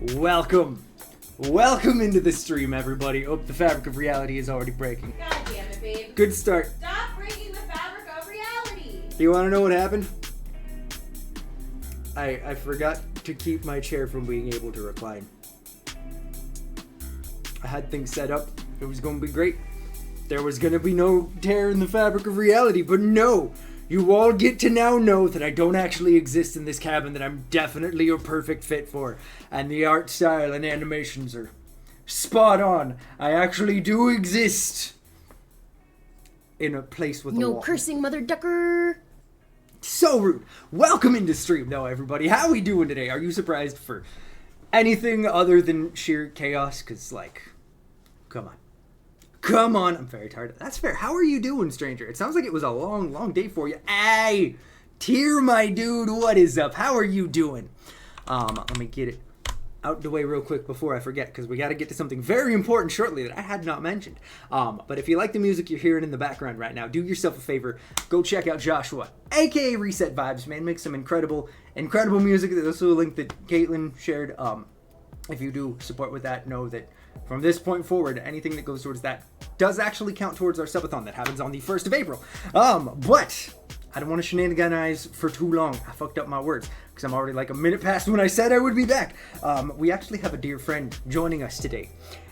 Welcome. Welcome into the stream, everybody. Oh, the fabric of reality is already breaking. God damn it, babe. Good start. Stop breaking the fabric of reality. Do you want to know what happened? I forgot to keep my chair from being able to recline. I had things set up. It was going to be great. There was going to be no tear in the fabric of reality, but no. You all get to now know that I don't actually exist in this cabin that I'm definitely a perfect fit for. And the art style and animations are spot on. I actually do exist in a place with a No wall. cursing, mother ducker. So rude. Welcome into stream, though, everybody. How we doing today? Are you surprised for anything other than sheer chaos? Because, like, come on. Come on. I'm very tired. That's fair. How are you doing, stranger? It sounds like it was a long, long day for you. Hey, Tier, my dude, what is up? How are you doing? Let me get it out the way real quick before I forget, because we got to get to something very important shortly that I had not mentioned. But if you like the music you're hearing in the background right now, do yourself a favor. Go check out Joshua, aka Reset Vibes, man. Makes some incredible, incredible music. There's also a link that Caitlin shared. If you do support with that, know that from this point forward, anything that goes towards that does actually count towards our subathon that happens on the 1st of April. But I don't want to shenanigans for too long. I fucked up my words because I'm already like a minute past when I said I would be back. We actually have a dear friend joining us today.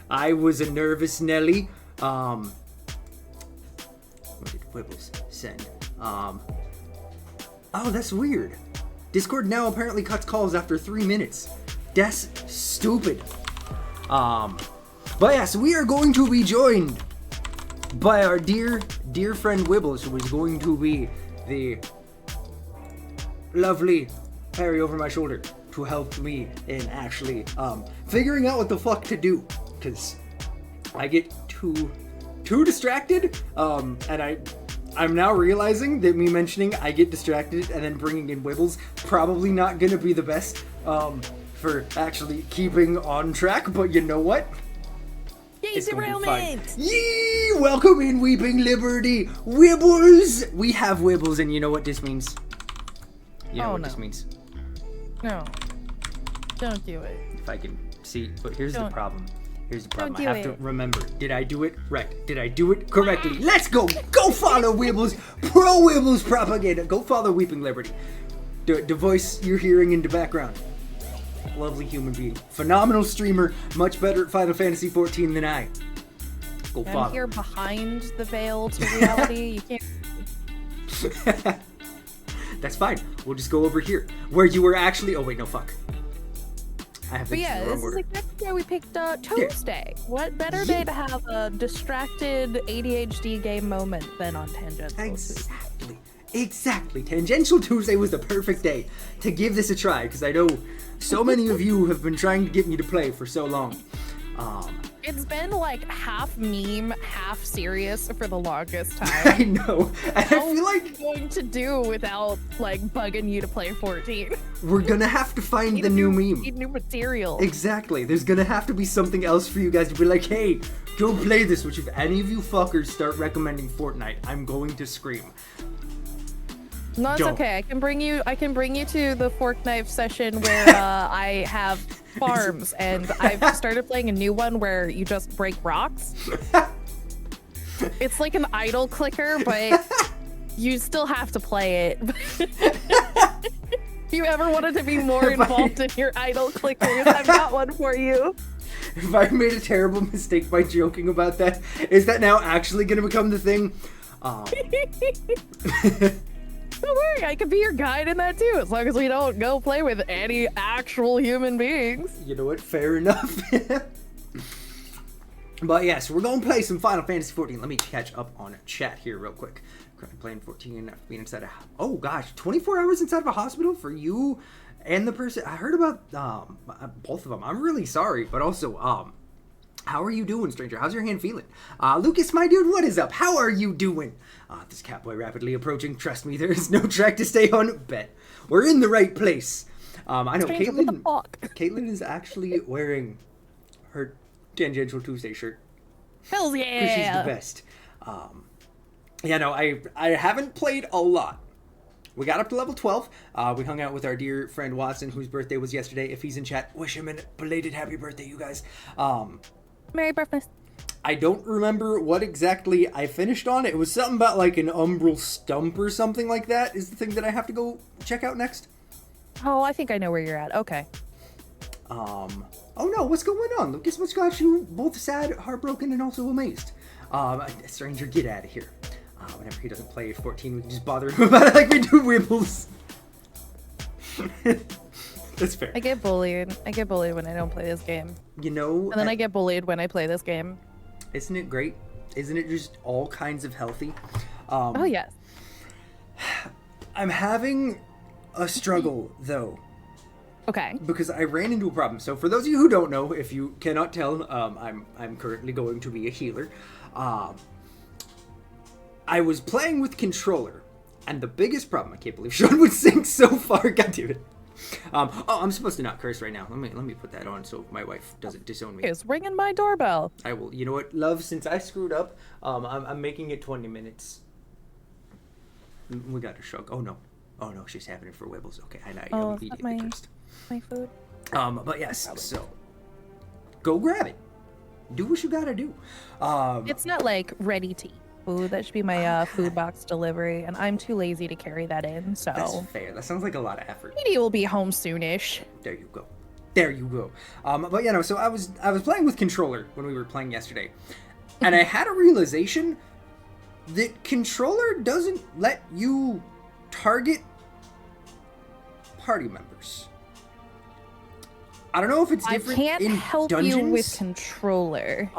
I was a nervous Nelly. What did Wibbles send? Oh, that's weird. Discord now apparently cuts calls after 3 minutes. That's stupid. But yes, we are going to be joined by our dear friend Wibbles, who is going to be the lovely Harry over my shoulder to help me in actually figuring out what the fuck to do, because I get too distracted, and I'm now realizing that me mentioning I get distracted and then bringing in Wibbles probably not gonna be the best for actually keeping on track, but you know what? Yay, derailment! Yee! Welcome in, Weeping Liberty! Wibbles! We have Wibbles, and you know what this means? You know what this means? No. Don't do it. If I can see, but here's the problem. Here's the problem. I Don't have do to it. remember. Did I do it right? Did I do it correctly? Let's go! Go follow Wibbles! Pro Wibbles propaganda! Go follow Weeping Liberty. The voice you're hearing in the background. Lovely human being. Phenomenal streamer. Much better at Final Fantasy XIV than I. Go follow. I'm here behind the veil to reality. You can't. That's fine. We'll just go over here. Where you were actually... Oh, wait, no, fuck. I have But things yeah, in the this wrong is order. exactly why we picked Tuesday. What better day to have a distracted ADHD game moment than on Tangential Tuesday? Exactly. Tangential Tuesday was the perfect day to give this a try, because I know so many of you have been trying to get me to play for so long. It's been like half meme, half serious for the longest time. I know. And I feel like What are we going to do without like bugging you to play 14? we're gonna have to find the new meme. Need new material. Exactly. There's gonna have to be something else for you guys to be like, hey, go play this, which if any of you fuckers start recommending Fortnite, I'm going to scream. No, it's Don't. okay. I can bring you to the fork knife session where I have farms and I've started playing a new one where you just break rocks. It's like an idle clicker, but you still have to play it. If you ever wanted to be more involved in your idle clickers, I've got one for you. If I made a terrible mistake by joking about that, is that now actually gonna become the thing? Don't worry, I could be your guide in that too, as long as we don't go play with any actual human beings. You know what? Fair enough. But yes, we're gonna play some Final Fantasy XIV. Let me catch up on chat here real quick. Currently playing 14 after being inside oh gosh, 24 hours inside of a hospital for you and the person. I heard about both of them. I'm really sorry, but also how are you doing, stranger? How's your hand feeling? Lucas, my dude, what is up? How are you doing? This catboy rapidly approaching. Trust me, there is no track to stay on. Bet. We're in the right place. I know Stranger, what the fuck? Caitlin is actually wearing her Tangential Tuesday shirt. Hells Because she's yeah! the best. Yeah, no, I haven't played a lot we got up to level 12. We hung out with our dear friend Watson, whose birthday was yesterday. If he's in chat, wish him a belated happy birthday, you guys. Merry birthday. I don't remember what exactly I finished on. It was something about like an umbral stump or something like that is the thing that I have to go check out next. Oh, I think I know where you're at. Okay. Oh no, what's going on, Lucas? What's got you both sad, heartbroken, and also amazed? Stranger, get out of here. Whenever he doesn't play 14, we can just bother him about it like we do Wibbles. That's fair. I get bullied. I get bullied when I don't play this game. You know... And then I get bullied when I play this game. Isn't it great? Isn't it just all kinds of healthy? Oh, yes. I'm having a struggle, though. Okay. Because I ran into a problem. So for those of you who don't know, if you cannot tell, I'm currently going to be a healer. I was playing with controller, and the biggest problem, I can't believe Sean would sing so far, god damn it. I'm supposed to not curse right now. Let me put that on so my wife doesn't disown me. It's ringing my doorbell. I will. You know what, love, since I screwed up, I'm making it 20 minutes. We got to shrug. Oh no, she's having it for Wibbles. Okay, I'm immediately cursed. My food. But yes, so go grab it. Do what you gotta do. It's not like ready to eat food. That should be my food box delivery, and I'm too lazy to carry that in. So that's fair. That sounds like a lot of effort. Edie will be home soonish. There you go. There you go. But you know, so I was playing with controller when we were playing yesterday, and I had a realization that controller doesn't let you target party members. I don't know if it's different. I can't in help dungeons. you with controller.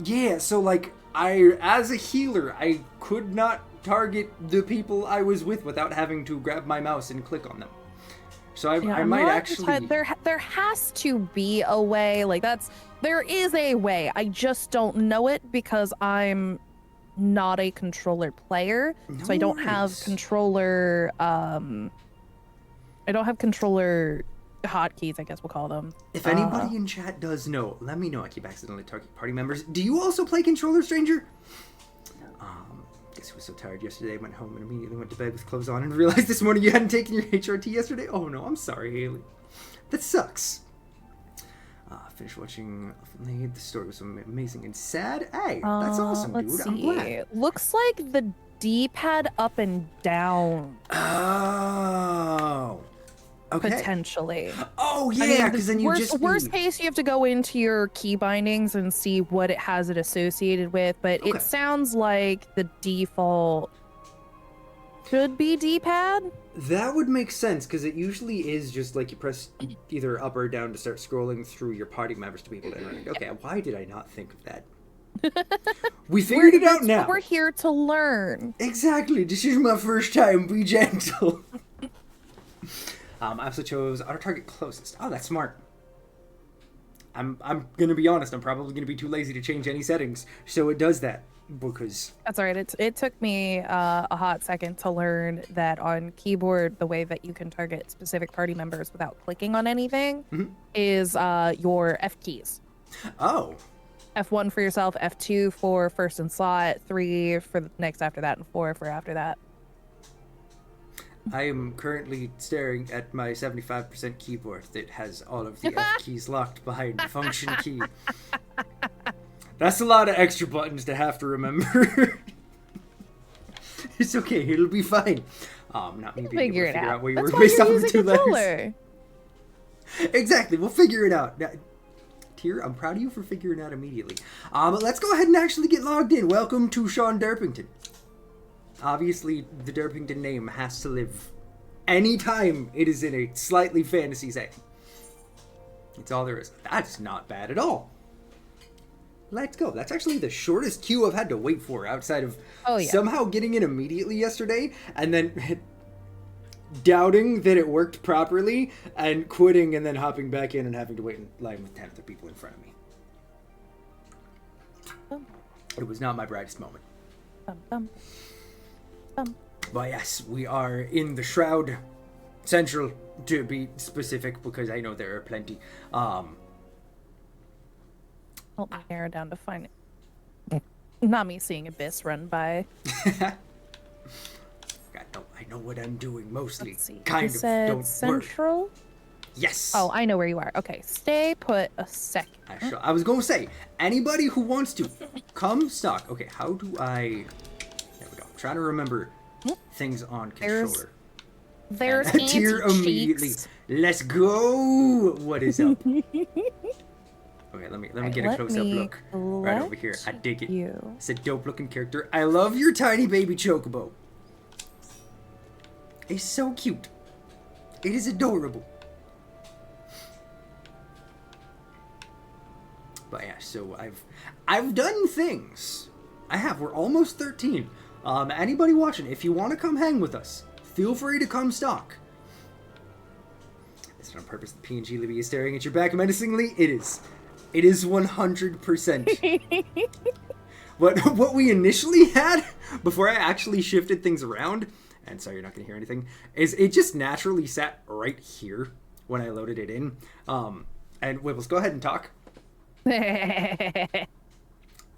Yeah, so like as a healer, I could not target the people I was with without having to grab my mouse and click on them. So I might actually there has to be a way. Like there is a way. I just don't know it because I'm not a controller player. So I don't have controller hotkeys, I guess we'll call them. If anybody in chat does know, let me know. I keep accidentally targeting party members. Do you also play controller, stranger? Guess I was so tired yesterday. I went home and immediately went to bed with clothes on and realized this morning you hadn't taken your HRT yesterday. Oh no, I'm sorry, Haley. That sucks. Finished watching. The story was amazing and sad. Hey, that's awesome, dude. Let's see. I'm glad. Looks like the D-pad up and down. Oh. Okay. Potentially. Oh yeah, because then you worst case, you have to go into your key bindings and see what it has it associated with. But it sounds like the default should be D-pad. That would make sense because it usually is just like you press either up or down to start scrolling through your party members to be able to interact. Okay, why did I not think of that? We figured it out now. We're here to learn. Exactly. This is my first time. Be gentle. I also chose auto target closest. Oh, that's smart. I'm gonna be honest. I'm probably gonna be too lazy to change any settings, so it does that because that's all right. It took me a hot second to learn that on keyboard, the way that you can target specific party members without clicking on anything is your F keys. Oh. F1 for yourself, F2 for first in slot, 3 for the next after that, and 4 for after that. I am currently staring at my 75% keyboard that has all of the F keys locked behind the function key. That's a lot of extra buttons to have to remember. It's okay, it'll be fine. Not me being able to figure out where you were based off of the 2 letters. Exactly, we'll figure it out. Tyr, I'm proud of you for figuring it out immediately. But let's go ahead and actually get logged in. Welcome to Sean Derpington. Obviously, the Derpington name has to live anytime it is in a slightly fantasy setting. It's all there is. That's not bad at all. Let's go. That's actually the shortest queue I've had to wait for outside of somehow getting in immediately yesterday and then doubting that it worked properly and quitting and then hopping back in and having to wait in line with 10 other people in front of me. It was not my brightest moment. But yes, we are in the Shroud Central, to be specific, because I know there are plenty. Help me narrow down to find it. Not me seeing Abyss run by. God, no, I know what I'm doing mostly. Let's see. Kind you of. said Don't worry. central. Yes. Oh, I know where you are. Okay, stay put a second. I was going to say, anybody who wants to, come stock. Okay, how do I... There we go. I'm trying to remember things on controller. There's And tier immediately. anti-cheats. Let's go. What is up? Okay, let me get a let close-up me look. Right over let here. I dig it. you. It's a dope-looking character. I love your tiny baby chocobo. It's so cute. It is adorable. But yeah, so I've done things. I have. We're almost 13. Anybody watching, if you want to come hang with us, feel free to come stock. Is it on purpose? The PNG Libby is staring at your back menacingly. It is. It is 100%. What we initially had before I actually shifted things around, and sorry you're not gonna hear anything, is it just naturally sat right here when I loaded it in. And Wibbles, go ahead and talk.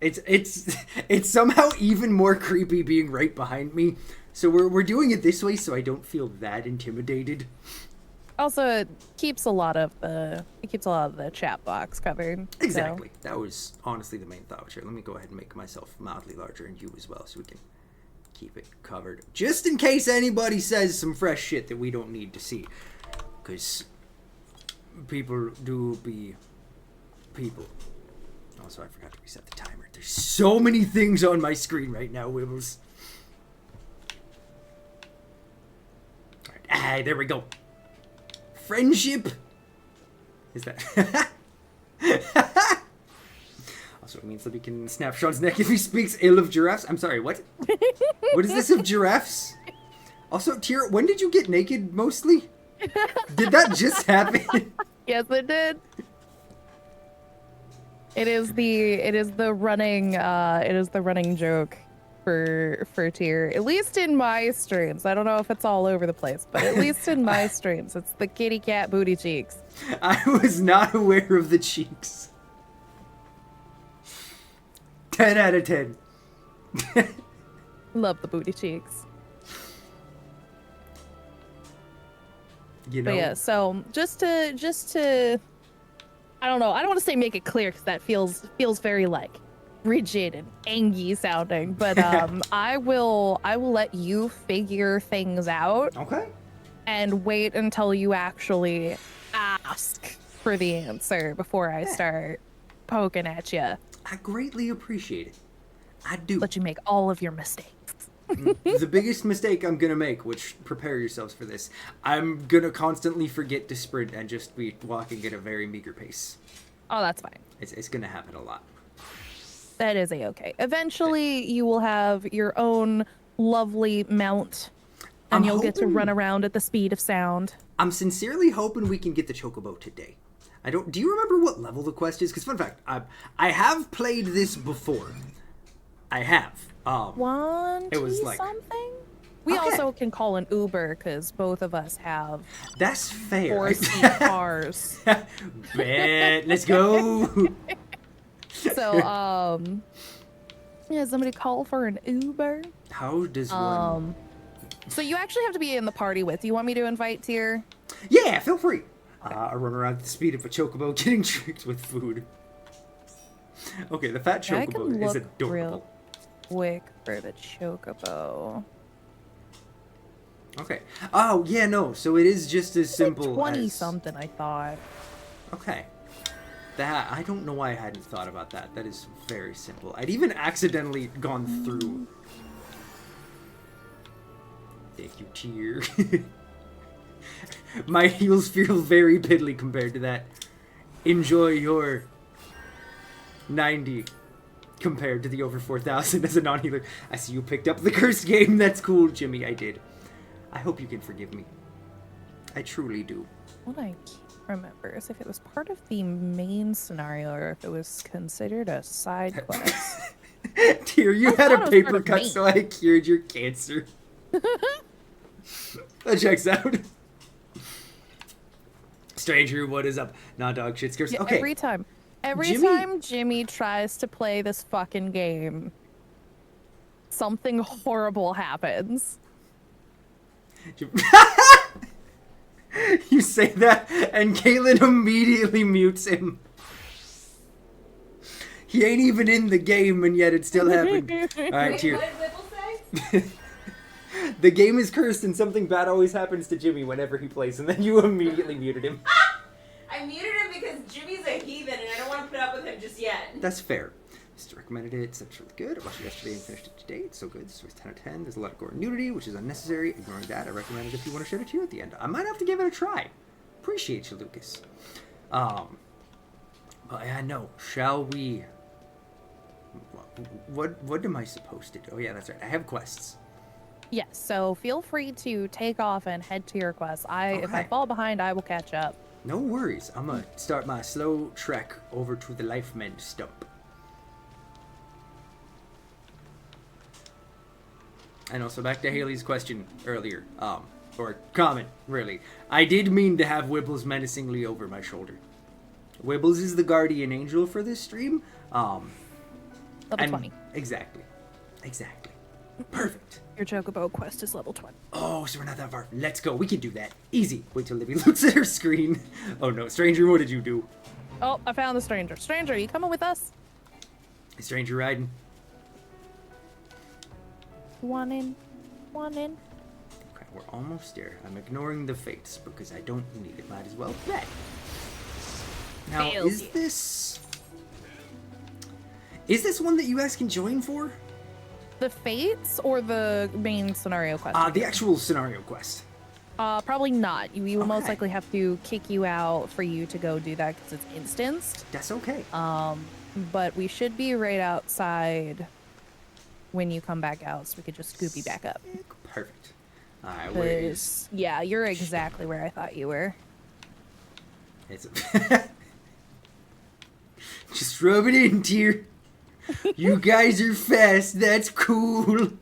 It's somehow even more creepy being right behind me. So we're doing it this way so I don't feel that intimidated. Also, it keeps a lot of the chat box covered. Exactly. That was honestly the main thought. Here, let me go ahead and make myself mildly larger and you as well so we can keep it covered. Just in case anybody says some fresh shit that we don't need to see. Because people do be people. Also, I forgot to reset the timer. There's so many things on my screen right now, Wibbles. Alright, there we go. Friendship. Is that... Also, it means that we can snap Sean's neck if he speaks ill of giraffes. I'm sorry, what? What is this of giraffes? Also, Tyr, when did you get naked, mostly? Did that just happen? Yes, it did. It is the running joke for Tyr, at least in my streams. I don't know if it's all over the place, but at least in my streams, it's the kitty cat booty cheeks. I was not aware of the cheeks. 10 out of 10. Love the booty cheeks. You know, But yeah, so just to I don't know, I don't want to say make it clear because that feels very like rigid and angy sounding, but I will let you figure things out. Okay. And wait until you actually ask for the answer before I start poking at you. I greatly appreciate it. I do. Let you make all of your mistakes. The biggest mistake I'm gonna make, which prepare yourselves for this, I'm gonna constantly forget to sprint and just be walking at a very meager pace. Oh, that's fine. It's gonna happen a lot. That is a-okay. Eventually, you will have your own lovely mount, and you'll get to run around at the speed of sound. I'm sincerely hoping we can get the Chocobo today. Do you remember what level the quest is? Because fun fact, I have played this before. I have. It was like something. We also can call an Uber because both of us have that's fair. 4-seat cars. Bet. Let's go. So, yeah, somebody call for an Uber. How does one? So you actually have to be in the party with. Do you want me to invite Tyr? Yeah, feel free. I run around at the speed of a chocobo getting tricked with food. Okay, the fat chocobo is adorable. Real quick for the chocobo. Okay. Oh, yeah, no. So it is just as simple 20 as... something, I thought. Okay. That, I don't know why I hadn't thought about that. That is very simple. I'd even accidentally gone through. Thank you, Tyr. My heels feel very piddly compared to that. Enjoy your 90 compared to the over 4,000 as a non-healer. I see you picked up the cursed game. That's cool, Jimmy. I did. I hope you can forgive me. I truly do. What I can't remember is if it was part of the main scenario or if it was considered a side quest. Tyr, you had a paper cut, so I cured your cancer. That checks out. Stranger, what is up? Nah, dog shit scares. Yeah, okay. Every time Jimmy tries to play this fucking game, something horrible happens. You say that, and Caitlin immediately mutes him. He ain't even in the game, and yet it still happened. All right, Wait, here. what did Whipple say? The game is cursed, and something bad always happens to Jimmy whenever he plays, and then you immediately muted him. I muted him because Jimmy's a heathen and I don't want to put up with him just yet. That's fair. Just recommended it. It's really good. I watched it yesterday and finished it today. It's so good. This was 10 out of 10. There's a lot of gore and nudity, which is unnecessary. Ignoring that, I recommend it if you want to shed a tear at the end. I might have to give it a try. Appreciate you, Lucas. But yeah, no. Shall we? What am I supposed to do? Oh yeah, that's right. I have quests. Yes, so feel free to take off and head to your quest. If I Okay. fall behind, I will catch up. No worries. I'm gonna start my slow trek over to the Life Mend stump. And also back to Haley's question earlier, or comment, really. I did mean to have Wibbles menacingly over my shoulder. Wibbles is the guardian angel for this stream. Level 20. Exactly. Perfect. Your Chocobo quest is level 20. Oh, so we're not that far. Let's go. We can do that. Easy. Wait till Libby looks at her screen. Oh no, Stranger, what did you do? Oh, I found the stranger. Stranger, you coming with us? Stranger riding. One in. Okay, we're almost there. I'm ignoring the fates because I don't need it. Might as well bet. Now, Failed is you. this one that you guys can join for? The fates or the main scenario quest? The actual scenario quest. Probably not. We will most Okay. likely have to kick you out for you to go do that because it's instanced. That's okay. But we should be right outside when you come back out, so we could just scoop you back up. Perfect. Alright, where is 'Cause, yeah, you're exactly where I thought you were. it's Just rub it in, dear. You guys are fast. That's cool.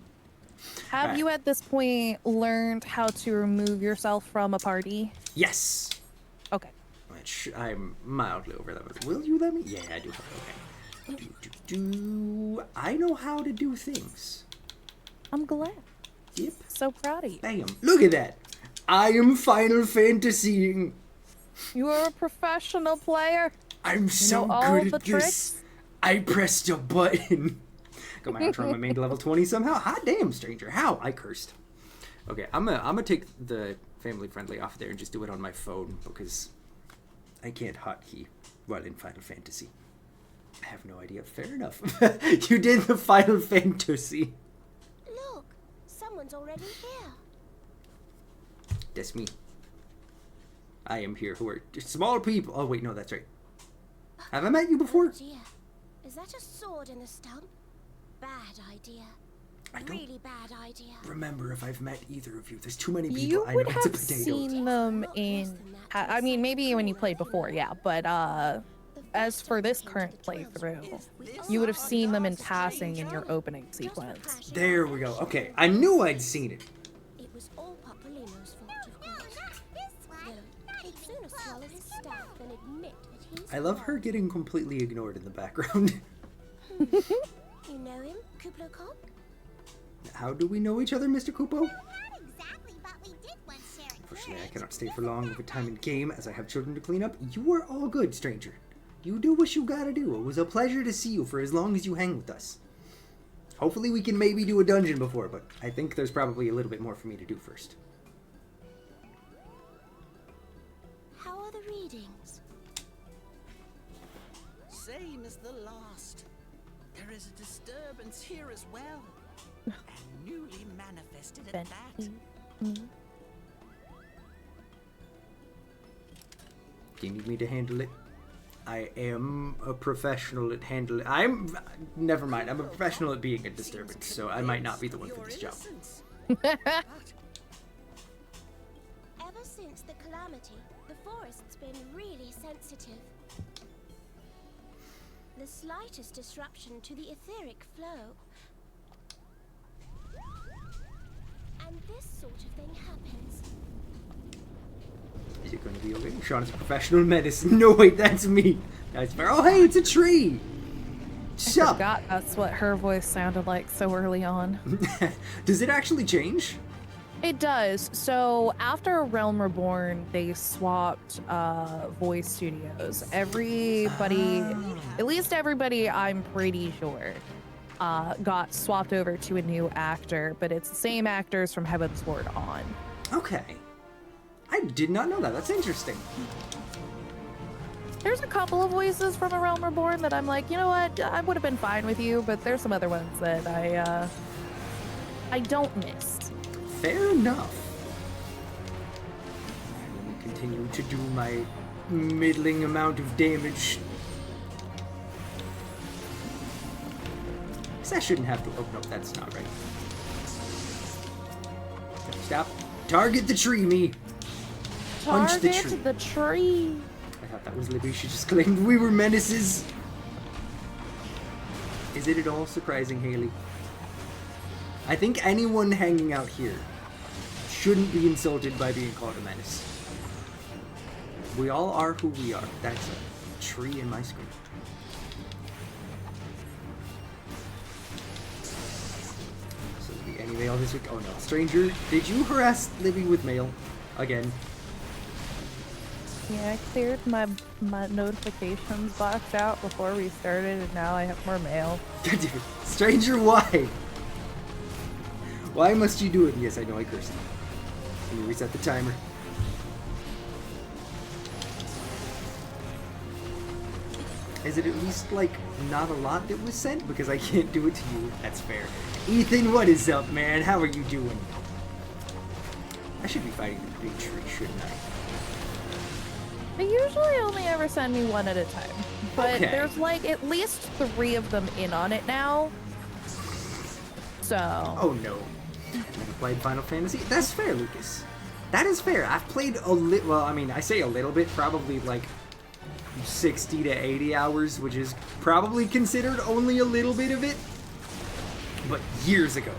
Have Right. you at this point learned how to remove yourself from a party? Yes. Okay. Which I'm mildly over that. Will you let me? Yeah, I do. Okay. I know how to do things. I'm glad. Yep. So proud of you. Bam. Look at that. I am Final Fantasying. You are a professional player. I'm so know all good the at this. tricks? I pressed a button. Got my outro on my main to level 20 somehow. Hot damn, Stranger. How? I cursed. Okay, I'm gonna take the family friendly off there and just do it on my phone because I can't hotkey while in Final Fantasy. I have no idea. Fair enough. You did the Final Fantasy. Look, someone's already here. That's me. I am here who are small people. Oh wait, no, that's right. Have I met you before? Oh dear. Is that a sword in the stump? Bad idea. I don't Really bad idea. remember if I've met either of you. There's too many people. You I would know it's a have potato. seen them Not worse in. than that, I mean, Jason. maybe when you played before, yeah. But The as first for of this the current painted playthrough, dwells. you would have Oh, seen them in that's passing in your strange. opening Just sequence. crashing There on we the go. ship. Okay, I knew I'd seen it. It was all Papolino's fault, of course. Though he'd sooner swallow his staff than admit that he's I love her wrong. getting completely ignored in the background. You know him, Kuplo Cop? How do we know each other, Mr. Kupo? Not exactly, but we did once share a Unfortunately, I carriage. cannot stay for long over time in game as I have children to clean up. You are all good, stranger. You do what you gotta do. It was a pleasure to see you for as long as you hang with us. Hopefully we can maybe do a dungeon before, but I think there's probably a little bit more for me to do first. How are the readings? Same as the last. There is a disturbance here as well. And newly manifested at Ben- that. Do you need me to handle it? I am a professional at handling. Never mind. I'm a professional at being a disturbance, so I might not be the one for this job. Ever since the calamity, the forest's been really sensitive. The slightest disruption to the etheric flow. And this sort of thing happens. Is it going to be okay? Sean is a professional medicine. No, wait, that's me. That's fair. Oh, hey, it's a tree. Sup? Forgot that's what her voice sounded like so early on. Does it actually change? It does. So after Realm Reborn, they swapped voice studios. Everybody, at least everybody, I'm pretty sure, got swapped over to a new actor, but it's the same actors from Heavensward on. Okay. I did not know that. That's interesting. There's a couple of voices from A Realm Reborn that I'm like, you know what, I would have been fine with you, but there's some other ones that I don't miss. Fair enough. Let me continue to do my middling amount of damage. Guess I shouldn't have to. Oh, no, that's not right. Stop. Target the tree, me. Punch the tree. Target the tree. I thought that was Libby. She just claimed we were menaces. Is it at all surprising, Haley? I think anyone hanging out here shouldn't be insulted by being called a menace. We all are who we are. That's a tree in my screen. So any mail this week? Oh no. Stranger, did you harass Libby with mail? Again. Yeah, I cleared my notifications box out before we started, and now I have more mail. Dude, Stranger, why? Why must you do it? Yes, I know I cursed. Let me reset the timer. Is it at least, like, not a lot that was sent? Because I can't do it to you. That's fair. Ethan, what is up, man? How are you doing? I should be fighting the big tree, shouldn't I? They usually only ever send me one at a time, but Okay. there's like at least 3 of them in on it now. So. Oh no. Never played Final Fantasy? That's fair, Lucas. That is fair. I've played a little, well, I mean, I say a little bit, probably like 60 to 80 hours, which is probably considered only a little bit of it, but years ago.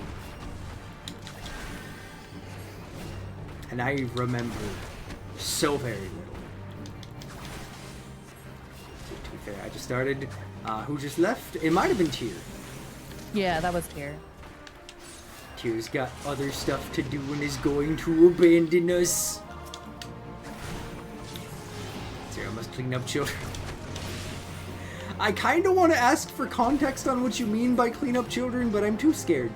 And I remember so very little. To be fair, I just started, who just left? It might have been Tyr. Yeah, that was here. Tyr's got other stuff to do and is going to abandon us. Zero must clean up children. I kind of want to ask for context on what you mean by clean up children, but I'm too scared.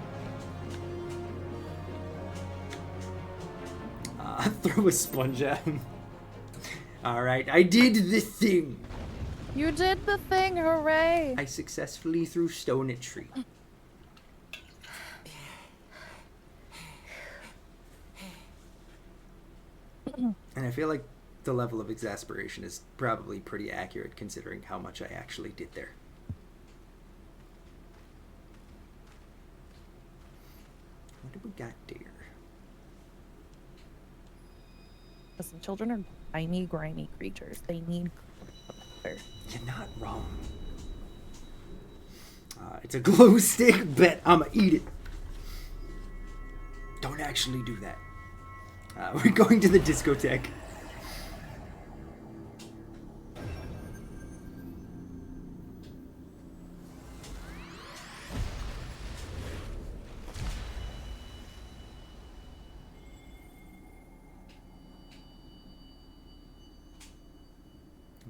Throw a sponge at him. Alright, I did the thing. You did the thing, hooray! I successfully threw stone at tree. And I feel like the level of exasperation is probably pretty accurate considering how much I actually did there. What do we got there? Listen, children are tiny, grimy creatures. They need water. You're not wrong. It's a glow stick. Bet I'ma eat it. Don't actually do that. We're going to the discotheque.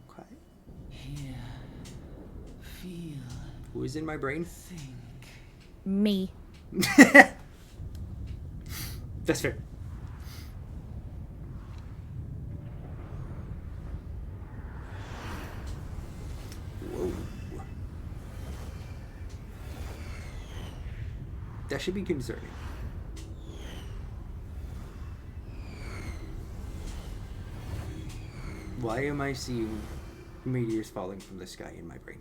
Okay. Hear, feel, Who is in my brain? think. Me. That's fair. Whoa. That should be concerning. Why am I seeing meteors falling from the sky in my brain?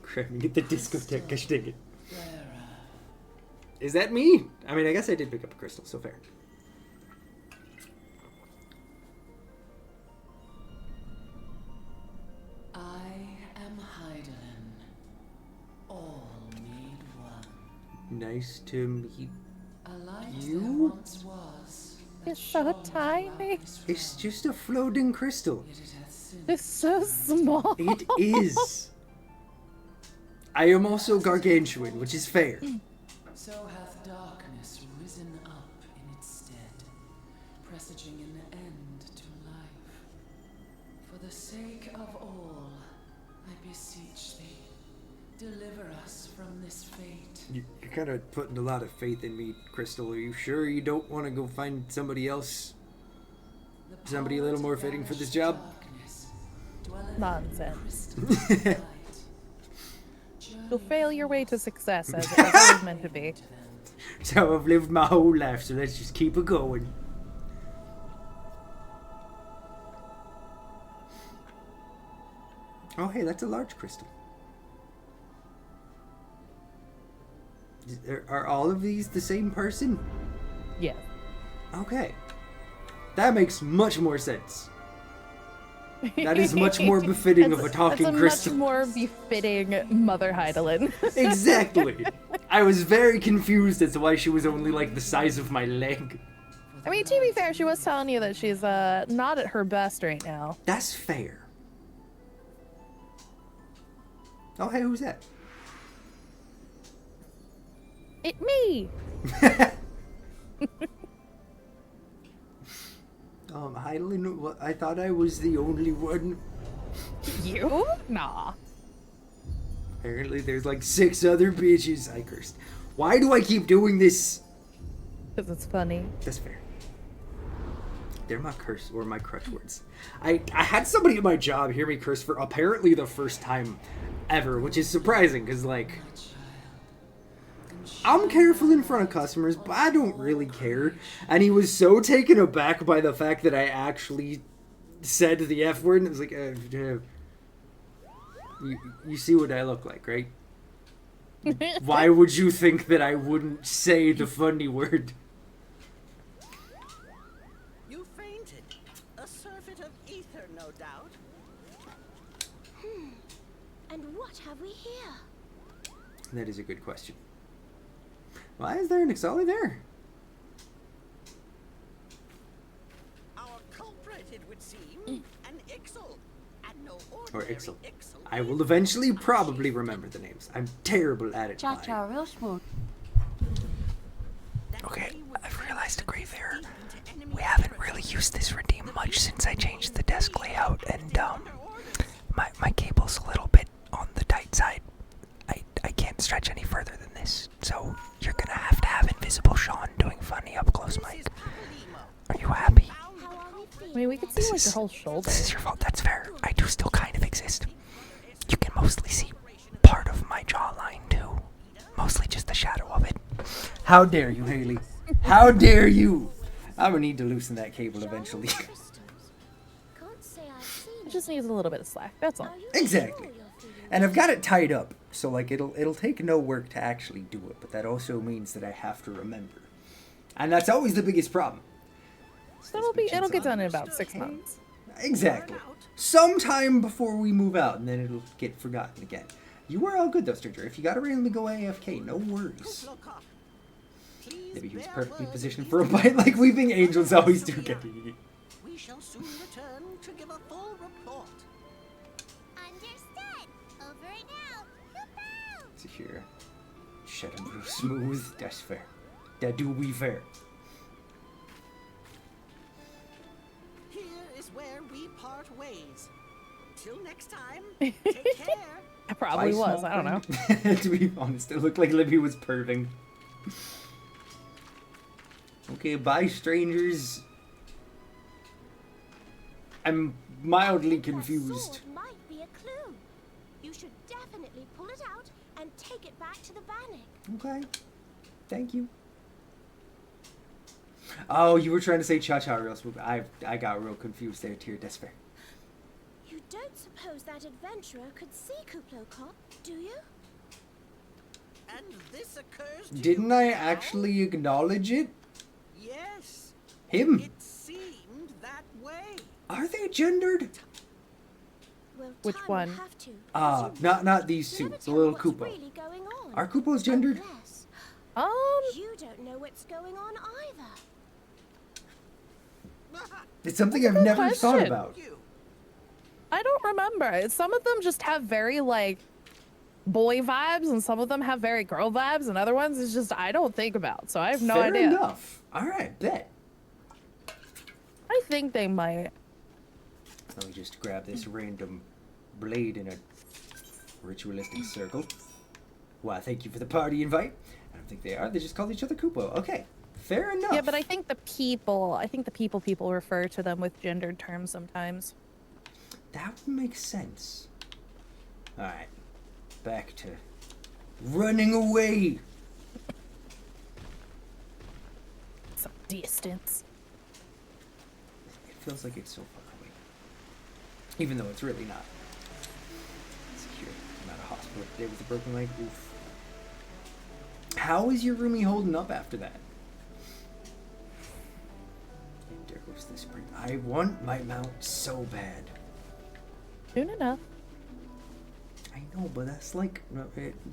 Cramming at the discotheque, gosh dang it. Is that me? I mean, I guess I did pick up a crystal, so fair. I am Hydaelyn, all made one. Nice to meet. A light You? there once was. that It's so shone throughout tiny. this It's realm, just a floating crystal. yet it hath since It's so small. It is. I am also gargantuan, which is fair. So hath darkness risen up in its stead, presaging an end to life. For the sake of all, I beseech thee, deliver us from this fate. You're kind of putting a lot of faith in me, Crystal. Are you sure you don't want to go find somebody else? Somebody a little more fitting for this job? Nonsense. You'll fail your way to success as it was meant to be. So I've lived my whole life, so let's just keep it going. Oh, hey, that's a large crystal. Are all of these the same person? Yeah. Okay. That makes much more sense. That is much more befitting of a talking crystal. Much more befitting Mother Heidelin. Exactly. I was very confused as to why she was only like the size of my leg. I mean, to be fair, she was telling you that she's not at her best right now. That's fair. Oh, hey, who's that? It me. Heidelin, I thought I was the only one. You? Nah. Apparently there's like 6 other bitches. I cursed. Why do I keep doing this? Because it's funny. That's fair. They're my curse or my crush words. I had somebody at my job hear me curse for apparently the first time ever, which is surprising because like I'm careful in front of customers, but I don't really care. And he was so taken aback by the fact that I actually said the F word, and it was like, you see what I look like, right? Why would you think that I wouldn't say the funny word? You fainted. A surfeit of ether, no doubt. And what have we here? That is a good question. Why is there an Ixali there? Our culprit, it would seem, an Ixal, and no Or ordinary Ixal. Ixal. I will eventually probably remember the names. I'm terrible at it. Cha-cha, real smooth. Okay, I've realized a grave error. We haven't really used this redeem much since I changed the desk layout, and my cable's a little bit on the tight side. I can't stretch any further than this, so you're gonna have to have Invisible Sean doing funny up close mic. Are you happy? I mean, we could see like your whole shoulder. This is your fault, that's fair. I do still kind of exist. You can mostly see part of my jawline too. Mostly just the shadow of it. How dare you, Haley? How dare you? I'm gonna need to loosen that cable eventually. Can't say I've seen It just needs a little bit of slack, that's all. Are you Exactly. sure you're feeling And I've got it tied up, so like it'll take no work to actually do it, but that also means that I have to remember. And that's always the biggest problem. It'll get done in about 6 months. Exactly. Sometime before we move out, and then it'll get forgotten again. You were all good though, Stranger. If you gotta randomly go AFK, no worries. Maybe he was perfectly positioned for a bite like Weeping Angels always do get me. We shall soon return to give a full report. Understood. Over and out. Goodbye. To hear. Shut him real smooth. That's fair. That do be fair. Here is where we part ways. Till next time, take care. I probably Bye, was, small I don't know. friend. To be honest, it looked like Libby was perving. Okay, bye, strangers. I'm mildly That confused. sword might be a clue. You should definitely pull it out and take it back to the Bannock. Okay. Thank you. Oh, you were trying to say cha-cha real smooth. I got real confused there, Tyr. That's fair. You don't suppose that adventurer could see Kuplokop, do you? And this occurs to Didn't you I now? actually acknowledge it? Yes. Him? It seemed that way. Are they gendered? Well, Which time one? will have to, as you Not these two. never The tell little what's Koopa. really going on. Are Koopos gendered? Unless Um, you don't know what's going on either. It's something I've good never thought question. about. You. I don't remember. Some of them just have very, like, boy vibes, and some of them have very girl vibes, and other ones it's just I don't think about. So I have no Fair idea. enough. All right, bet. I think they might. Let me just grab this random blade in a ritualistic circle. Why, thank you for the party invite. I don't think they are. They just called each other Kupo. Okay, fair enough. Yeah, but I think the people refer to them with gendered terms sometimes. That would make sense. Alright, back to running away. Some distance. It feels like it's so far away. Even though it's really not. Secure. I'm at a hospital today with a broken leg. Oof. How is your roomie holding up after that? There goes the spring. I want my mount so bad. Soon enough. I know, but that's like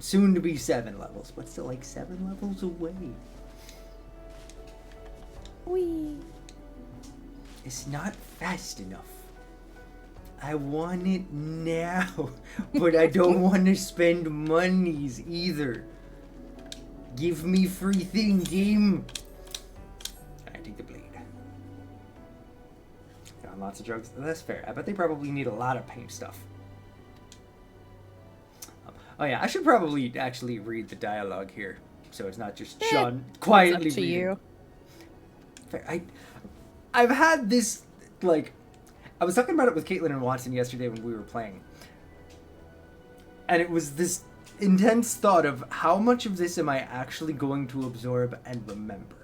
soon to be 7 levels, but still like 7 levels away. Wee. It's not fast enough. I want it now, but I don't want to spend monies either. Give me free thing, game. I take the blade. Got lots of drugs. That's fair. I bet they probably need a lot of paint stuff. Oh yeah, I should probably actually read the dialogue here, so it's not just Sean quietly It's up to reading. you. Fair. I've had this, like, I was talking about it with Caitlin and Watson yesterday when we were playing, and it was this intense thought of how much of this am I actually going to absorb and remember.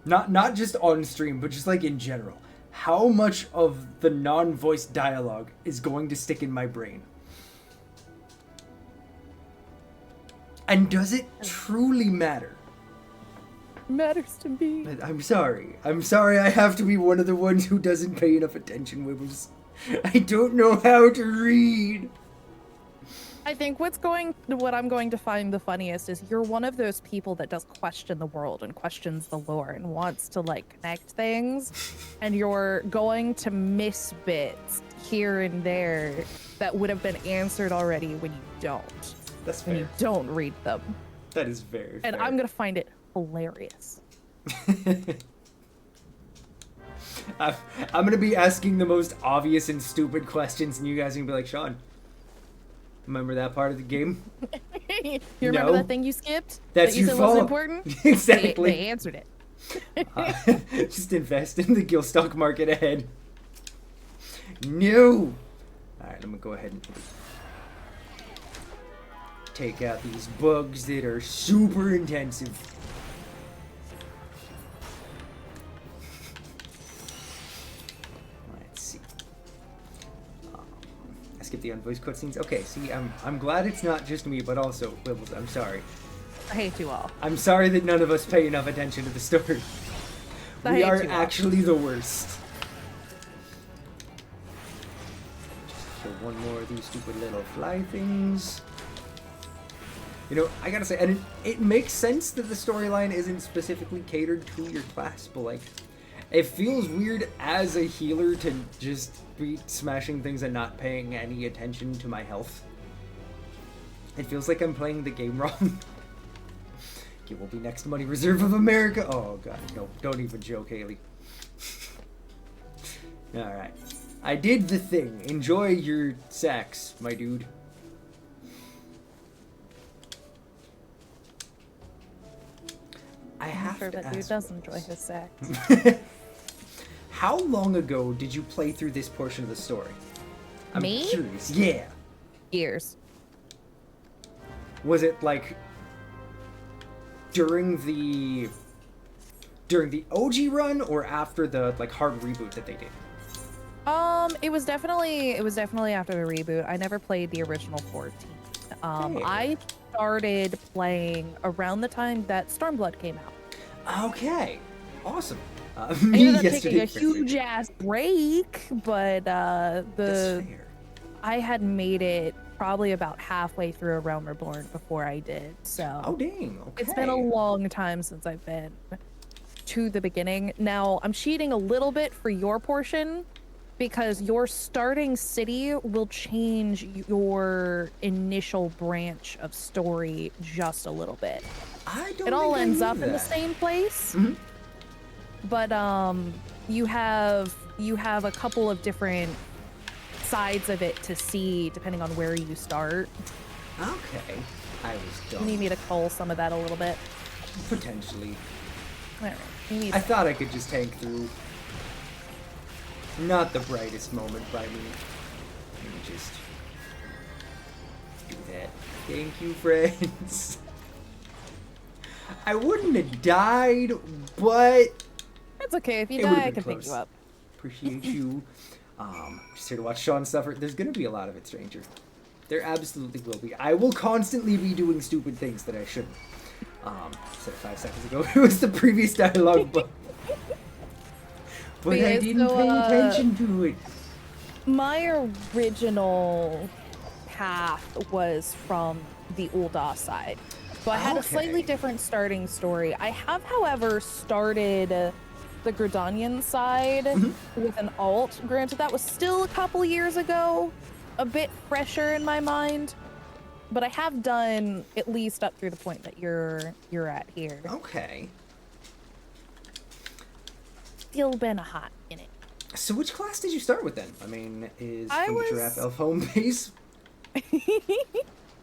Not just on stream, but just like in general. How much of the non-voice dialogue is going to stick in my brain? And does it truly matter? Matters to me. I'm sorry. I'm sorry I have to be one of the ones who doesn't pay enough attention, Wibbles. I don't know how to read. I think what I'm going to find the funniest is you're one of those people that does question the world and questions the lore and wants to like connect things, and you're going to miss bits here and there that would have been answered already when you don't. That's when fair. you don't read them. That is very And fair. I'm gonna find it hilarious. I'm gonna be asking the most obvious and stupid questions, and you guys are gonna be like, Sean, remember that part of the game? You remember No. that thing you skipped? That's that you your said was fault. important? Exactly. They answered it. Just invest in the Gil stock market ahead. No. All right, I'm gonna go ahead and take out these bugs that are super intensive. Let's see. I skipped the unvoiced cutscenes. Okay, see, I'm glad it's not just me, but also Wibbles. I'm sorry. I hate you all. I'm sorry that none of us pay enough attention to the story. I We hate are you all. actually the worst. Just kill one more of these stupid little fly things. You know, I gotta say, and it makes sense that the storyline isn't specifically catered to your class, but like, it feels weird as a healer to just be smashing things and not paying any attention to my health. It feels like I'm playing the game wrong. It will be next Money Reserve of America. Oh god, no, don't even joke, Haley. Alright. I did the thing. Enjoy your sex, my dude. I have sure to that dude ask does you enjoy this. his sex. How long ago did you play through this portion of the story? I'm Me? curious. Yeah. Years. Was it like during the OG run or after the like hard reboot that they did? It was definitely after the reboot. I never played the original 14. Fair. I started playing around the time that Stormblood came out. Okay. Awesome. I Me ended up yesterday. taking a huge ass break, but That's the fair. I had made it probably about halfway through A Realm Reborn before I did. So Oh dang. Okay. it's been a long time since I've been to the beginning. Now I'm cheating a little bit for your portion because your starting city will change your initial branch of story just a little bit. I don't It all think I ends knew up in the that. same place, Mhm. but you have a couple of different sides of it to see depending on where you start. Okay. I was You dumb. need me to cull some of that a little bit. Potentially. All right. You need I thought I could just tank through. Not the brightest moment by me. Let me just do that. Thank you, friends. I wouldn't have died, but It's okay. If you It die, would've I been can pick close. you up. appreciate you. Just here to watch Sean suffer. There's gonna be a lot of it, stranger. There absolutely will be. I will constantly be doing stupid things that I shouldn't. Said it 5 seconds ago. It was the previous dialogue, but I Yeah, didn't so, pay attention to it. My original path was from the Ul'dah side. So I had a slightly Okay. different starting story. I have, however, started the Gridanian side with an alt. Granted, that was still a couple years ago, a bit fresher in my mind. But I have done at least up through the point that you're at here. Okay. Still been a hot minute. So which class did you start with then? I mean, is I from the was- Giraffe Elf home base?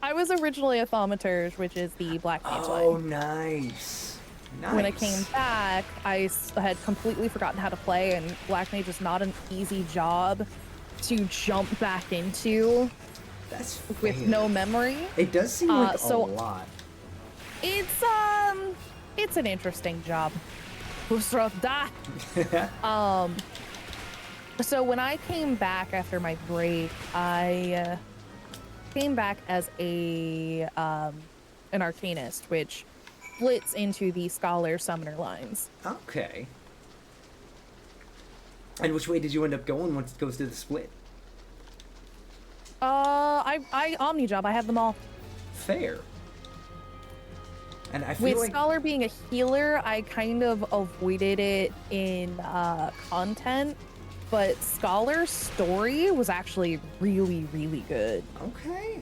I was originally a thaumaturge, which is the black mage line. Oh, nice. Nice. When I came back, I had completely forgotten how to play, and Black Mage is not an easy job to jump back into That's with fair. no memory. It does seem like so- a lot. It's an interesting job. Husrotda. So when I came back after my break, I came back as an arcanist, which splits into the scholar summoner lines. Okay. And which way did you end up going once it goes to the split? I Omni job. I have them all. Fair. And I feel With like Scholar being a healer, I kind of avoided it in content, but Scholar's story was actually really, really good. okay.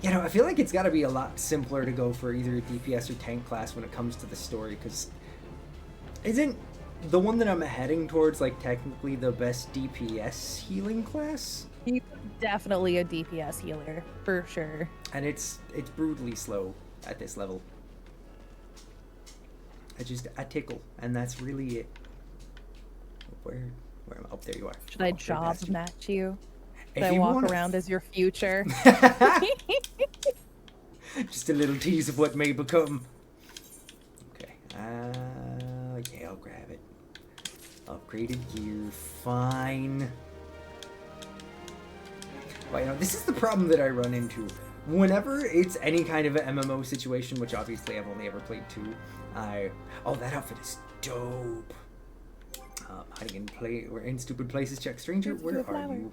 You know, I feel like it's got to be a lot simpler to go for either a DPS or tank class when it comes to the story, because isn't the one that I'm heading towards like technically the best DPS healing class? He's definitely a DPS healer, for sure. And it's brutally slow at this level. I tickle, and that's really it. Where am I? Oh, there you are. Should I Oh, right job past you. match you? If Should I you walk wanna- around as your future? Just a little tease of what may become. Okay. Yeah, I'll grab it. Upgraded gear, fine. But, you know, this is the problem that I run into. Whenever it's any kind of an MMO situation, which obviously I've only ever played 2, oh, that outfit is dope. Hiding in stupid places. Check, stranger. It's Where the are flower. you?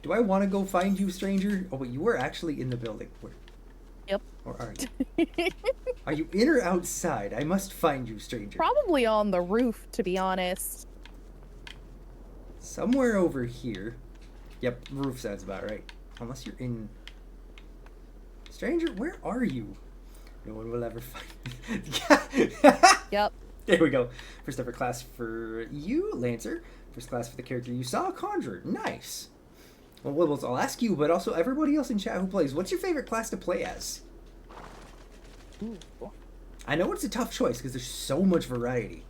Do I want to go find you, stranger? Oh, wait, you were actually in the building. Where? Yep. Or are you? Are you in or outside? I must find you, stranger. Probably on the roof, to be honest. Somewhere over here. Yep, roof sounds about right. Unless you're in... Stranger, where are you? No one will ever find... Yep. There we go. First ever class for you, Lancer. First class for the character you saw, Conjurer. Nice. Well, Wibbles, I'll ask you, but also everybody else in chat who plays, what's your favorite class to play as? Ooh. I know it's a tough choice because there's so much variety.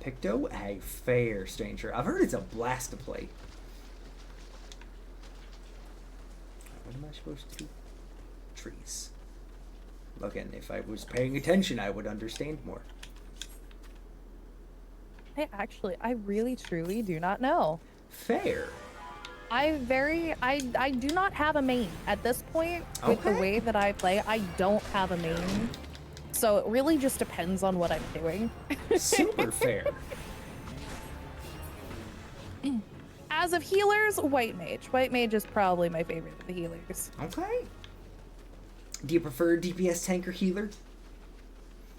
Picto, a fair, stranger. I've heard it's a blast to play. What am I supposed to do? Trees. Again, if I was paying attention, I would understand more. I really truly do not know. Fair. I do not have a main at this point. With the Okay. way that I play, I don't have a main. So it really just depends on what I'm doing. Super fair. As of healers, White Mage. White Mage is probably my favorite of the healers. Okay. Do you prefer DPS tank or healer?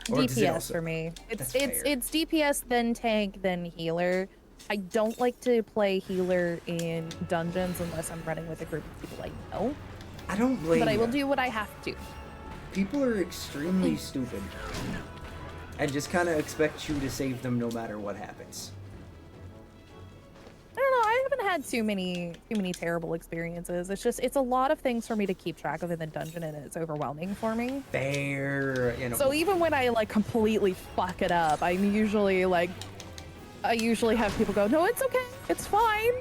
Or does it DPS also- for me. That's It's fair. DPS, then tank, then healer. I don't like to play healer in dungeons unless I'm running with a group of people I know. I don't blame But I will ya. do what I have to. People are extremely stupid. And just kind of expect you to save them no matter what happens. I don't know. I haven't had too many terrible experiences. It's a lot of things for me to keep track of in the dungeon, and it's overwhelming for me. Fair, you know. So even when I like completely fuck it up, I usually have people go, "No, it's okay. It's fine.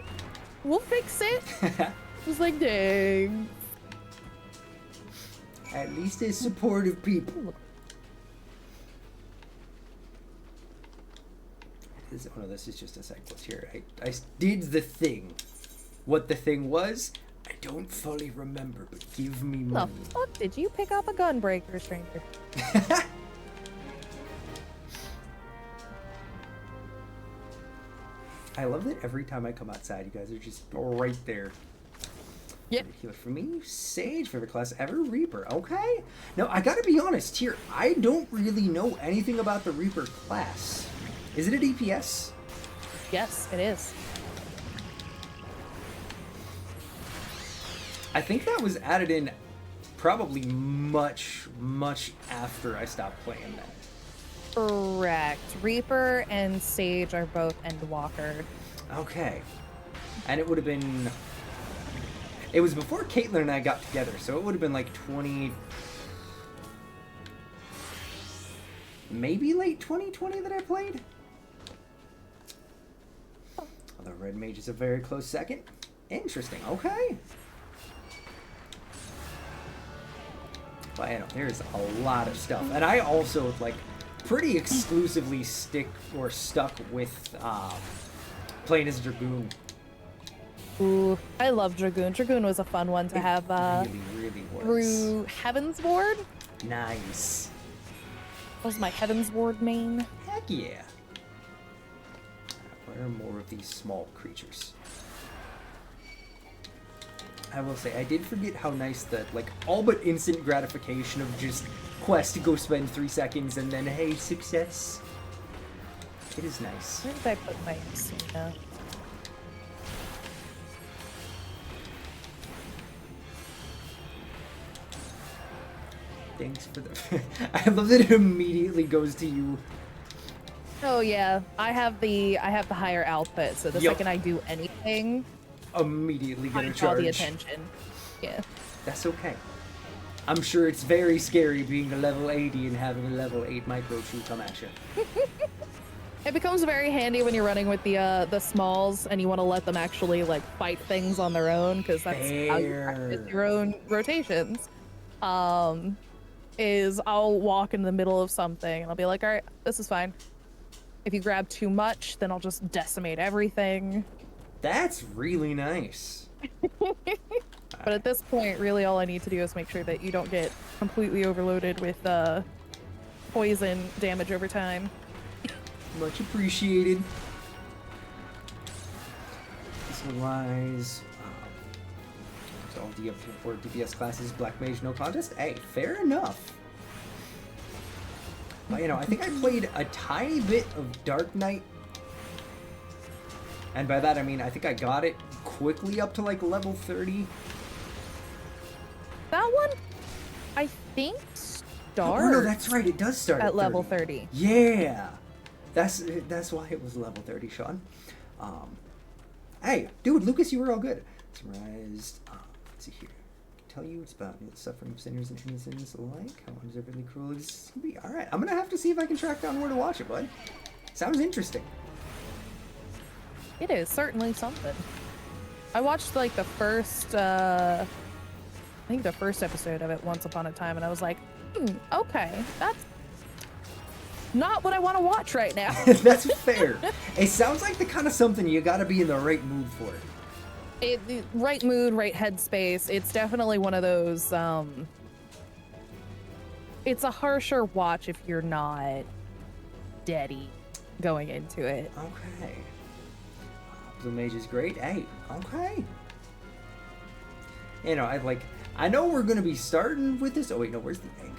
We'll fix it." It's like, dang. At least it's supportive people. Oh no, this is just a side quest here. I did the thing. What the thing was, I don't fully remember, but give me The money. fuck did you pick up a gunbreaker, stranger? I love that every time I come outside, you guys are just right there. Yep. Healer for me, Sage, favorite class ever, Reaper. Okay. Now, I gotta be honest here. I don't really know anything about the Reaper class. Is it a DPS? Yes, it is. I think that was added in probably much after I stopped playing that. Correct. Reaper and Sage are both Endwalker. Okay. And it would have been... It was before Caitlin and I got together, so it would have been like 20... Maybe late 2020 that I played? Although Red Mage is a very close second. Interesting, okay. But I know, there's a lot of stuff. And I also, like, pretty exclusively stuck with playing as Dragoon. Ooh, I love Dragoon. Dragoon was a fun one to have Really works. through Heaven's Ward. Nice. Was my Heaven's Ward main. Heck yeah. Where are more of these small creatures? I will say, I did forget how nice that, like, all but instant gratification of just quest to go spend 3 seconds and then, hey, success. It is nice. Where did I put my Insuna? Thanks for the... I love that it immediately goes to you. Oh yeah, I have the higher output, so the Yup. second I do anything, Immediately I gonna draw charge. the attention. Yeah. That's okay. I'm sure it's very scary being a level 80 and having a level 8 micro chew come at you. It becomes very handy when you're running with the smalls and you want to let them actually like fight things on their own, because that's how you practice your own rotations. Is I'll walk in the middle of something and I'll be like, all right, this is fine. If you grab too much, then I'll just decimate everything. That's really nice. But at this point, really all I need to do is make sure that you don't get completely overloaded with poison damage over time. Much appreciated. Wise. So all DPS classes, Black Mage, no contest. Hey, fair enough. But, you know, I think I played a tiny bit of Dark Knight. And by that I mean, I think I got it quickly up to like level 30. That one, I think, starts Oh no, that's right, it does start at level 30. Yeah. That's why it was level 30, Sean. Hey, dude, Lucas, you were all good. Surprised. Let's see here. Tell you it's about the suffering of sinners and innocents alike. How undeservedly cruel is gonna be. All right, I'm gonna have to see if I can track down where to watch it, bud. Sounds interesting. It is certainly something. I watched like the first, I think the first episode of it once upon a time, and I was like, okay, that's not what I want to watch right now. That's fair. It sounds like the kind of something you gotta be in the right mood for. The right mood, right headspace. It's definitely one of those, it's a harsher watch if you're not deady going into it. Okay. Blue Mage is great. Hey, okay. You know, I know we're gonna be starting with this. Oh wait, no, where's the egg?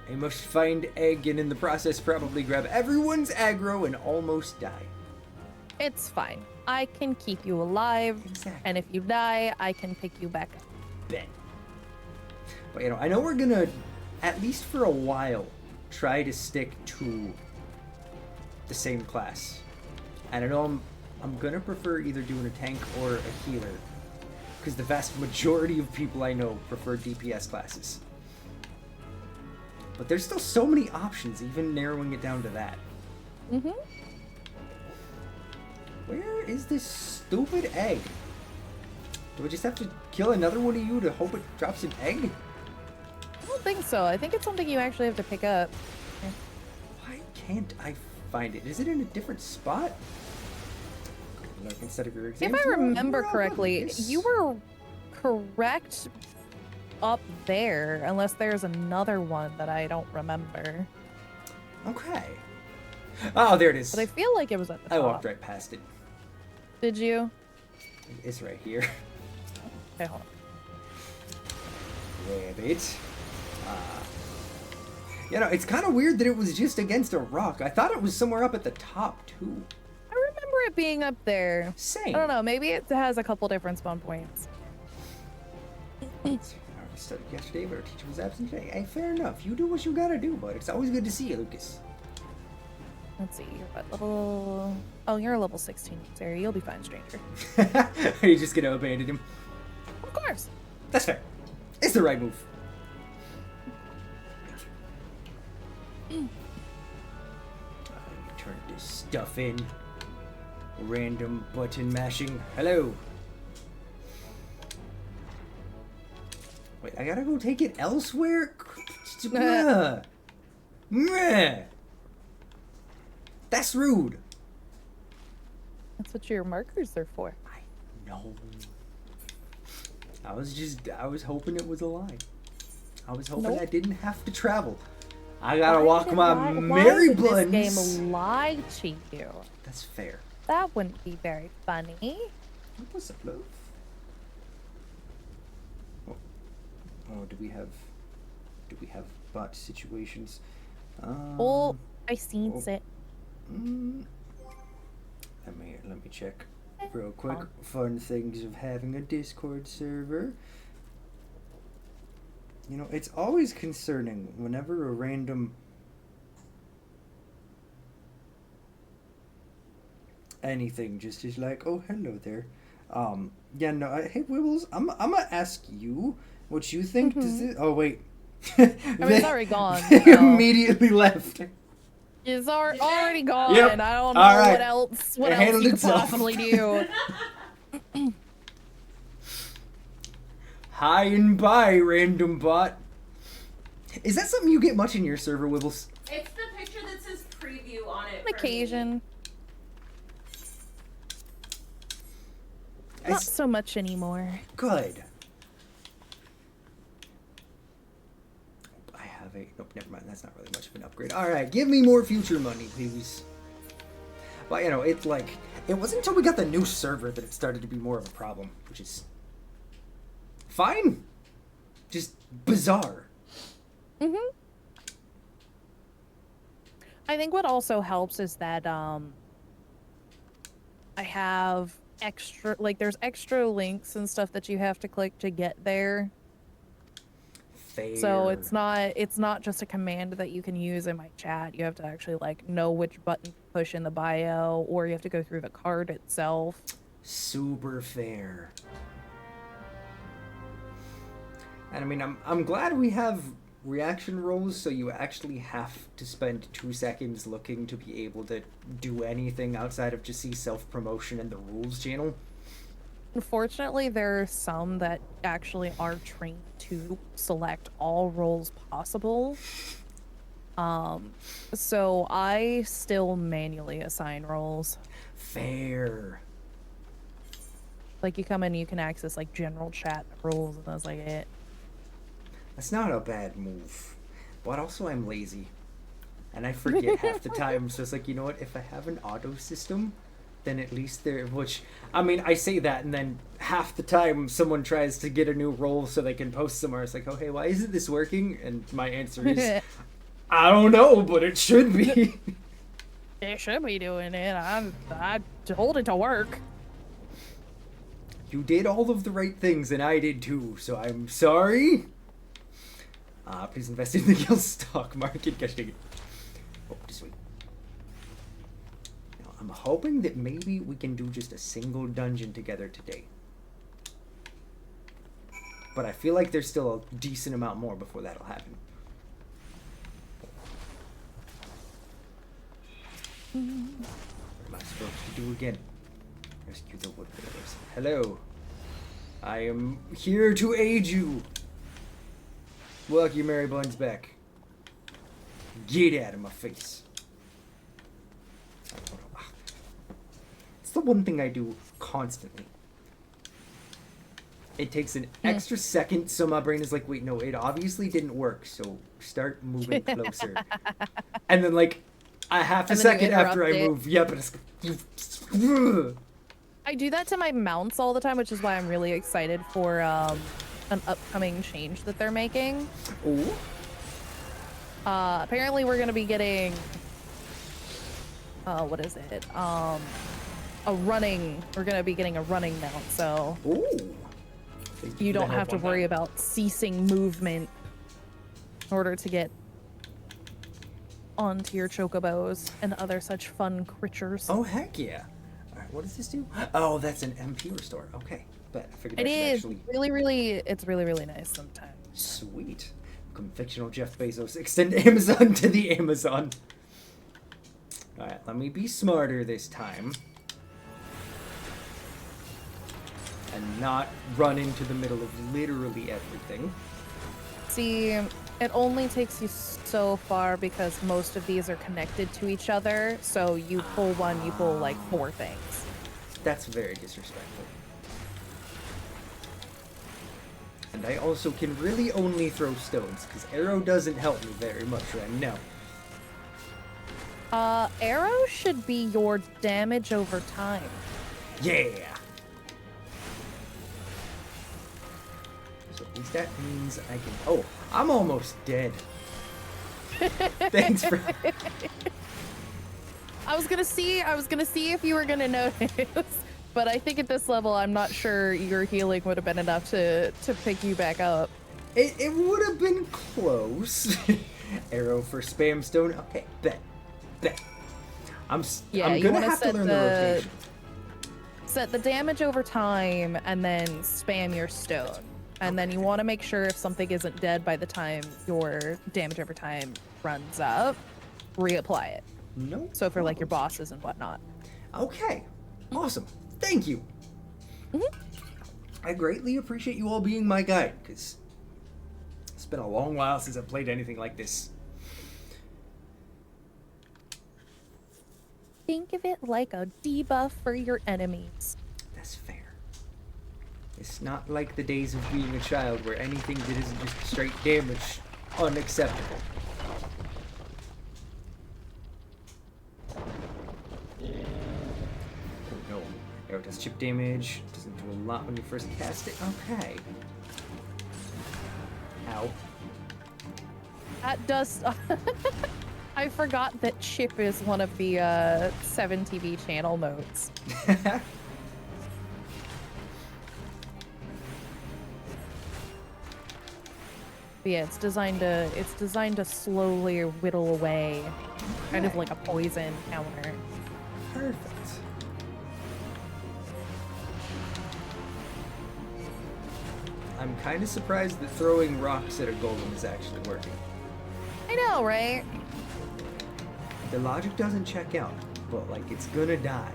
I must find egg and in the process probably grab everyone's aggro and almost die. It's fine. I can keep you alive, Exactly. and if you die, I can pick you back up. Bet. But you know, I know we're gonna, at least for a while, try to stick to the same class. And I know I'm gonna prefer either doing a tank or a healer, because the vast majority of people I know prefer DPS classes. But there's still so many options, even narrowing it down to that. Mm-hmm. Where is this stupid egg? Do I just have to kill another one of you to hope it drops an egg? I don't think so. I think it's something you actually have to pick up. Why can't I find it? Is it in a different spot? Look, instead of your exam If I tomorrow, remember you're all correctly, done. Yes. you were correct up there, unless there's another one that I don't remember. Okay. Oh, there it is. But I feel like it was at the I top. walked right past it. Did you? It's right here. Okay, hold on. Grab it. You know, it's kind of weird that it was just against a rock. I thought it was somewhere up at the top, too. I remember it being up there. Same. I don't know. Maybe it has a couple different spawn points. I studied yesterday, but our teacher was absent today. Hey, fair enough. You do what you gotta do, but it's always good to see you, Lucas. Let's see. You're what level? Oh, you're a level 16, Sarah. You'll be fine, stranger. Are you just gonna abandon him? Of course. That's fair. It's the right move. Turn this stuff in. Random button mashing. Hello. Wait, I gotta go take it elsewhere? Meh. That's rude. That's what your markers are for. I know. I was hoping it was a lie. I was hoping Nope. I didn't have to travel. I gotta Why walk did- my why merry would blends. This game lie to you. That's fair. That wouldn't be very funny. What's up, love? Oh, do we have bot situations? Oh, I seen oh. it. Mm, let me check real quick. Fun things of having a Discord server. You know, it's always concerning whenever a random anything just is like, oh, hello there. Yeah, no, hey, Wibbles, I'm gonna ask you what you think. Does it? Oh, wait. I mean, it's already gone. They so- immediately left. It's already gone. Yep. I don't know All right. what else. What It else handled you could itself. possibly do? Hi and bye, random bot. Is that something you get much in your server, Wibbles? It's the picture that says preview on it. On for me. occasion, not so much anymore. Good. I have a... Nope, never mind. That's not really much of an upgrade. Alright, give me more future money, please. But, you know, it's like... It wasn't until we got the new server that it started to be more of a problem, which is... fine. Just bizarre. Mm-hmm. I think what also helps is that I have extra, like, there's extra links and stuff that you have to click to get there. Fair. So it's not just a command that you can use in my chat. You have to actually like know which button to push in the bio, or you have to go through the card itself. Super fair. And I mean, I'm glad we have reaction roles, so you actually have to spend 2 seconds looking to be able to do anything outside of just see self-promotion and the rules channel. Unfortunately, there are some that actually are trained to select all roles possible. So I still manually assign roles. Fair. Like you come in, you can access like general chat rules, and that's like it. That's not a bad move. But also I'm lazy. And I forget half the time, so it's like, you know what, if I have an auto system, then at least there, which, I mean, I say that, and then half the time someone tries to get a new role so they can post somewhere. It's like, oh, hey, why isn't this working? And my answer is, I don't know, but it should be. They should be doing it. I told it to work. You did all of the right things, and I did too, so I'm sorry. Please invest in the guild stock market. Gosh dang it. Oh, just wait. Now, I'm hoping that maybe we can do just a single dungeon together today. But I feel like there's still a decent amount more before that'll happen. What am I supposed to do again? Rescue the wood critters. Hello. I am here to aid you. Welcome, Mary Buns back. Get out of my face. It's the one thing I do constantly. It takes an extra second, so my brain is like, wait, no, it obviously didn't work, so start moving closer. And then, like, a half a second after I move, yep, and it's... I do that to my mounts all the time, which is why I'm really excited for an upcoming change that they're making. Ooh. Apparently we're gonna be getting what is it? We're gonna be getting a running mount, so Ooh. you don't have to worry about ceasing movement in order to get onto your chocobos and other such fun creatures. Oh, heck yeah. Alright, what does this do? Oh, that's an MP restore. Okay. But I figured It I should is actually... it's really nice sometimes. Sweet. Become fictional Jeff Bezos. Extend Amazon to the Amazon. Alright, let me be smarter this time. And not run into the middle of literally everything. See, it only takes you so far because most of these are connected to each other. So you pull one, you pull like 4 things. That's very disrespectful. And I also can really only throw stones, because arrow doesn't help me very much right now. Arrow should be your damage over time. Yeah! So at least that means I can... Oh, I'm almost dead. Thanks for... I was gonna see if you were gonna notice, but I think at this level, I'm not sure your healing would have been enough to pick you back up. It would have been close. Arrow for spam stone. Okay, bet. I'm gonna have to learn the rotation. Set the damage over time and then spam your stone. And then you want to make sure if something isn't dead by the time your damage over time runs up, reapply it. No. So for like your bosses and whatnot. Okay. Awesome. Thank you. I greatly appreciate you all being my guide, because it's been a long while since I've played anything like this. Think of it like a debuff for your enemies. That's fair. It's not like the days of being a child where anything that isn't just straight damage unacceptable. Oh no. Arrow does chip damage. Doesn't do a lot when you first cast it. Okay. Ow. That does... I forgot that chip is one of the 7TV channel modes. But yeah, it's designed to slowly whittle away, kind of like a poison counter. Perfect. I'm kind of surprised that throwing rocks at a golem is actually working. I know, right? The logic doesn't check out, but like it's gonna die.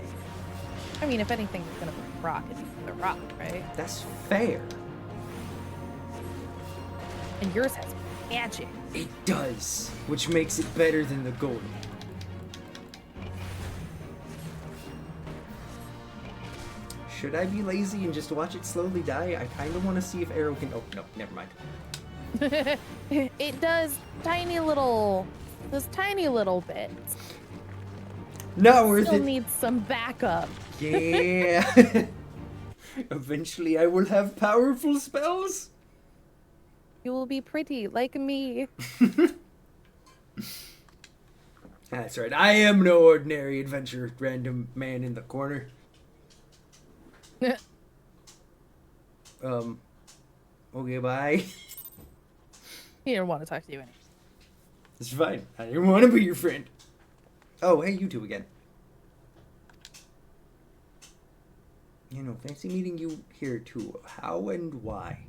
I mean, if anything, it's gonna be a rock. It's the rock, right? That's fair. And yours has magic. It does, which makes it better than the golem. Should I be lazy and just watch it slowly die? I kind of want to see if Arrow can... Oh, no, never mind. It does tiny little bits. Not worth Still it. needs some backup. Yeah. Eventually I will have powerful spells. You will be pretty like me. That's right. I am no ordinary adventure random man in the corner. Okay, bye. He didn't want to talk to you anyway. It's fine. I didn't want to be your friend. Oh, hey, you two again. You know, fancy meeting you here too. How and why?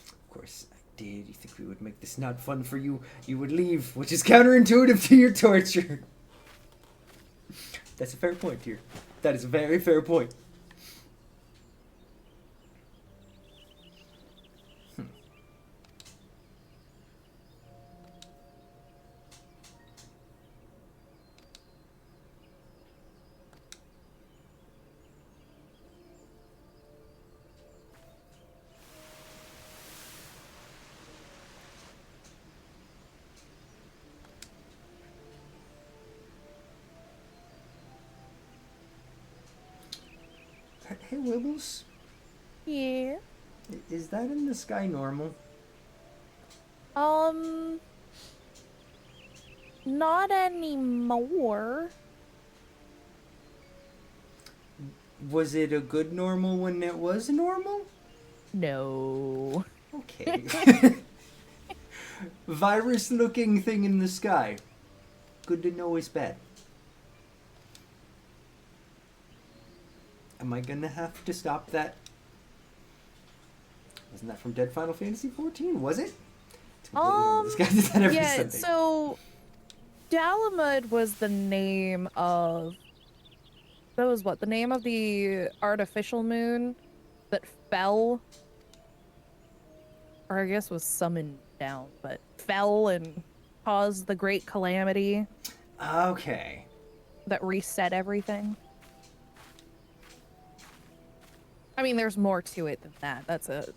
Of course, I did. You think we would make this not fun for you? You would leave, which is counterintuitive to your torture. That's a fair point here. That is a very fair point. Hey, Wibbles. Yeah. Is that in the sky normal? Not anymore. Was it a good normal when it was normal? No. Okay. Virus-looking thing in the sky. Good to know is bad. Am I gonna have to stop that? Wasn't that from Dead Final Fantasy XIV? Was it? It's completely normal. This guy does that every yeah, Sunday. so Dalamud was the name of that was what? The name of the artificial moon that fell, or I guess was summoned down, but fell and caused the great calamity Okay. that reset everything. I mean, there's more to it than that. That's a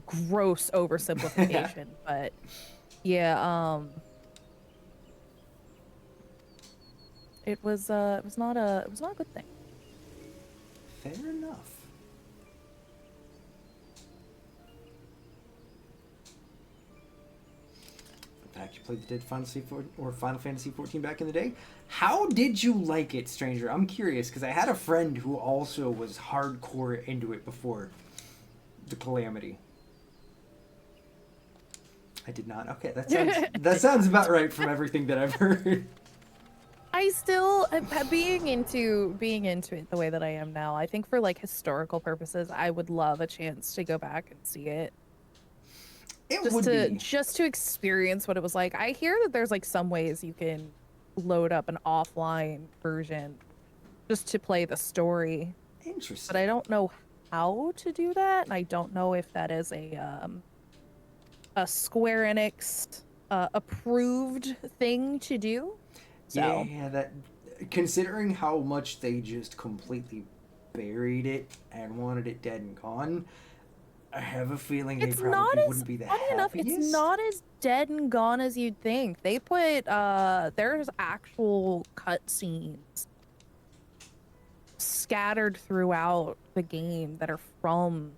gross oversimplification, but yeah, it was not a good thing. Fair enough. In fact, you played the Dead Final Fantasy Final Fantasy XIV back in the day. How did you like it, stranger? I'm curious because I had a friend who also was hardcore into it before the calamity. I did not. Okay, that sounds about right from everything that I've heard. I still being into it the way that I am now. I think for like historical purposes, I would love a chance to go back and see it. Just to experience what it was like. I hear that there's like some ways you can load up an offline version just to play the story. Interesting. But I don't know how to do that, and I don't know if that is a Square Enix approved thing to do. So. Yeah, that considering how much they just completely buried it and wanted it dead and gone, I have a feeling they probably wouldn't be the happiest. Funny enough, it's not as dead and gone as you'd think. They put there's actual cutscenes scattered throughout the game that are from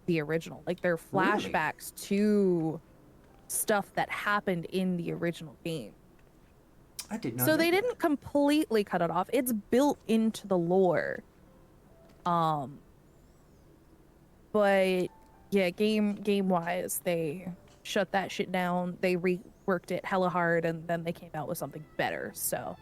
the original. Like they're flashbacks to stuff that happened in the original game. I did not. So they know didn't completely cut it off. It's built into the lore. But yeah, game wise, they shut that shit down. They reworked it hella hard, and then they came out with something better. So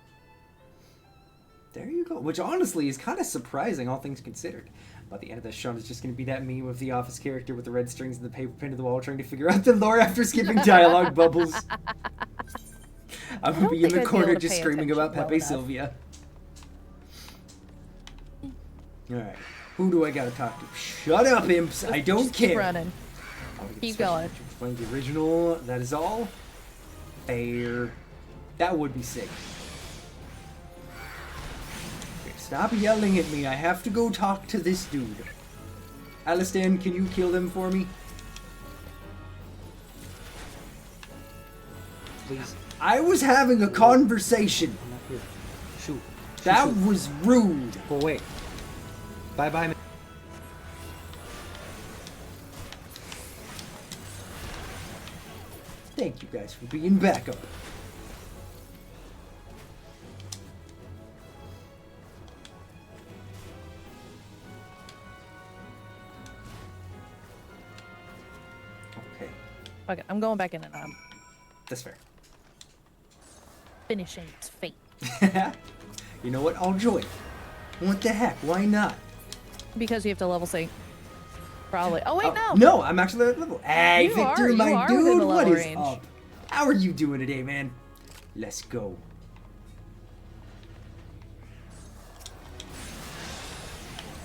there you go. Which honestly is kind of surprising, all things considered. By the end of this show, it's just going to be that meme of the Office character with the red strings and the paper pinned to the wall, trying to figure out the lore after skipping dialogue bubbles. I'm gonna be in the corner just screaming about Pepe Sylvia. Alright. Who do I gotta talk to? Shut up, imps! I don't care! Keep running. Keep going. Playing the original, that is all. Fair. That would be sick. Okay, stop yelling at me. I have to go talk to this dude. Alistair, can you kill them for me? Please. I was having a conversation. I'm not here. Shoot. That was rude. Go away. Bye-bye, man. thank you guys for being backup. Okay, Okay, I'm going back in and I'm that's fair. finishing its fate. You know what? I'll join. What the heck? Why not? Because you have to level sync. Probably. Oh, wait, no. No, I'm actually at level. Hey, You Victor, are my within dude, the what level is range. up? How are you doing today, man? Let's go.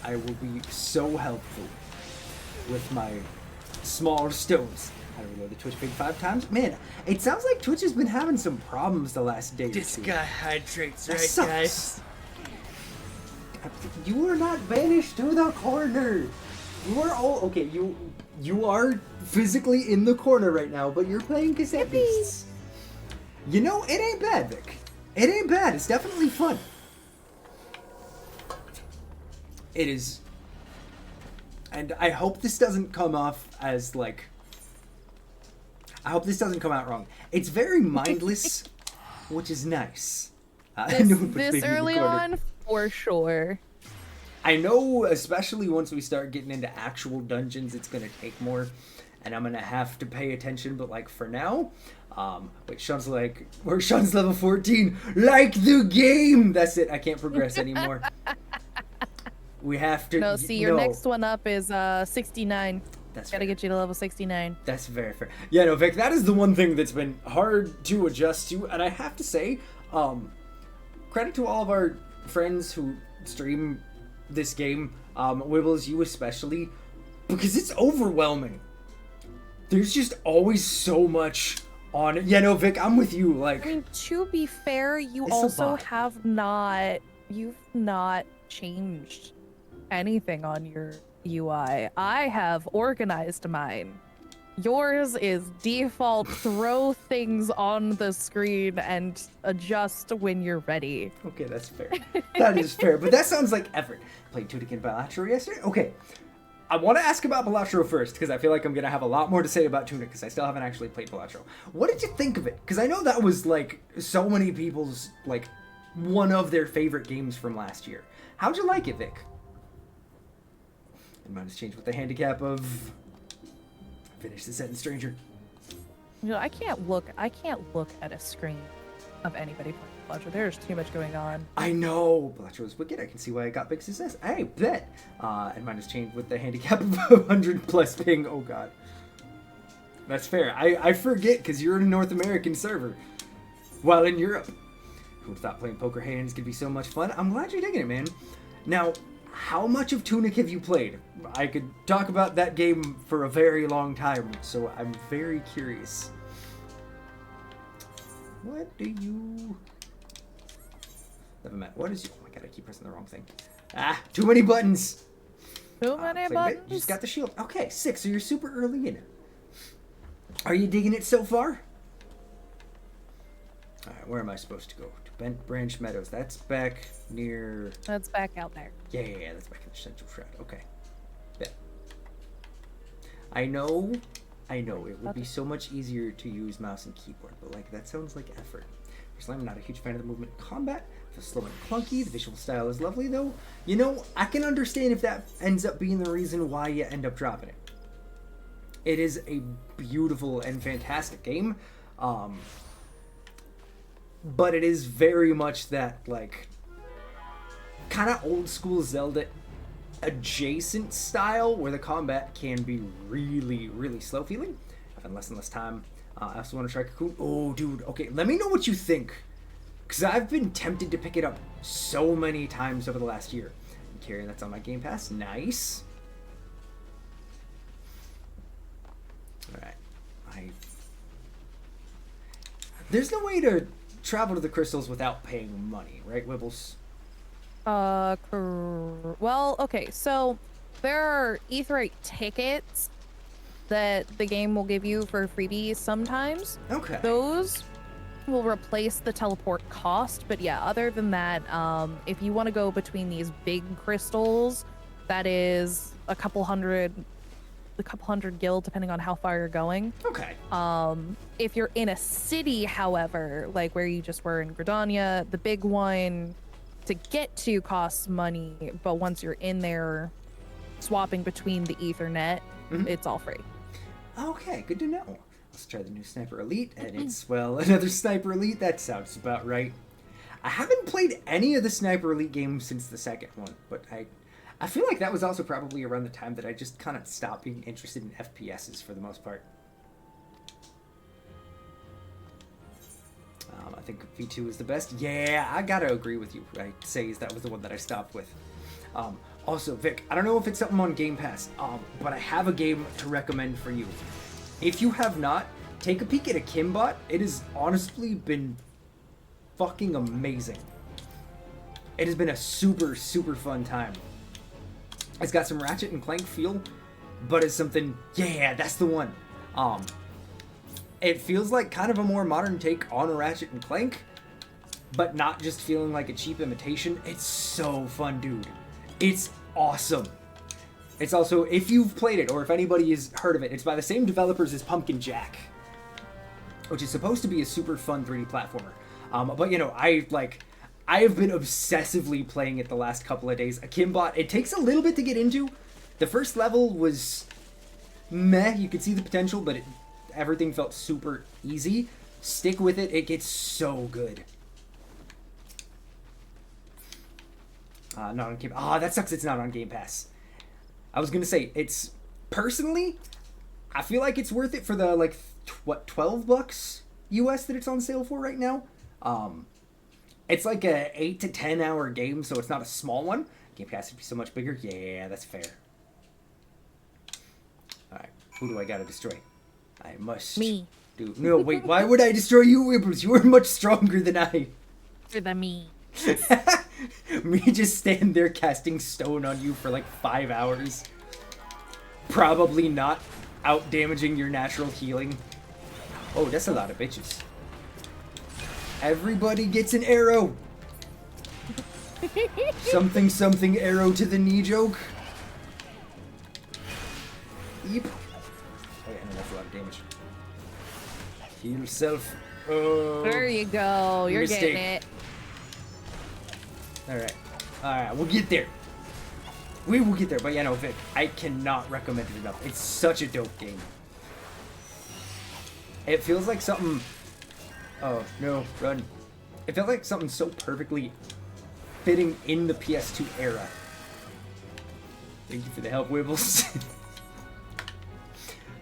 I will be so helpful with my smaller stones. I reload the Twitch page 5 times. Man, it sounds like Twitch has been having some problems the last day or This two. guy hydrates, That right, sucks. guys? You are not banished to the corner. You are all okay. You are physically in the corner right now, but you're playing cassette beasts. You know, it ain't bad, Vic. It ain't bad. It's definitely fun. It is, and I hope this doesn't come off as like. I hope this doesn't come out wrong. It's very mindless, which is nice. This early on, for sure. I know, especially once we start getting into actual dungeons, it's gonna take more, and I'm gonna have to pay attention. But like for now, wait, Sean's like, where Sean's level 14, like the game. That's it. I can't progress anymore. We have to. No, see, your next one up is 69. That's Gotta fair. get you to level 69. That's very fair. Yeah, no, Vic, that is the one thing that's been hard to adjust to, and I have to say, credit to all of our friends who stream this game, Wibbles, you especially, because it's overwhelming. There's just always so much on it. Yeah, no, Vic, I'm with you. Like, I mean, to be fair, you It's a also lot. you've not changed anything on your UI. I have organized mine. Yours is default throw things on the screen and adjust when you're ready. okay, that's fair. That is fair, but that sounds like effort. Played Tunic and Balatro yesterday? Okay. I want to ask about Balatro first, because I feel like I'm going to have a lot more to say about Tunic, because I still haven't actually played Balatro. What did you think of it? Because I know that was, like, so many people's, like, one of their favorite games from last year. How'd you like it, Vic? And mine has changed with the handicap of... Finish the sentence, stranger. You know, I can't look at a screen of anybody playing Balatro. There's too much going on. I know! Balatro is wicked. I can see why I got big success. Hey, bet! And mine has changed with the handicap of 100 plus ping. Oh, God. That's fair. I forget, because you're in a North American server. While in Europe. Who would have thought playing Poker Hands could be so much fun? I'm glad you're digging it, man. Now, how much of Tunic have you played? I could talk about that game for a very long time, so I'm very curious. What do you... Never mind. What is you... Oh my god, I keep pressing the wrong thing. Ah, too many buttons! Too many Play a bit. buttons. You just got the shield. Okay, 6, so you're super early in it. Are you digging it so far? Alright, where am I supposed to go? To Bent Branch Meadows. That's back near... That's back out there. Yeah, that's back in the Central Shroud. Okay. Yeah. I know it would be so much easier to use mouse and keyboard, but like that sounds like effort. Personally, I'm not a huge fan of the movement in combat. It feels slow and clunky. The visual style is lovely though. You know, I can understand if that ends up being the reason why you end up dropping it. It is a beautiful and fantastic game. But it is very much that like kind of old school Zelda adjacent style where the combat can be really, really slow feeling. Having less and less time. I also want to try Cocoon. Oh, dude. Okay, let me know what you think. Because I've been tempted to pick it up so many times over the last year. And Carrion, that's on my Game Pass. Nice. Alright. There's no way to travel to the crystals without paying money, right, Wibbles? Well, okay, so there are Aetheryte tickets that the game will give you for freebies sometimes. Okay. Those will replace the teleport cost, but yeah, other than that, if you want to go between these big crystals, that is a couple hundred a couple hundred gil, depending on how far you're going. Okay. If you're in a city, however, like where you just were in Gridania, the big one to get to costs money, but once you're in there, swapping between the Ethernet, it's all free. Okay, good to know. Let's try the new Sniper Elite, and it's, well, another Sniper Elite. That sounds about right. I haven't played any of the Sniper Elite games since the second one, but I feel like that was also probably around the time that I just kind of stopped being interested in FPSs for the most part. I think V2 is the best. Yeah, I gotta agree with you. Right, Says that was the one that I stopped with. Also, Vic, I don't know if it's something on Game Pass, but I have a game to recommend for you. If you have not, take a peek at Akimbot. It has honestly been fucking amazing. It has been a super, super fun time. It's got some Ratchet and Clank feel, but it's something, yeah, that's the one. It feels like kind of a more modern take on Ratchet and Clank, but not just feeling like a cheap imitation. It's so fun, dude. It's awesome. It's also, if you've played it, or if anybody has heard of it, it's by the same developers as Pumpkin Jack, which is supposed to be a super fun 3D platformer. But you know, I have been obsessively playing it the last couple of days. Akimbot, it takes a little bit to get into. The first level was meh, you could see the potential, but everything felt super easy. Stick with it, it gets so good. Not on Game. That sucks. It's not on Game Pass. I was gonna say it's personally, I feel like it's worth it for the like $12 US that it's on sale for right now. It's like a 8 to 10 hour game, so it's not a small one. Game Pass would be so much bigger. Yeah, that's fair. All right, who do I gotta destroy? I must. Me. No, wait. Why would I destroy you, Wibbles? You are much stronger than I. For the me. Me just stand there casting stone on you for like 5 hours. Probably not out damaging your natural healing. Oh, that's a lot of bitches. Everybody gets an arrow. Something something arrow to the knee joke. Yep. Oh yeah, no, that's a lot of damage. Heal yourself. Oh. There you go. You're Mistake. getting it. Alright, we'll get there. We will get there, but yeah, no, Vic, I cannot recommend it enough. It's such a dope game. It feels like something... Oh, no, run. It felt like something so perfectly fitting in the PS2 era. Thank you for the help, Wibbles.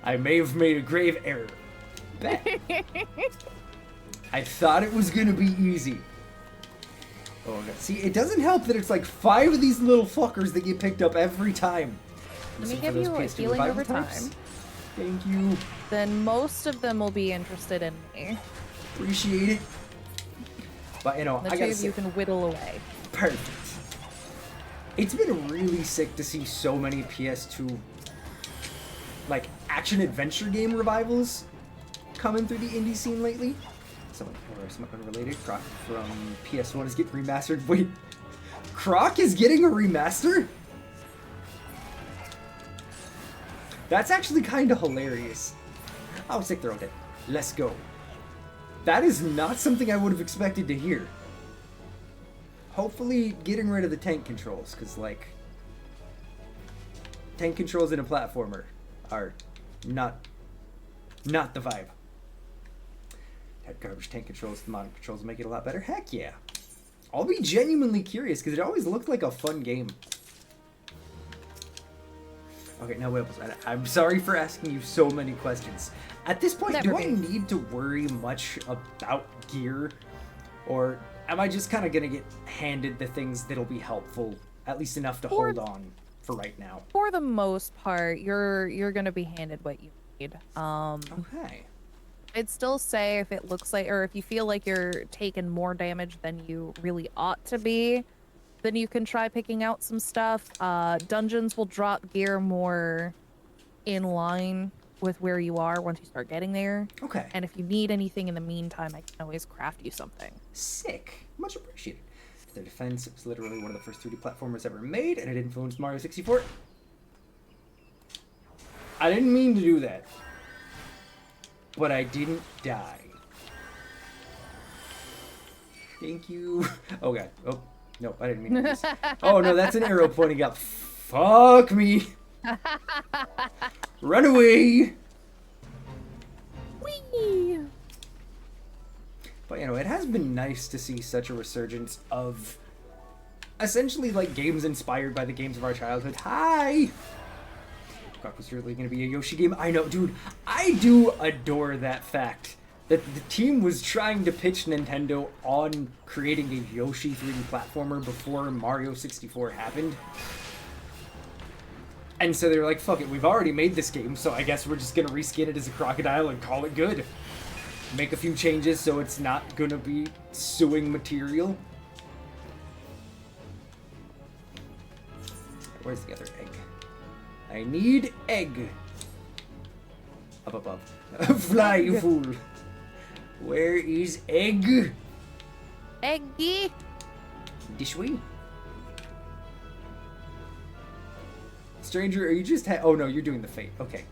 I may have made a grave error. Bet. I thought it was gonna be easy. Oh, no. See, it doesn't help that it's like 5 of these little fuckers that get picked up every time. Let me give you a healing over time. Thank you. Then most of them will be interested in me. Appreciate it. But, you know, The I two gotta of say, you can whittle away. perfect. It's been really sick to see so many PS2, like, action-adventure game revivals coming through the indie scene lately. Someone unrelated. Croc from PS1 is getting remastered. Wait, Croc is getting a remaster? That's actually kind of hilarious. Oh, sick, they're okay. Let's go. That is not something I would have expected to hear. Hopefully getting rid of the tank controls, because, like, tank controls in a platformer are not the vibe. That garbage tank controls, the modern controls will make it a lot better. Heck yeah. I'll be genuinely curious, because it always looked like a fun game. Okay, now Wibbles, I'm sorry for asking you so many questions. At this point, do I need to worry much about gear? Or am I just kind of going to get handed the things that'll be helpful, at least enough to hold on for right now? For the most part, you're going to be handed what you need. Okay. I'd still say if it looks like, or if you feel like you're taking more damage than you really ought to be, then you can try picking out some stuff. Dungeons will drop gear more in line with where you are once you start getting there. Okay. And if you need anything in the meantime, I can always craft you something. Sick. Much appreciated. For their defense, it was literally one of the first 2D platformers ever made, and it influenced Mario 64. I didn't mean to do that. But I didn't die. Thank you. Oh god. Oh, no, I didn't mean to do this. Oh no, that's an arrow pointing up. Fuck me. Run away. Whee! But you know, it has been nice to see such a resurgence of essentially like games inspired by the games of our childhood. Hi! God, was really gonna be a Yoshi game? I know, dude. I do adore that fact that the team was trying to pitch Nintendo on creating a Yoshi 3D platformer before Mario 64 happened. And so they were like, fuck it, we've already made this game, so I guess we're just gonna reskin it as a crocodile and call it good. Make a few changes so it's not gonna be suing material. Where's the other egg? I need egg. Up above. Fly, you fool. Where is egg? Eggy. This way. Stranger, are you just oh no, you're doing the fate. Okay.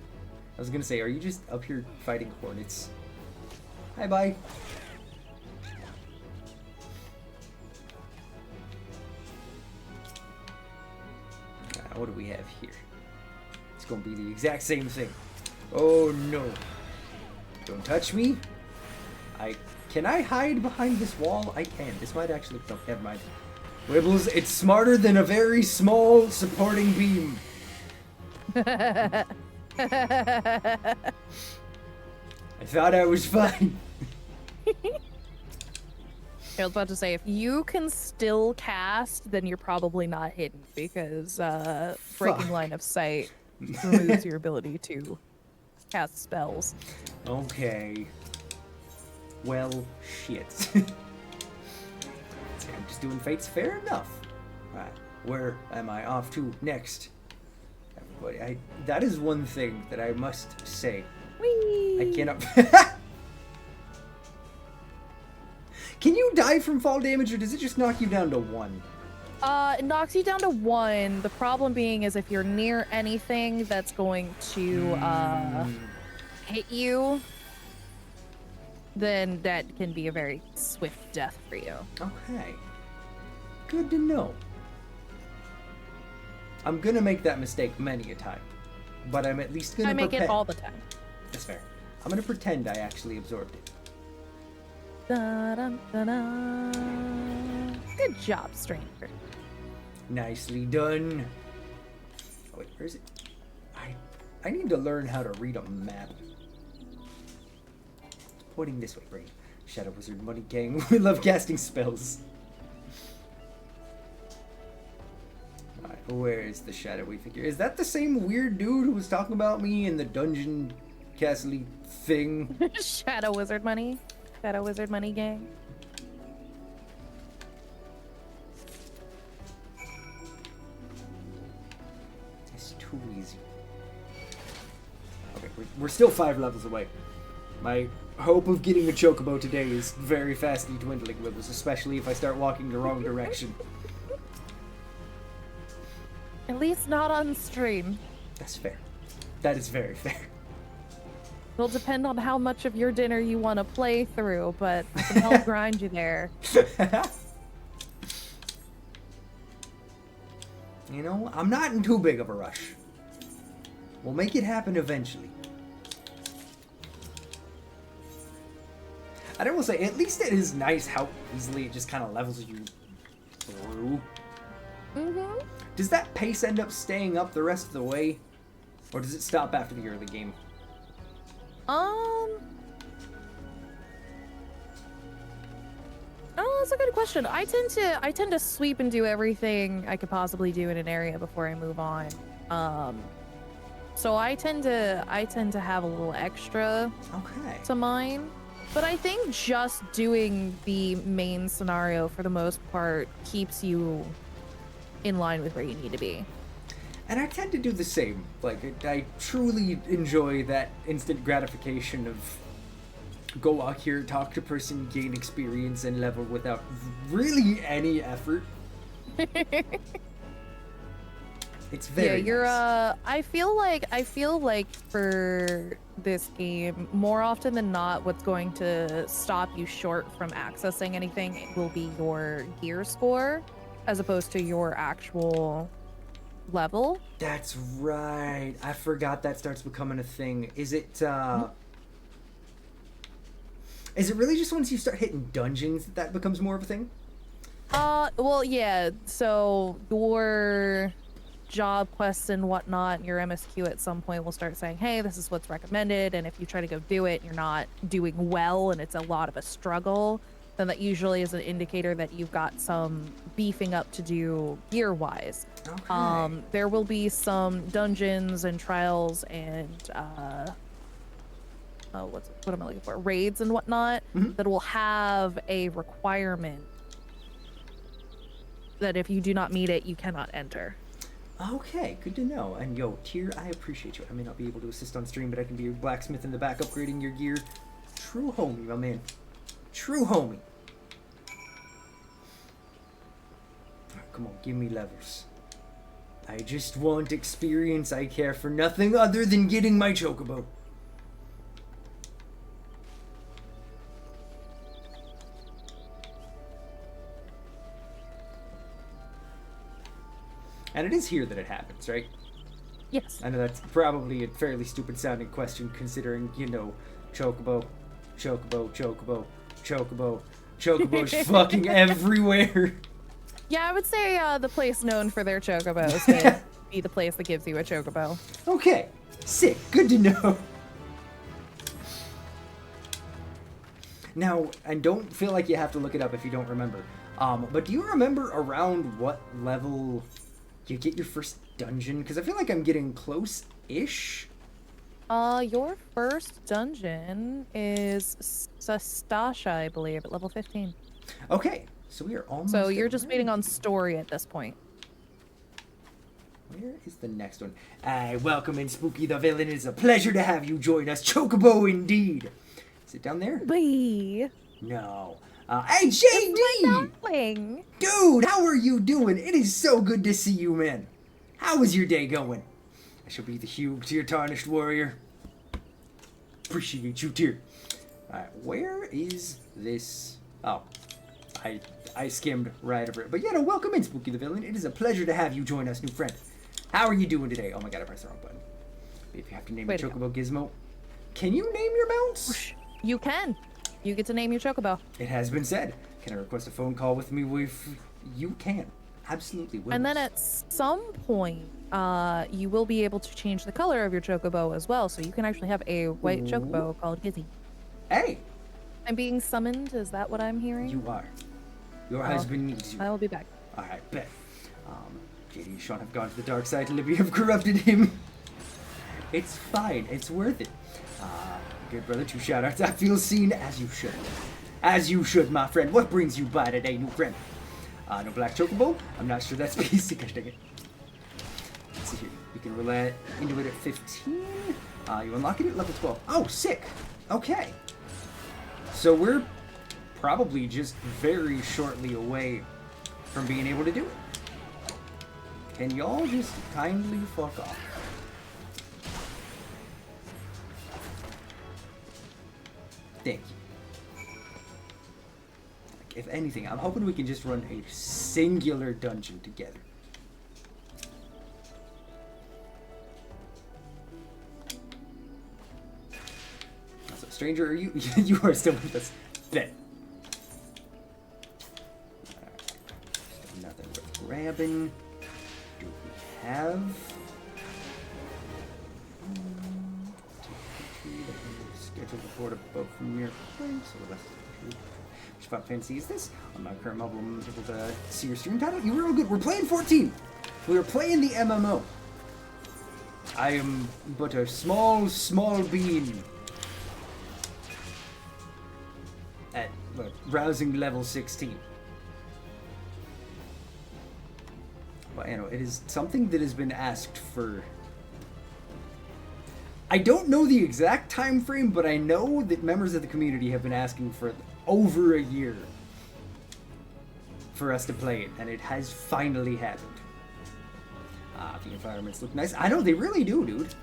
I was gonna say, are you just up here fighting hornets? Hi, bye. What do we have here? It's gonna be the exact same thing. Oh no. Don't touch me. Can I hide behind this wall? I can. This might actually, no, never mind. Wibbles, it's smarter than a very small supporting beam. I thought I was fine. I was about to say, if you can still cast, then you're probably not hidden, because breaking line of sight removes your ability to cast spells. Okay. Well, shit. I'm just doing fates. Fair enough. Alright, where am I off to next? Everybody, that is one thing that I must say. Whee! I cannot... Can you die from fall damage, or does it just knock you down to 1? It knocks you down to 1. The problem being is if you're near anything that's going to hit you, then that can be a very swift death for you. Okay. Good to know. I'm gonna make that mistake many a time, but I'm at least gonna I make pretend. it all the time. That's fair. I'm gonna pretend I actually absorbed it. Da-dum-da-da. Good job, stranger. Nicely done. Oh, wait, where is it? I need to learn how to read a map. It's pointing this way, right? Shadow Wizard Money Gang. We love casting spells. Alright, where is the shadowy figure? Is that the same weird dude who was talking about me in the dungeon castle thing? Shadow Wizard Money. Shadow Wizard Money Gang. It's too easy. Okay, we're still 5 levels away. My hope of getting a chocobo today is very fastly dwindling, Wibbles, especially if I start walking the wrong direction. At least not on stream. That's fair. That is very fair. It'll depend on how much of your dinner you want to play through, but I can help grind you there. You know, I'm not in too big of a rush. We'll make it happen eventually. I will say, at least it is nice how easily it just kind of levels you through. Mm-hmm. Does that pace end up staying up the rest of the way? Or does it stop after the early game? Oh, that's a good question. I tend to sweep and do everything I could possibly do in an area before I move on. So I tend to have a little extra to mine. But I think just doing the main scenario for the most part keeps you in line with where you need to be. And I tend to do the same. Like, I truly enjoy that instant gratification of go walk here, talk to person, gain experience, and level without really any effort. It's very Yeah, you're nice. I feel like for this game, more often than not, what's going to stop you short from accessing anything will be your gear score as opposed to your actual level. That's right. I forgot that starts becoming a thing. Is it is it really just once you start hitting dungeons that becomes more of a thing? Well, yeah. So your job quests and whatnot, your MSQ at some point will start saying, hey, this is what's recommended, and if you try to go do it, you're not doing well and it's a lot of a struggle, then that usually is an indicator that you've got some beefing up to do gear-wise. Okay. There will be some dungeons and trials and what am I looking for? Raids and whatnot that will have a requirement that if you do not meet it, you cannot enter. Okay, good to know. And yo, Tyr, I appreciate you. I may not be able to assist on stream, but I can be your blacksmith in the back upgrading your gear. True homie, my man. True homie. Alright, come on, give me levels. I just want experience. I care for nothing other than getting my chocobo. And it is here that it happens, right? Yes. I know that's probably a fairly stupid sounding question considering, you know, chocobo, chocobo's fucking everywhere. Yeah, I would say the place known for their chocobos would be the place that gives you a chocobo. Okay, sick, good to know. Now, and don't feel like you have to look it up if you don't remember. But do you remember around what level you get your first dungeon? Because I feel like I'm getting close-ish. Your first dungeon is Sastasha, I believe, at level 15. Okay, so we are almost. So you're just there. waiting on story at this point. Where is the next one? Welcome in, Spooky the Villain. It is a pleasure to have you join us. Chocobo, indeed. Is it down there? Bee. No. Hey, JD! Dumpling. Dude, how are you doing? It is so good to see you, man. How is your day going? I shall be the hue to your tarnished warrior. Appreciate you, dear. Alright, where is this? Oh, I skimmed right over it. But yeah, no, welcome in, Spooky the Villain. It is a pleasure to have you join us, new friend. How are you doing today? Oh my god, I pressed the wrong button. If you have to name your Chocobo Gizmo, can you name your mounts? You can. You get to name your chocobo. It has been said. Can I request a phone call with me? You can. Absolutely will. And then at some point, you will be able to change the color of your chocobo as well. So you can actually have a white chocobo called Gizzy. Hey! I'm being summoned. Is that what I'm hearing? You are. Your husband needs you. I will be back. Alright, bet. JD and Sean have gone to the dark side. Libby have corrupted him. It's fine. It's worth it. Good brother, 2 shoutouts. I feel seen, as you should. As you should, my friend. What brings you by today, new friend? No black chocobo. I'm not sure that's basic. Gosh dang it. Let's see here. You can relay into it at 15. You unlock it at level 12. Oh, sick. Okay. So we're probably just very shortly away from being able to do it. Can y'all just kindly fuck off? Thank you. Like, if anything, I'm hoping we can just run a singular dungeon together. So, stranger, are you? You are still with us. Then. Nothing worth grabbing. Do we have? Schedule the board above from your place. So let's. Which Final Fantasy is this? On my current mobile, I'm able to see your stream title. You were all good. We're playing 14. We are playing the MMO. I am but a small bean at rousing level 16. But you know, it is something that has been asked for. I don't know the exact time frame, but I know that members of the community have been asking for over a year for us to play it, and it has finally happened. Ah, the environments look nice. I know, they really do, dude.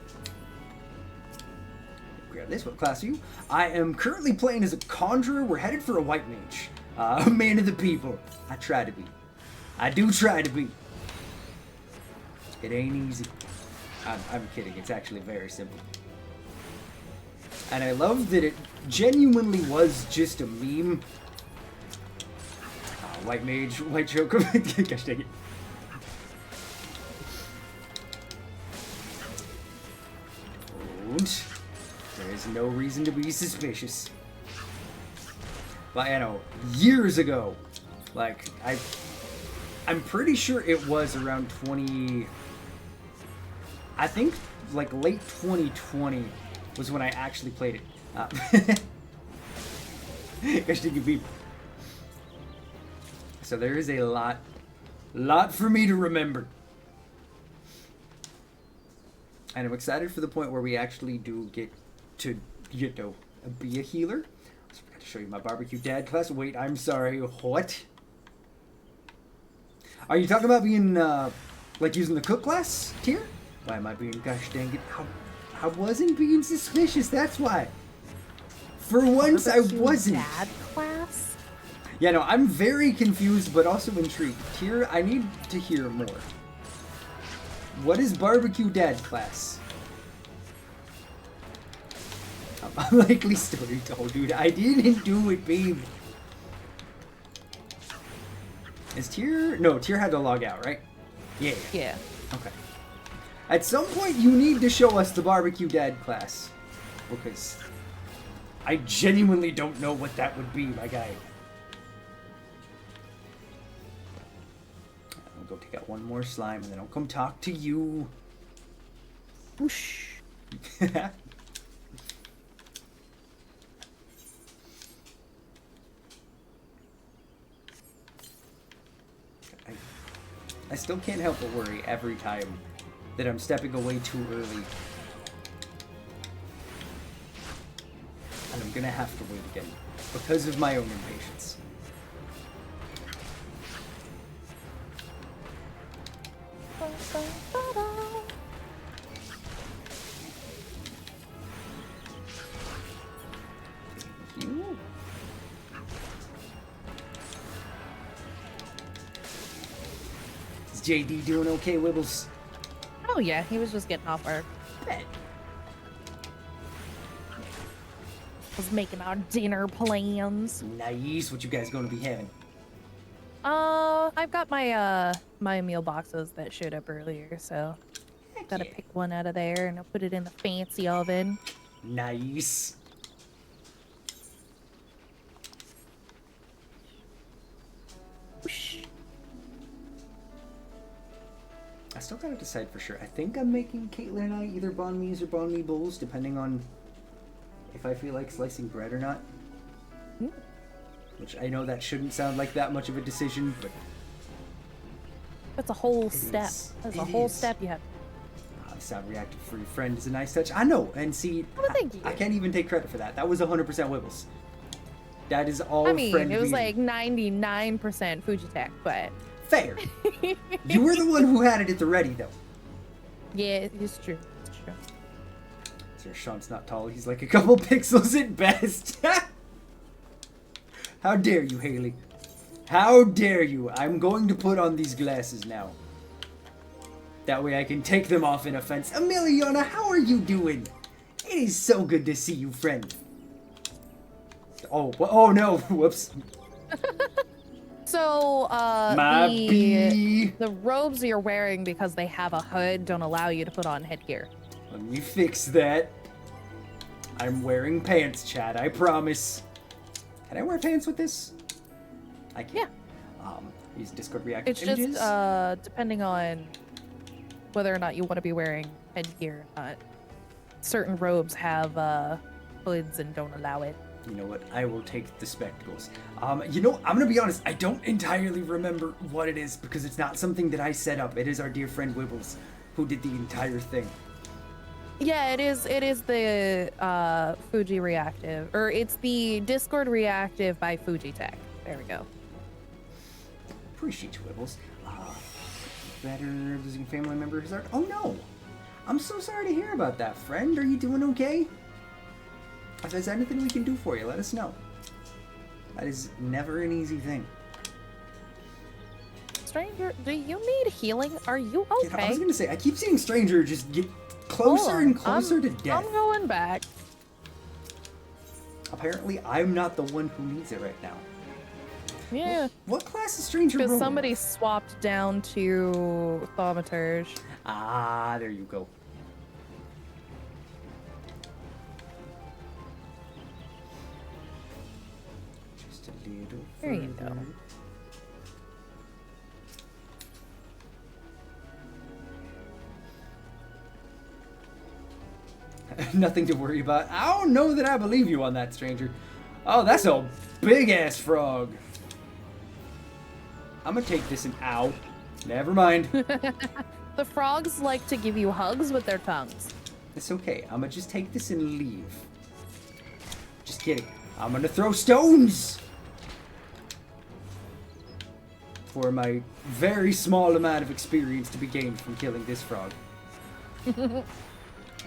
Grab this. What class are you? I am currently playing as a conjurer. We're headed for a white mage. A man of the people. I try to be. I do try to be. It ain't easy. I'm kidding. It's actually very simple. And I love that it genuinely was just a meme. White mage, white joker. Gosh dang it. And there is no reason to be suspicious. But I know, years ago, like, I'm pretty sure it was around 20... I think, like, late 2020 was when I actually played it. Gosh dang it, beep. So there is a lot for me to remember. And I'm excited for the point where we actually do get to, you know, be a healer. I forgot to show you my barbecue dad class. Wait, I'm sorry, what? Are you talking about being, like using the cook class tier? Why am I being, gosh dang it, I wasn't being suspicious, that's why. For once, I wasn't. Dad class? Yeah, no, I'm very confused, but also intrigued. Here, I need to hear more. What is barbecue dad class? Unlikely story told, dude. I didn't do it, babe. Is Tyr? No, Tyr had to log out, right? Yeah. Yeah. Okay. At some point, you need to show us the barbecue dad class. Because I genuinely don't know what that would be, my guy. I'll go take out one more slime, and then I'll come talk to you. Whoosh. I still can't help but worry every time that I'm stepping away too early. And I'm gonna have to wait again because of my own impatience. Thank you. Is JD doing okay, Wibbles? Oh yeah, he was just getting off work. Bet. Was making our dinner plans. Nice. What you guys gonna be having? I've got my my meal boxes that showed up earlier, so gotta pick one out of there and I'll put it in the fancy oven. Nice. Whoosh. I still gotta decide for sure. I think I'm making Caitlin and I either banh mi's or banh mi bowls, depending on if I feel like slicing bread or not. Mm. Which I know that shouldn't sound like that much of a decision, but That's a whole step. is. That's It a whole is. step you have. Sound reactive free friend is a nice touch. I know, and see, Well, thank you. I can't even take credit for that. That was 100% Wibbles. That is all I mean, friend it was being. like 99% Fujitech, but Fair. You were the one who had it at the ready, though. yeah, it's true. It's true. Sir Sean's not tall. He's like a couple pixels at best. How dare you, Haley? How dare you? I'm going to put on these glasses now. That way I can take them off in offense. Emiliana, how are you doing? It is so good to see you, friend. Oh no, whoops. So, My bee. the robes you're wearing because they have a hood don't allow you to put on headgear. Let me fix that. I'm wearing pants, Chad, I promise. Can I wear pants with this? I can. Yeah. Use Discord reactive It's images. just, depending on whether or not you want to be wearing headgear or not. Certain robes have, hoods and don't allow it. You know what? I will take the spectacles. You know, I'm gonna be honest. I don't entirely remember what it is because it's not something that I set up. It is our dear friend Wibbles who did the entire thing. Yeah, it is the, Fuji Reactive, or it's the Discord Reactive by Fujitech. There we go. Appreciate you, Wibbles. better losing a family member who's oh no! I'm so sorry to hear about that, friend. Are you doing okay? If there's anything we can do for you, let us know. That is never an easy thing. Stranger, do you need healing? Are you Yeah, I okay? was gonna say, I keep seeing Stranger just get closer and closer to death. I'm going back. Apparently, I'm not the one who needs it right now. Yeah. What class is Stranger Because rolling? somebody swapped down to Thaumaturge. Ah, there you go. Just a little There you go. further. Nothing to worry about. I don't know that I believe you on that, Stranger. Oh, that's a big-ass frog. I'm gonna take this and ow. Never mind. The frogs like to give you hugs with their tongues. It's okay. I'm gonna just take this and leave. Just kidding. I'm gonna throw stones! For my very small amount of experience to be gained from killing this frog.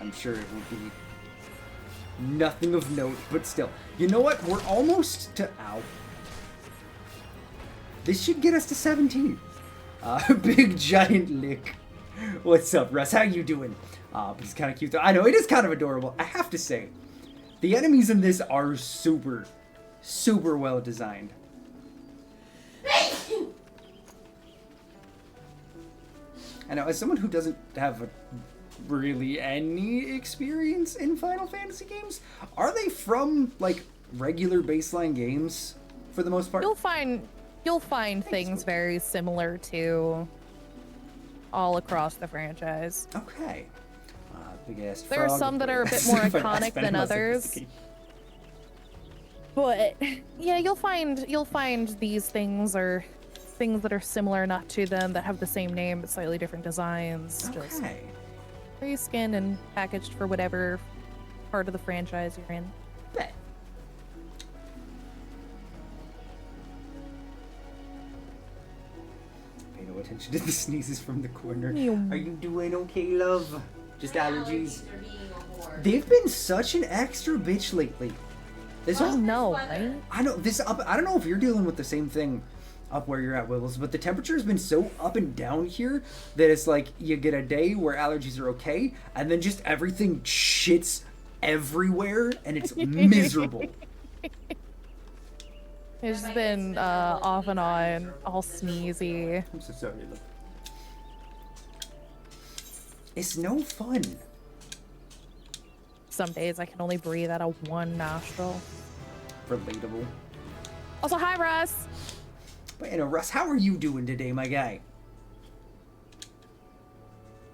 I'm sure it will be nothing of note, but still. You know what? We're almost to... Ow. This should get us to 17. Big giant lick. What's up, Russ? How you doing? But it's kind of cute though. I know, it is kind of adorable. I have to say, the enemies in this are super, super well designed. I know, as someone who doesn't have really any experience in Final Fantasy games, are they from, like, regular baseline games for the most part? You'll find things very similar to all across the franchise. Okay. Big ass There are frog. some that are a bit more iconic than others. But yeah, you'll find these things or things that are similar enough to them that have the same name but slightly different designs. Just Okay. reskinned and packaged for whatever part of the franchise you're in. Bet. Pay no attention to the sneezes from the corner. Are you doing okay, love? Just allergies. Are being a whore. They've been such an extra bitch lately. This I whole, know, right? I know this up. I don't know if you're dealing with the same thing up where you're at, Wibbles, but the temperature has been so up and down here that it's like you get a day where allergies are okay, and then just everything shits everywhere, and it's miserable. It's been off and on, all sneezy. I'm so sorry, love. It's no fun. Some days I can only breathe out of one nostril. Relatable. Also, hi, Russ. But you know, Russ, how are you doing today, my guy?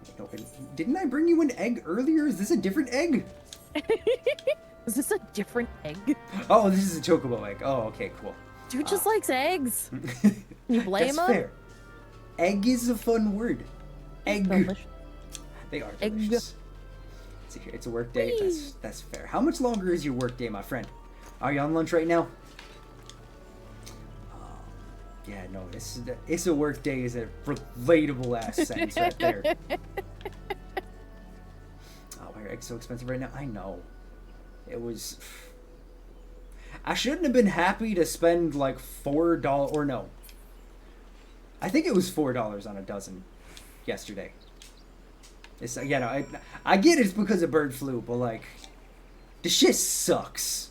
You know, didn't I bring you an egg earlier? Is this a different egg? Is this a different egg? Oh, this is a chocobo egg. Oh, okay, cool. Dude just likes eggs. You blame That's him? fair. Egg is a fun word. Egg. Delicious. They are Egg. delicious. See here, it's a work day. That's fair. How much longer is your work day, my friend? Are you on lunch right now? Yeah, no, it's a work day is a relatable ass sentence right there. Oh, why are eggs so expensive right now? I know. It was... I shouldn't have been happy to spend like $4 or no. I think it was $4 on a dozen yesterday. It's, yeah, no, I get it's because of bird flu, but like, the shit sucks.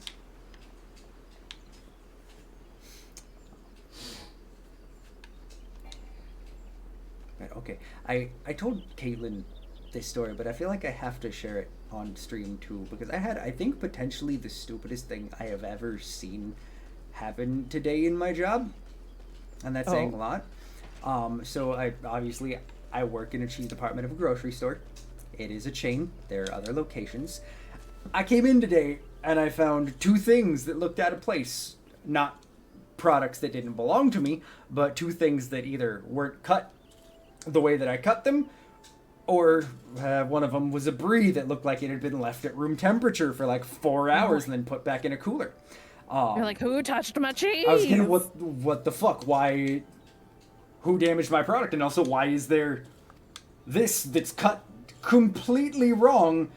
Right, okay, I told Caitlin this story, but I feel like I have to share it on stream too, because I think, potentially the stupidest thing I have ever seen happen today in my job, and that's saying a lot. So I work in a cheese department of a grocery store. It is a chain. There are other locations. I came in today and I found two things that looked out of place. Not products that didn't belong to me, but two things that either weren't cut the way that I cut them, or one of them was a brie that looked like it had been left at room temperature for like 4 hours and then put back in a cooler. You're like, who touched my cheese? I was getting what the fuck? Why? who damaged my product, and also why is there this that's cut completely wrong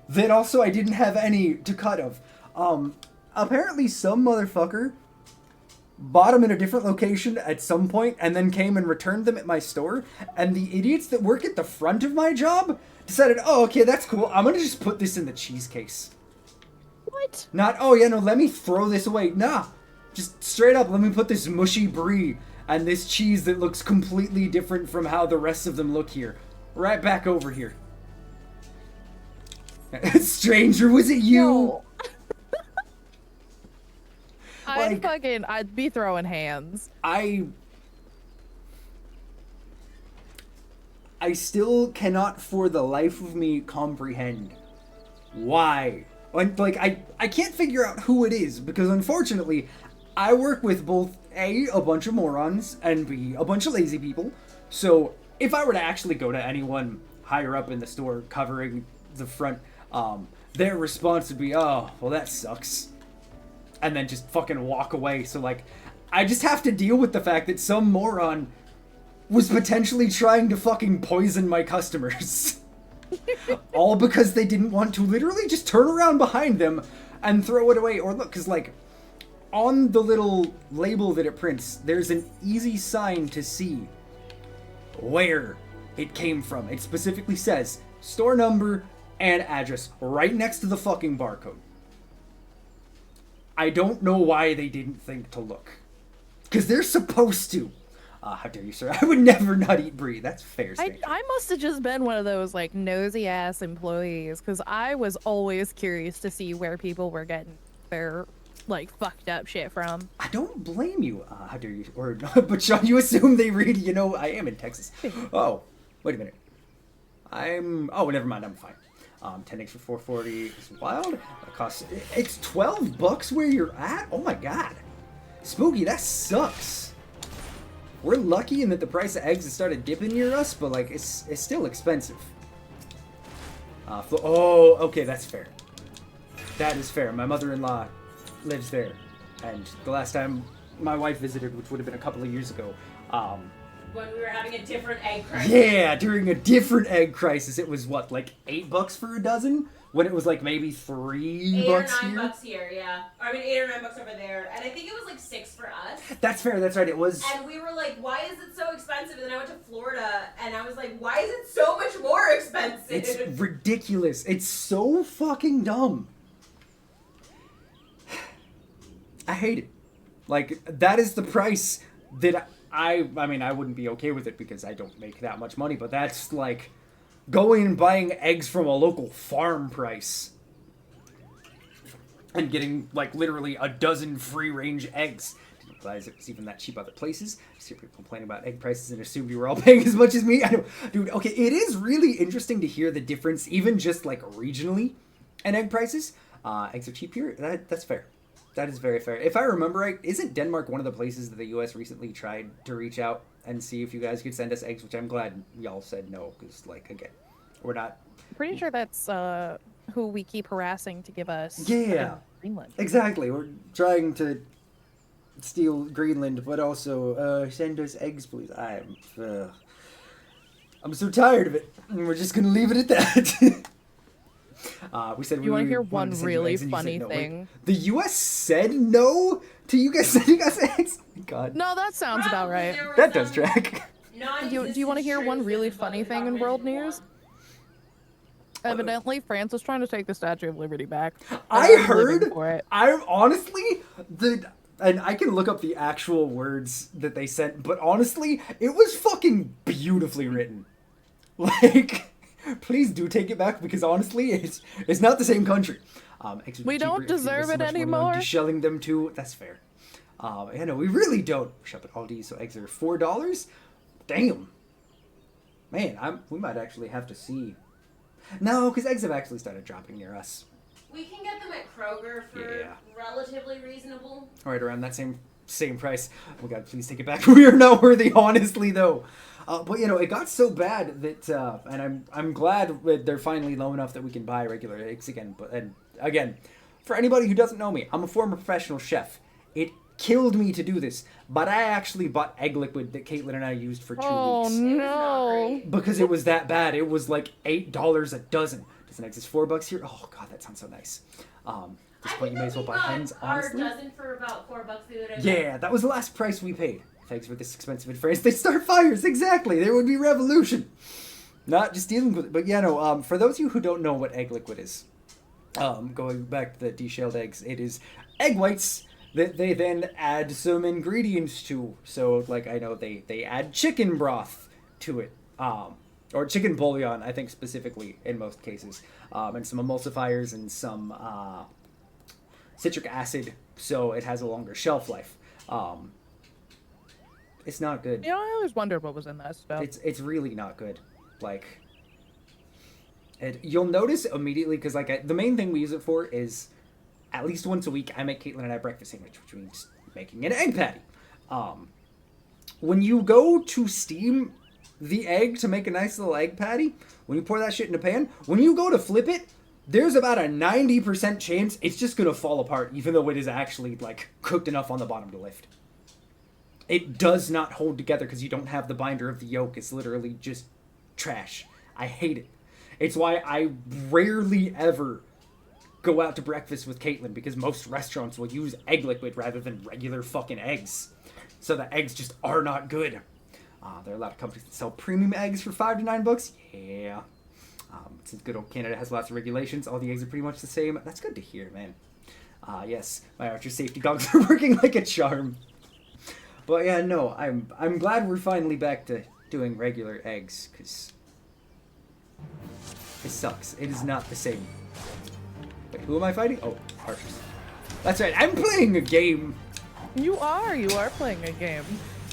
that also I didn't have any to cut of. Apparently some motherfucker bought them in a different location at some point and then came and returned them at my store, and the idiots that work at the front of my job decided, oh, okay, that's cool, I'm gonna just put this in the cheese case. What? Not, oh yeah, no, let me throw this away. Nah, just straight up, let me put this mushy brie and this cheese that looks completely different from how the rest of them look here right back over here. Stranger, was it you? No. Like, I'd be throwing hands. I still cannot for the life of me comprehend why. Like, I can't figure out who it is, because unfortunately, I work with both A, a bunch of morons, and B, a bunch of lazy people. So, if I were to actually go to anyone higher up in the store covering the front, their response would be, oh, well, that sucks. And then just fucking walk away. So, like, I just have to deal with the fact that some moron was potentially trying to fucking poison my customers. All because they didn't want to literally just turn around behind them and throw it away. Or look, because, like, on the little label that it prints, there's an easy sign to see where it came from. It specifically says store number and address right next to the fucking barcode. I don't know why they didn't think to look. Because they're supposed to. How dare you, sir? I would never not eat brie. That's fair, stranger. I must have just been one of those, like, nosy-ass employees, because I was always curious to see where people were getting their, like, fucked up shit from. I don't blame you. How dare you? Or, but Sean, you assume they read, you know, I am in Texas. Oh, wait a minute. Oh, never mind, I'm fine. 10 eggs for $4.40 is wild. It costs, it's $12 where you're at? Oh my god. Spooky, that sucks. We're lucky in that the price of eggs has started dipping near us, but like, it's still expensive. Oh, okay, that's fair. That is fair. My mother-in-law lives there. And the last time my wife visited, which would have been a couple of years ago, when we were having a different egg crisis. yeah, during a different egg crisis, it was what, like $8 for a dozen? When it was like maybe $3 $8 or $9 here? here, yeah. I mean, $8 or $9 over there. And I think it was like $6 for us. That's fair, that's right, it was. And we were like, why is it so expensive? And then I went to Florida and I was like, why is it so much more expensive? It's ridiculous. It's so fucking dumb. I hate it. Like, that is the price that I mean, I wouldn't be okay with it because I don't make that much money, but that's like going and buying eggs from a local farm price and getting like literally a dozen free-range eggs. Didn't realize it was even that cheap other places. Just hear people complaining about egg prices and assumed you were all paying as much as me. I don't, dude, okay, it is really interesting to hear the difference, even just like regionally, in egg prices. Eggs are cheap here. That's fair. That is very fair. If I remember right, isn't Denmark one of the places that the U.S. recently tried to reach out and see if you guys could send us eggs, which I'm glad y'all said no, because, like, again, we're not... Pretty sure that's who we keep harassing to give us Yeah, Greenland. Exactly. We're trying to steal Greenland, but also send us eggs, please. I'm so tired of it. We're just going to leave it at that. We said you want to hear wanted one to send you really eggs and you funny said no. thing? Wait, the U.S. said no to you guys sending us eggs? Oh my God. No, that sounds about Probably right. there were That does some track. Do you want to hear one really funny thing in world news? Evidently, France is trying to take the Statue of Liberty back. I I'm living heard. for it. I'm honestly and I can look up the actual words that they sent, but honestly, it was fucking beautifully written. Like, please do take it back because honestly, it's not the same country. We don't deserve it anymore. Shelling them too. That's fair. Yeah, no, we really don't. Shop at Aldi, so eggs are $4. Damn. Man, we might actually have to see. No, because eggs have actually started dropping near us. We can get them at Kroger for relatively reasonable. Right around that same price. Oh God, please take it back. We are not worthy, honestly, though. But you know, it got so bad that, and I'm glad that they're finally low enough that we can buy regular eggs again. But and again, for anybody who doesn't know me, I'm a former professional chef. It killed me to do this, but I actually bought egg liquid that Caitlin and I used for 2 Oh weeks. no. Because it was that bad. It was like $8 a dozen. Does an egg is $4 here? Oh god, that sounds so nice. At this point, you may as well buy hens, honestly. Our dozen for about $4 the other day. Yeah, that was the last price we paid. If eggs were this expensive in France, they'd start fires. Exactly, there would be revolution. Not just dealing with it, but yeah, no. For those of you who don't know what egg liquid is, going back to the deshelled eggs, it is egg whites that they then add some ingredients to. So, like, I know they add chicken broth to it, or chicken bouillon, I think specifically in most cases, and some emulsifiers and some citric acid, so it has a longer shelf life. It's not good. You know, I always wondered what was in that stuff. It's really not good. Like, you'll notice immediately, because like the main thing we use it for is at least once a week I make Caitlin and I breakfast sandwich, which means making an egg patty. When you go to steam the egg to make a nice little egg patty, when you pour that shit in a pan, when you go to flip it, there's about a 90% chance it's just gonna fall apart, even though it is actually like cooked enough on the bottom to lift. It does not hold together because you don't have the binder of the yolk. It's literally just trash. I hate it. It's why I rarely ever go out to breakfast with Caitlin, because most restaurants will use egg liquid rather than regular fucking eggs. So the eggs just are not good. There are a lot of companies that sell premium eggs for $5 to $9. Yeah. Since good old Canada has lots of regulations, all the eggs are pretty much the same. That's good to hear, man. Yes, my Archer safety goggles are working like a charm. But yeah, no, I'm glad we're finally back to doing regular eggs, because it sucks. It is not the same. Wait, who am I fighting? Oh, Archers. That's right, I'm playing a game! You are playing a game.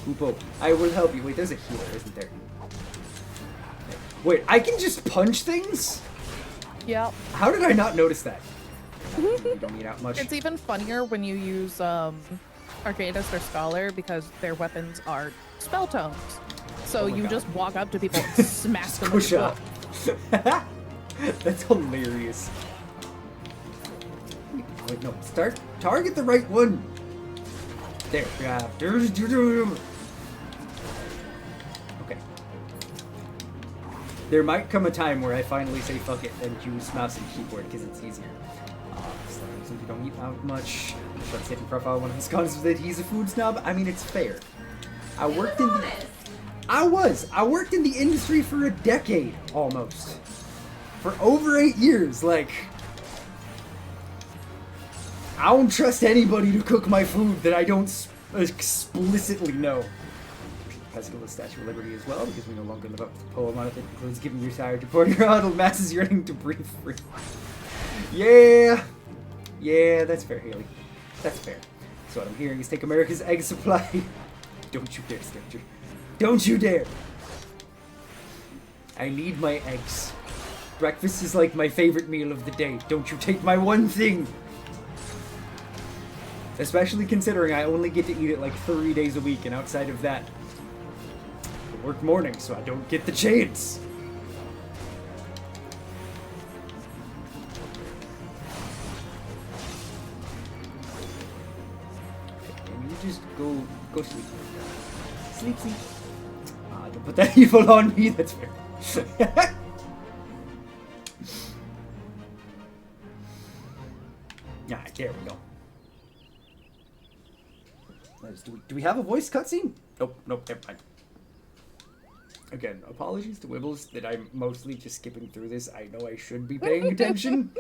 Hoopo, I will help you. Wait, there's a healer, isn't there? Wait, I can just punch things? Yep. How did I not notice that? You don't need out much. It's even funnier when you use Arcanist or Scholar, because their weapons are spell tones. So Oh my you God. just walk up to people and smack them with Push the up. book. That's hilarious. Wait, no. Target the right one. There. Yeah. Okay. There might come a time where I finally say fuck it and use mouse and keyboard because it's easier. So you don't eat out much. I'm trying to say in profile one of his cons was that he's a food snob. I mean, it's fair. I worked in the industry for a decade almost. For over 8 years, like, I don't trust anybody to cook my food that I don't explicitly know. Pascal is Statue of Liberty as well, because we no longer live up to the poem on it that includes giving your tired to pour your huddled masses yearning to breathe free. Yeah, that's fair, Haley. That's fair. So what I'm hearing is take America's egg supply. Don't you dare, stranger. Don't you dare. I need my eggs. Breakfast is like my favorite meal of the day. Don't you take my one thing. Especially considering I only get to eat it like 3 days a week, and outside of that, I work mornings, so I don't get the chance. And you just go sleep. Sleep. Don't put that evil on me, that's fair. Alright, there we go. Do we have a voice cutscene? Nope, never mind. Again, apologies to Wibbles that I'm mostly just skipping through this. I know I should be paying attention.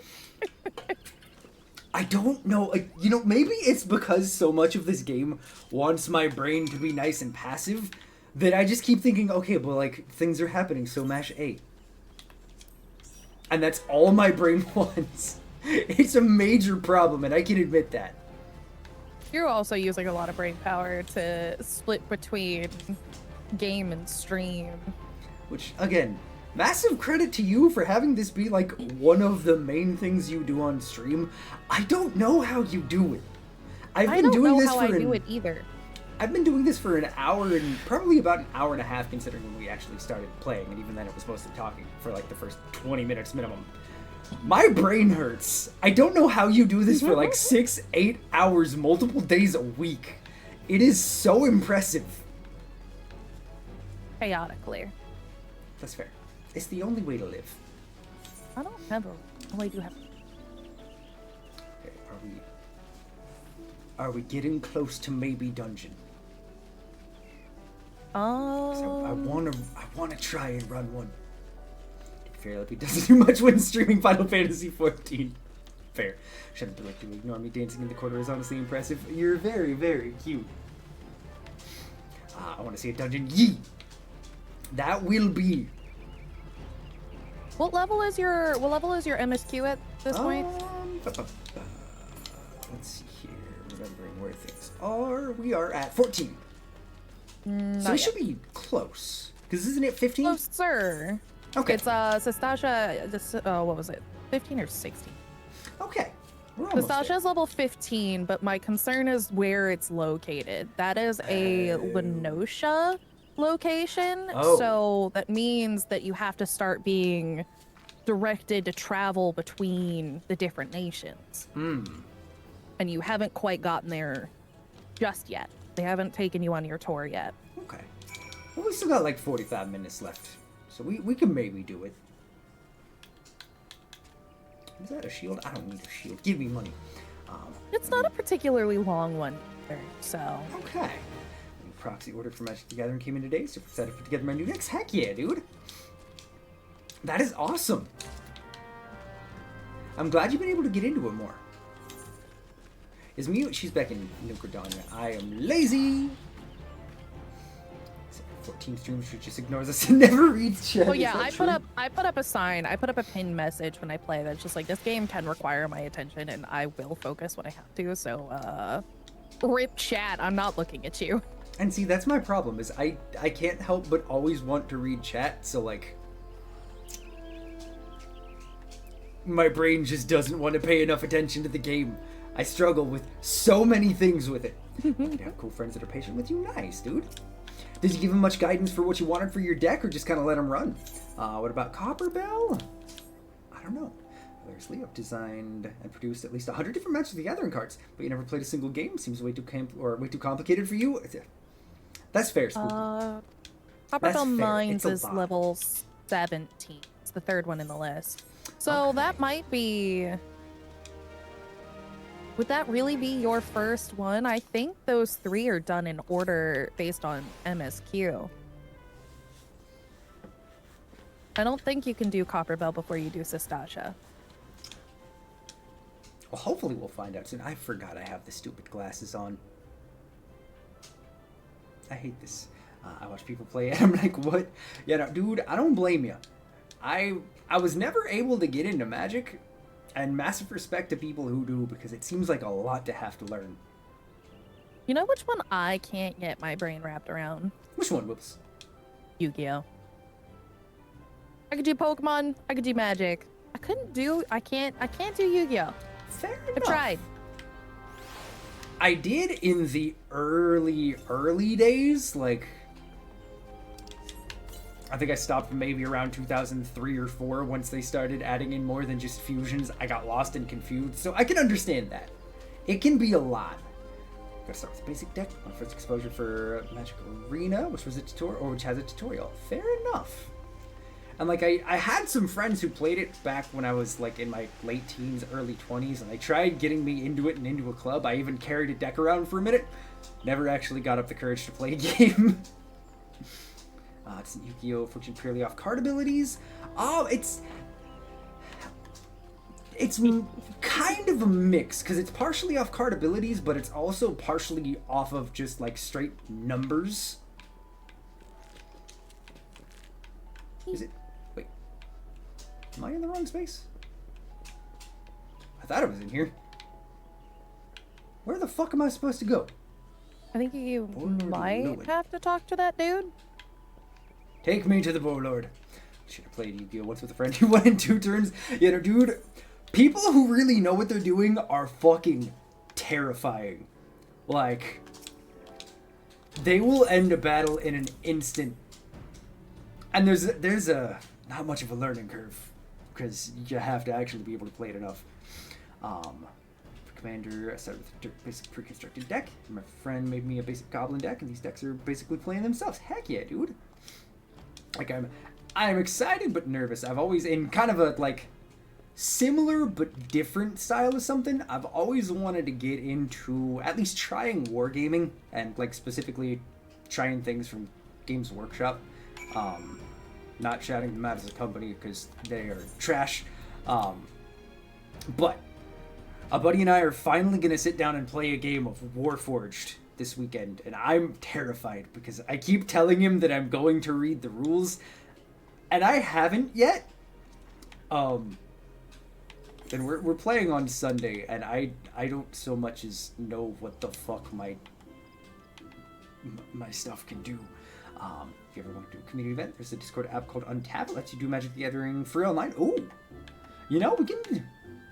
I don't know, like, you know, maybe it's because so much of this game wants my brain to be nice and passive that I just keep thinking, okay, well, like, things are happening, so mash A. And that's all my brain wants. It's a major problem, and I can admit that. You're also using a lot of brain power to split between game and stream. Which, again, massive credit to you for having this be, like, one of the main things you do on stream. I don't know how you do it. I don't know how I do it either. I've been doing this for an hour and probably about an hour and a half considering when we actually started playing, and even then it was mostly talking for, like, the first 20 minutes minimum. My brain hurts. I don't know how you do this for like 6-8 hours, multiple days a week. It is so impressive. Chaotically. That's fair. It's the only way to live. I don't have a. Oh, I do have. Okay, are we getting close to maybe dungeon? 'Cause I wanna try and run one. Fair, like, it doesn't do much when streaming Final Fantasy 14. Fair. Shouldn't be like to ignore me. Dancing in the corner is honestly impressive. You're very, very cute. I want to see a dungeon. Yee! That will be. What level is your MSQ at this point? Let's see here. Remembering where things are. We are at 14. So we should be close. Because isn't it 15? Closer. Okay. It's Sestasha. What was it? 15 or 16? Okay. We're almost there. Sestasha's level 15, but my concern is where it's located. That is a Lenosha location, Oh. so that means that you have to start being directed to travel between the different nations. And you haven't quite gotten there just yet. They haven't taken you on your tour yet. Okay. Well, we still got like 45 minutes left. So we can maybe do it. Is that a shield? I don't need a shield. Give me money. It's not a particularly long one either, so... Okay. Proxy order for Magic the Gathering came in today, so excited to put together my new decks. Heck yeah, dude. That is awesome. I'm glad you've been able to get into it more. Is Mute? She's back in New Gridania. I am lazy. 14 streams, she just ignores us and never reads chat. Oh yeah, I put up a sign. I put up a pinned message when I play that's just like, this game can require my attention and I will focus when I have to. So rip chat. I'm not looking at you. And see, that's my problem, is I can't help but always want to read chat, so like my brain just doesn't want to pay enough attention to the game. I struggle with so many things with it. You have cool friends that are patient with you. Nice, dude. Did you give him much guidance for what you wanted for your deck, or just kind of let him run? What about Copper Bell? I don't know. There's Leo designed and produced at least 100 different Magic the Gathering cards, but you never played a single game. Seems way too complicated for you. That's fair, Spooky. Copper That's Bell fair. Mines It's a is lot. level 17. It's the third one in the list. So that might be... Would that really be your first one? I think those 3 are done in order based on MSQ. I don't think you can do Copper Bell before you do Sestasha. Well, hopefully we'll find out soon. I forgot I have the stupid glasses on. I hate this. I watch people play it. I'm like, what? Yeah, no, dude, I don't blame you. I was never able to get into Magic, and massive respect to people who do, because it seems like a lot to have to learn. You know which one I can't get my brain wrapped around? Which one, Whoops? Yu-Gi-Oh! I could do Pokemon, I could do Magic. I can't do Yu-Gi-Oh! Fair enough. I tried. I did in the early days, like, I think I stopped maybe around 2003 or 4 once they started adding in more than just fusions. I got lost and confused, so I can understand that. It can be a lot. Gotta start with the basic deck. My first exposure for Magic Arena, which was a tutorial, or which has a tutorial. Fair enough. And like I had some friends who played it back when I was like in my late teens, early 20s, and they tried getting me into it and into a club. I even carried a deck around for a minute. Never actually got up the courage to play a game. It's Yu-Gi-Oh! Function purely off card abilities. Oh, it's kind of a mix, because it's partially off card abilities, but it's also partially off of just like straight numbers. Is it? Wait. Am I in the wrong space? I thought I was in here. Where the fuck am I supposed to go? I think you Lord might Lord. have to talk to that dude. Take me to the Warlord. Should have played Yu-Gi-Oh! Once with a friend who won in 2 turns. Yeah, no, dude. People who really know what they're doing are fucking terrifying. Like, they will end a battle in an instant. And there's a not much of a learning curve. because you have to actually be able to play it enough. For Commander, I started with a basic pre-constructed deck. My friend made me a basic Goblin deck, and these decks are basically playing themselves. Heck yeah, dude! Like I'm excited but nervous. I've always, in kind of a like similar but different style of something, I've always wanted to get into at least trying wargaming, and like specifically trying things from Games Workshop. Not shouting them out as a company because they are trash. But a buddy and I are finally going to sit down and play a game of Warforged this weekend, and I'm terrified because I keep telling him that I'm going to read the rules, and I haven't yet. And we're playing on Sunday, and I don't so much as know what the fuck my stuff can do. If you ever want to do a community event, there's a Discord app called Untap. It lets you do Magic the Gathering free online. Ooh, you know,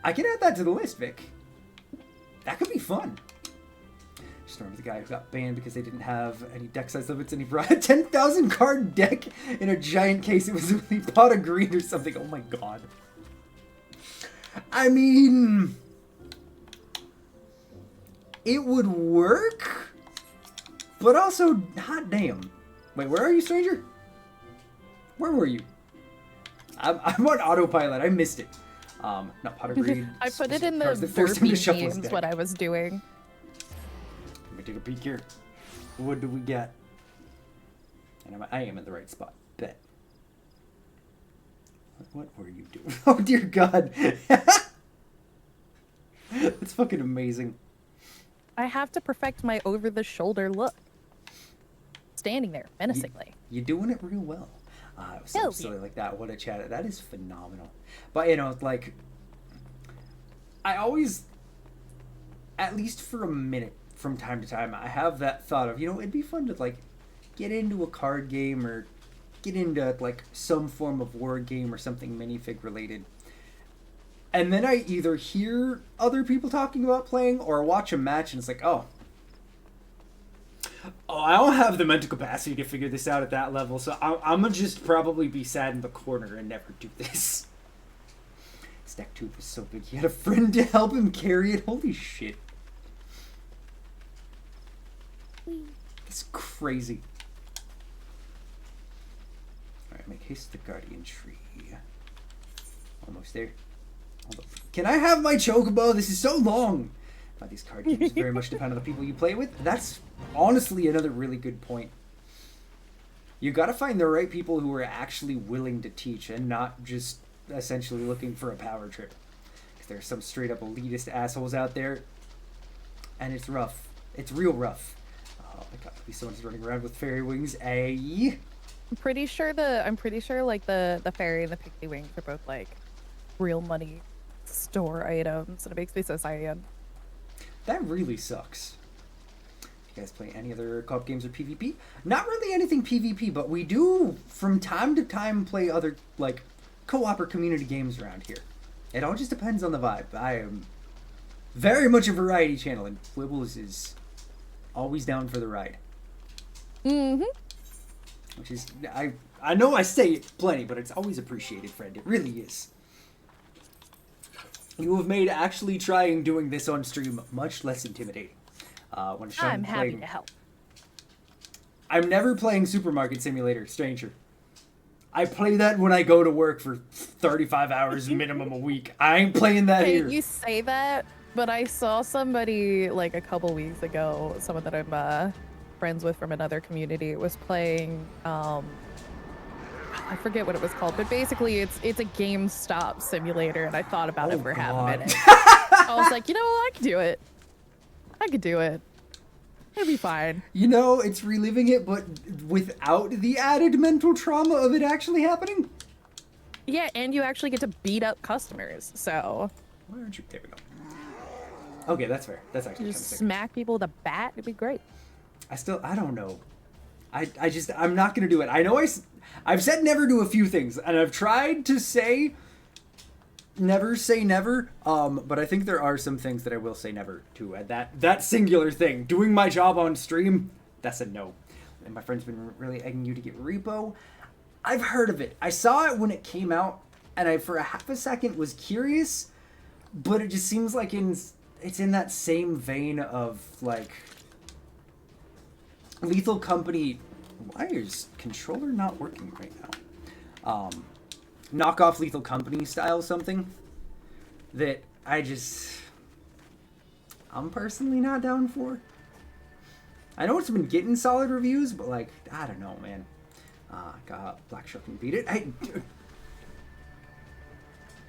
I can add that to the list, Vic. That could be fun. Just remember the guy who got banned because they didn't have any deck size limits, and he brought a 10,000 card deck in a giant case. It was really pot of green or something. Oh my god. I mean, it would work, but also, hot damn. Wait, where are you, stranger? Where were you? I'm on autopilot. I missed it. Not pot of green. I put it in the first time to shuffle this memes deck. what I was doing. Let me take a peek here. What do we got? And I am in the right spot. Bet. What were you doing? Oh dear God. That's fucking amazing. I have to perfect my over-the-shoulder look. Standing there menacingly. You're doing it real well. So Hell silly yeah. like that. What a chat. That is phenomenal. But, you know, like, I always, at least for a minute from time to time, I have that thought of, you know, it'd be fun to, like, get into a card game or get into, like, some form of war game or something minifig related. And then I either hear other people talking about playing or watch a match and it's like, oh, I don't have the mental capacity to figure this out at that level, so I'm gonna just probably be sad in the corner and never do this. Stack 2 was so big, he had a friend to help him carry it. Holy shit. That's crazy. Alright, make haste to the Guardian Tree. Almost there. Hold up. Can I have my Chocobo? This is so long! These card games very much depend on the people you play with. That's honestly another really good point. You gotta find the right people who are actually willing to teach and not just essentially looking for a power trip. Because there's some straight up elitist assholes out there, and it's rough. It's real rough. Oh my god, please someone's running around with fairy wings. I'm pretty sure like the fairy and the pixie wings are both like real money store items, and it makes me so sad. That really sucks. You guys play any other co-op games or PvP? Not really anything PvP, but we do from time to time play other like co-op or community games around here. It all just depends on the vibe. I am very much a variety channel, and Wibbles is always down for the ride. Mm-hmm. Which is, I know I say it plenty, but it's always appreciated, friend. It really is. You have made actually trying doing this on stream much less intimidating. When I'm happy to help. I'm never playing Supermarket Simulator, stranger. I play that when I go to work for 35 hours minimum a week. I ain't playing that Hey, here. you say that, but I saw somebody like a couple weeks ago, someone that I'm friends with from another community, was playing I forget what it was called, but basically it's a GameStop simulator, and I thought about it for half a minute. I was like, you know what, I could do it. I could do it. It'd be fine. You know, it's reliving it, but without the added mental trauma of it actually happening. Yeah, and you actually get to beat up customers, so. Where aren't you? There we go. Okay, that's fair. That's actually You kind of just sick. smack people with a bat, it'd be great. I don't know. I'm not going to do it. I know I've said never to a few things, and I've tried to say never say never, but I think there are some things that I will say never to. And that singular thing, doing my job on stream, that's a no. And my friend's been really egging you to get Repo. I've heard of it. I saw it when it came out, and I for a half a second was curious, but it just seems like it's in that same vein of like Lethal Company. Why is controller not working right now? Knockoff Lethal Company style something that I'm personally not down for. I know it's been getting solid reviews, but like, I don't know, man. Got Black Shark and beat it.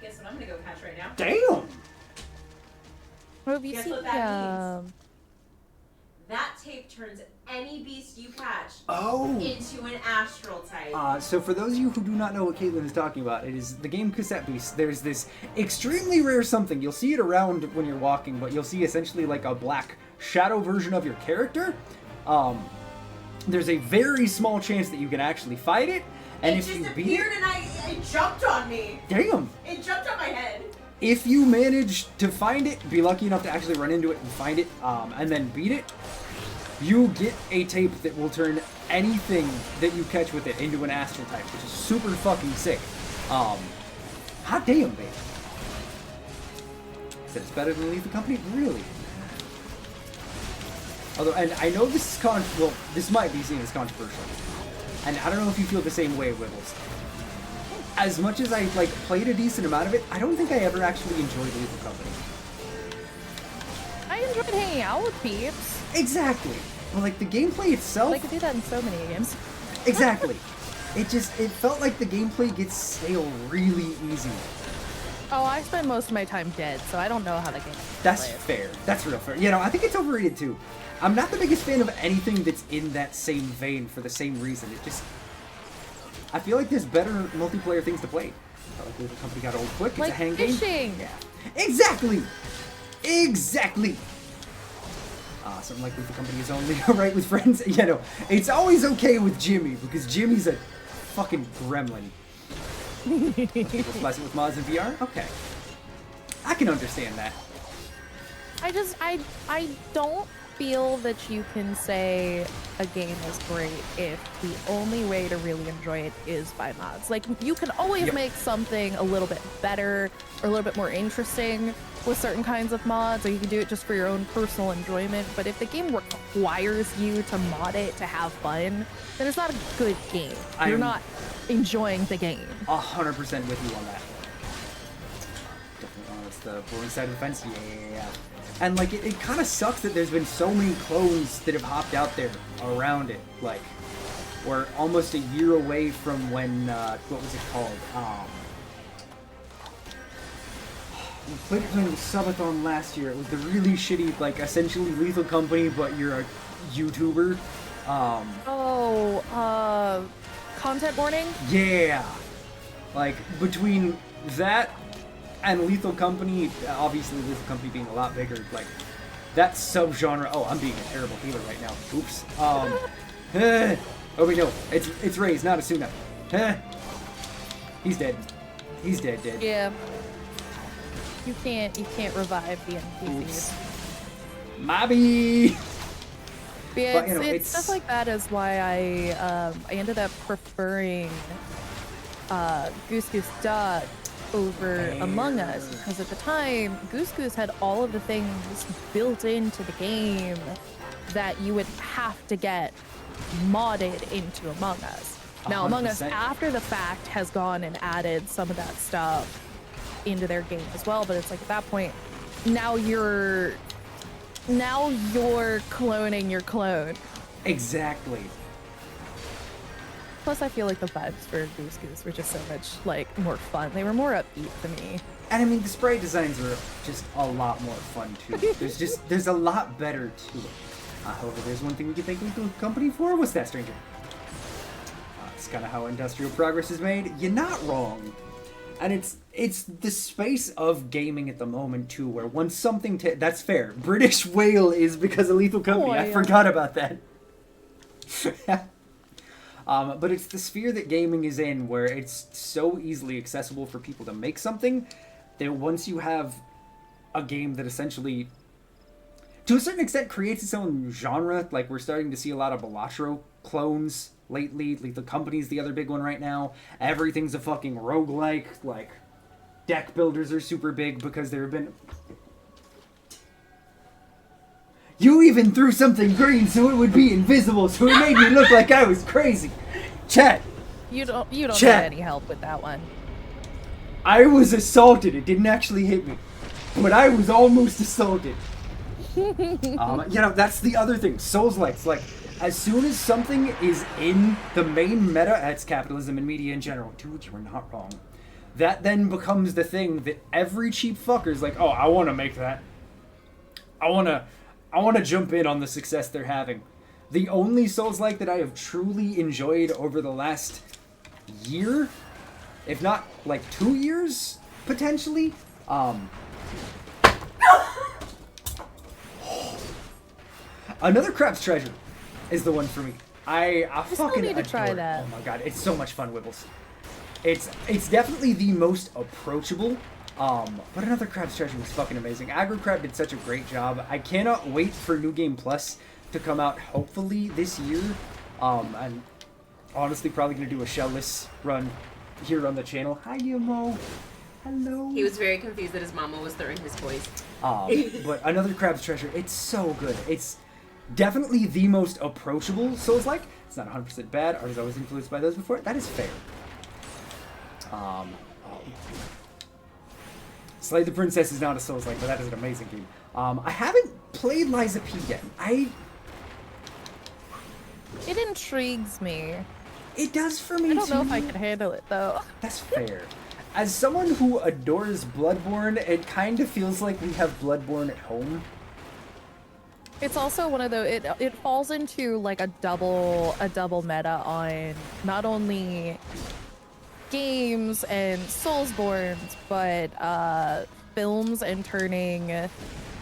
Guess what I'm gonna go catch right now? Damn! What have you Guess seen? what that means? That tape turns any beast you catch into an astral type. So for those of you who do not know what Caitlin is talking about, it is the game Cassette Beast. There's this extremely rare something. You'll see it around when you're walking, but you'll see essentially like a black shadow version of your character. There's a very small chance that you can actually fight it, and it if just you beat appeared and it jumped on me. Damn! It jumped on my head. If you manage to find it, be lucky enough to actually run into it and find it, and then beat it, you get a tape that will turn anything that you catch with it into an astral type, which is super fucking sick. Hot damn, baby. Said it's better than Lethal Company? Really? Although, and I know this is this might be seen as controversial. And I don't know if you feel the same way, Wibbles. As much as I, like, played a decent amount of it, I don't think I ever actually enjoyed Lethal Company. I enjoyed hanging out with peeps. Exactly. Well, like, the gameplay itself... Well, I could do that in so many games. Exactly. It felt like the gameplay gets stale really easy. Oh, I spend most of my time dead, so I don't know how the game That's plays. fair. That's real fair. You know, I think it's overrated, too. I'm not the biggest fan of anything that's in that same vein for the same reason. It just... I feel like there's better multiplayer things to play. I felt like Lethal Company got old quick. It's Like a hang fishing. game. Yeah. Exactly! Exactly! Something like Lethal Company is only alright with friends. You know, it's always okay with Jimmy, because Jimmy's a fucking gremlin. Pleasant with mods and VR? Okay. I can understand that. I don't feel that you can say a game is great if the only way to really enjoy it is by mods. Like, you can always make something a little bit better or a little bit more interesting with certain kinds of mods, or you can do it just for your own personal enjoyment. But if the game requires you to mod it to have fun, then it's not a good game. You're not enjoying the game. 100% with you on that. Definitely on the boring side of the fence. Yeah. And like it kind of sucks that there's been so many clones that have hopped out there around it. Like, we're almost a year away from when what was it called? We played it during the subathon last year. It was the really shitty, like, essentially Lethal Company, but you're a YouTuber. Content warning? Yeah. Like, between that and Lethal Company, obviously Lethal Company being a lot bigger, like, that subgenre... Oh, I'm being a terrible healer right now. Oops. Oh, wait, no. It's Ray's, not Asuna. He's dead. He's dead. Yeah. You can't revive the NPCs. Mobby! But yeah, But, you know, it's stuff like that is why I ended up preferring Goose Goose Duck over Among Us, because at the time Goose Goose had all of the things built into the game that you would have to get modded into Among Us. Now 100%. Among Us after the fact has gone and added some of that stuff into their game as well, but it's like at that point now you're cloning your clone. Exactly. Plus, I feel like the vibes for Goose Goose were just so much, like, more fun. They were more upbeat to me. And I mean, the sprite designs are just a lot more fun, too. There's a lot better to it. However, there's one thing we can thank Lethal Company for. What's that, stranger? It's kind of how industrial progress is made. You're not wrong. And it's the space of gaming at the moment, too, where once something... That's fair. British Whale is because of Lethal Company. I forgot about that. But it's the sphere that gaming is in, where it's so easily accessible for people to make something, that once you have a game that essentially, to a certain extent, creates its own genre, like we're starting to see a lot of Balatro clones lately. Lethal Company's the other big one right now. Everything's a fucking roguelike. Like, deck builders are super big because there have been... You even threw something green so it would be invisible, so it made me look like I was crazy. Chat. You don't need Chat. any help with that one. I was assaulted. It didn't actually hit me, but I was almost assaulted. That's the other thing. Souls-likes, like, as soon as something is in the main meta, it's capitalism and media in general. Dude, you were not wrong. That then becomes the thing that every cheap fucker's like, oh, I want to make that. I want to jump in on the success they're having. The only Souls-like that I have truly enjoyed over the last year, if not like 2 years, potentially, Another Crab's Treasure is the one for me. I fucking need to adore try it. that. Oh my god, it's so much fun, Wibbles. It's definitely the most approachable. But Another Crab's Treasure was fucking amazing. Aggro Crab did such a great job. I cannot wait for New Game Plus to come out hopefully this year. I'm honestly probably gonna do a shellless run here on the channel. Hi, Yumo. Hello. He was very confused that his mama was throwing his toys. But Another Crab's Treasure, it's so good. It's definitely the most approachable Souls-like. It's not 100% bad. I was always influenced by those before. That is fair. Slay the Princess is not a Souls-like, but that is an amazing game. I haven't played Liza P yet. It intrigues me. It does for me, I don't know if too. I can handle it, though. That's fair. As someone who adores Bloodborne, it kind of feels like we have Bloodborne at home. It's also one of the it falls into like a double meta on not only games and Soulsborns, but films and turning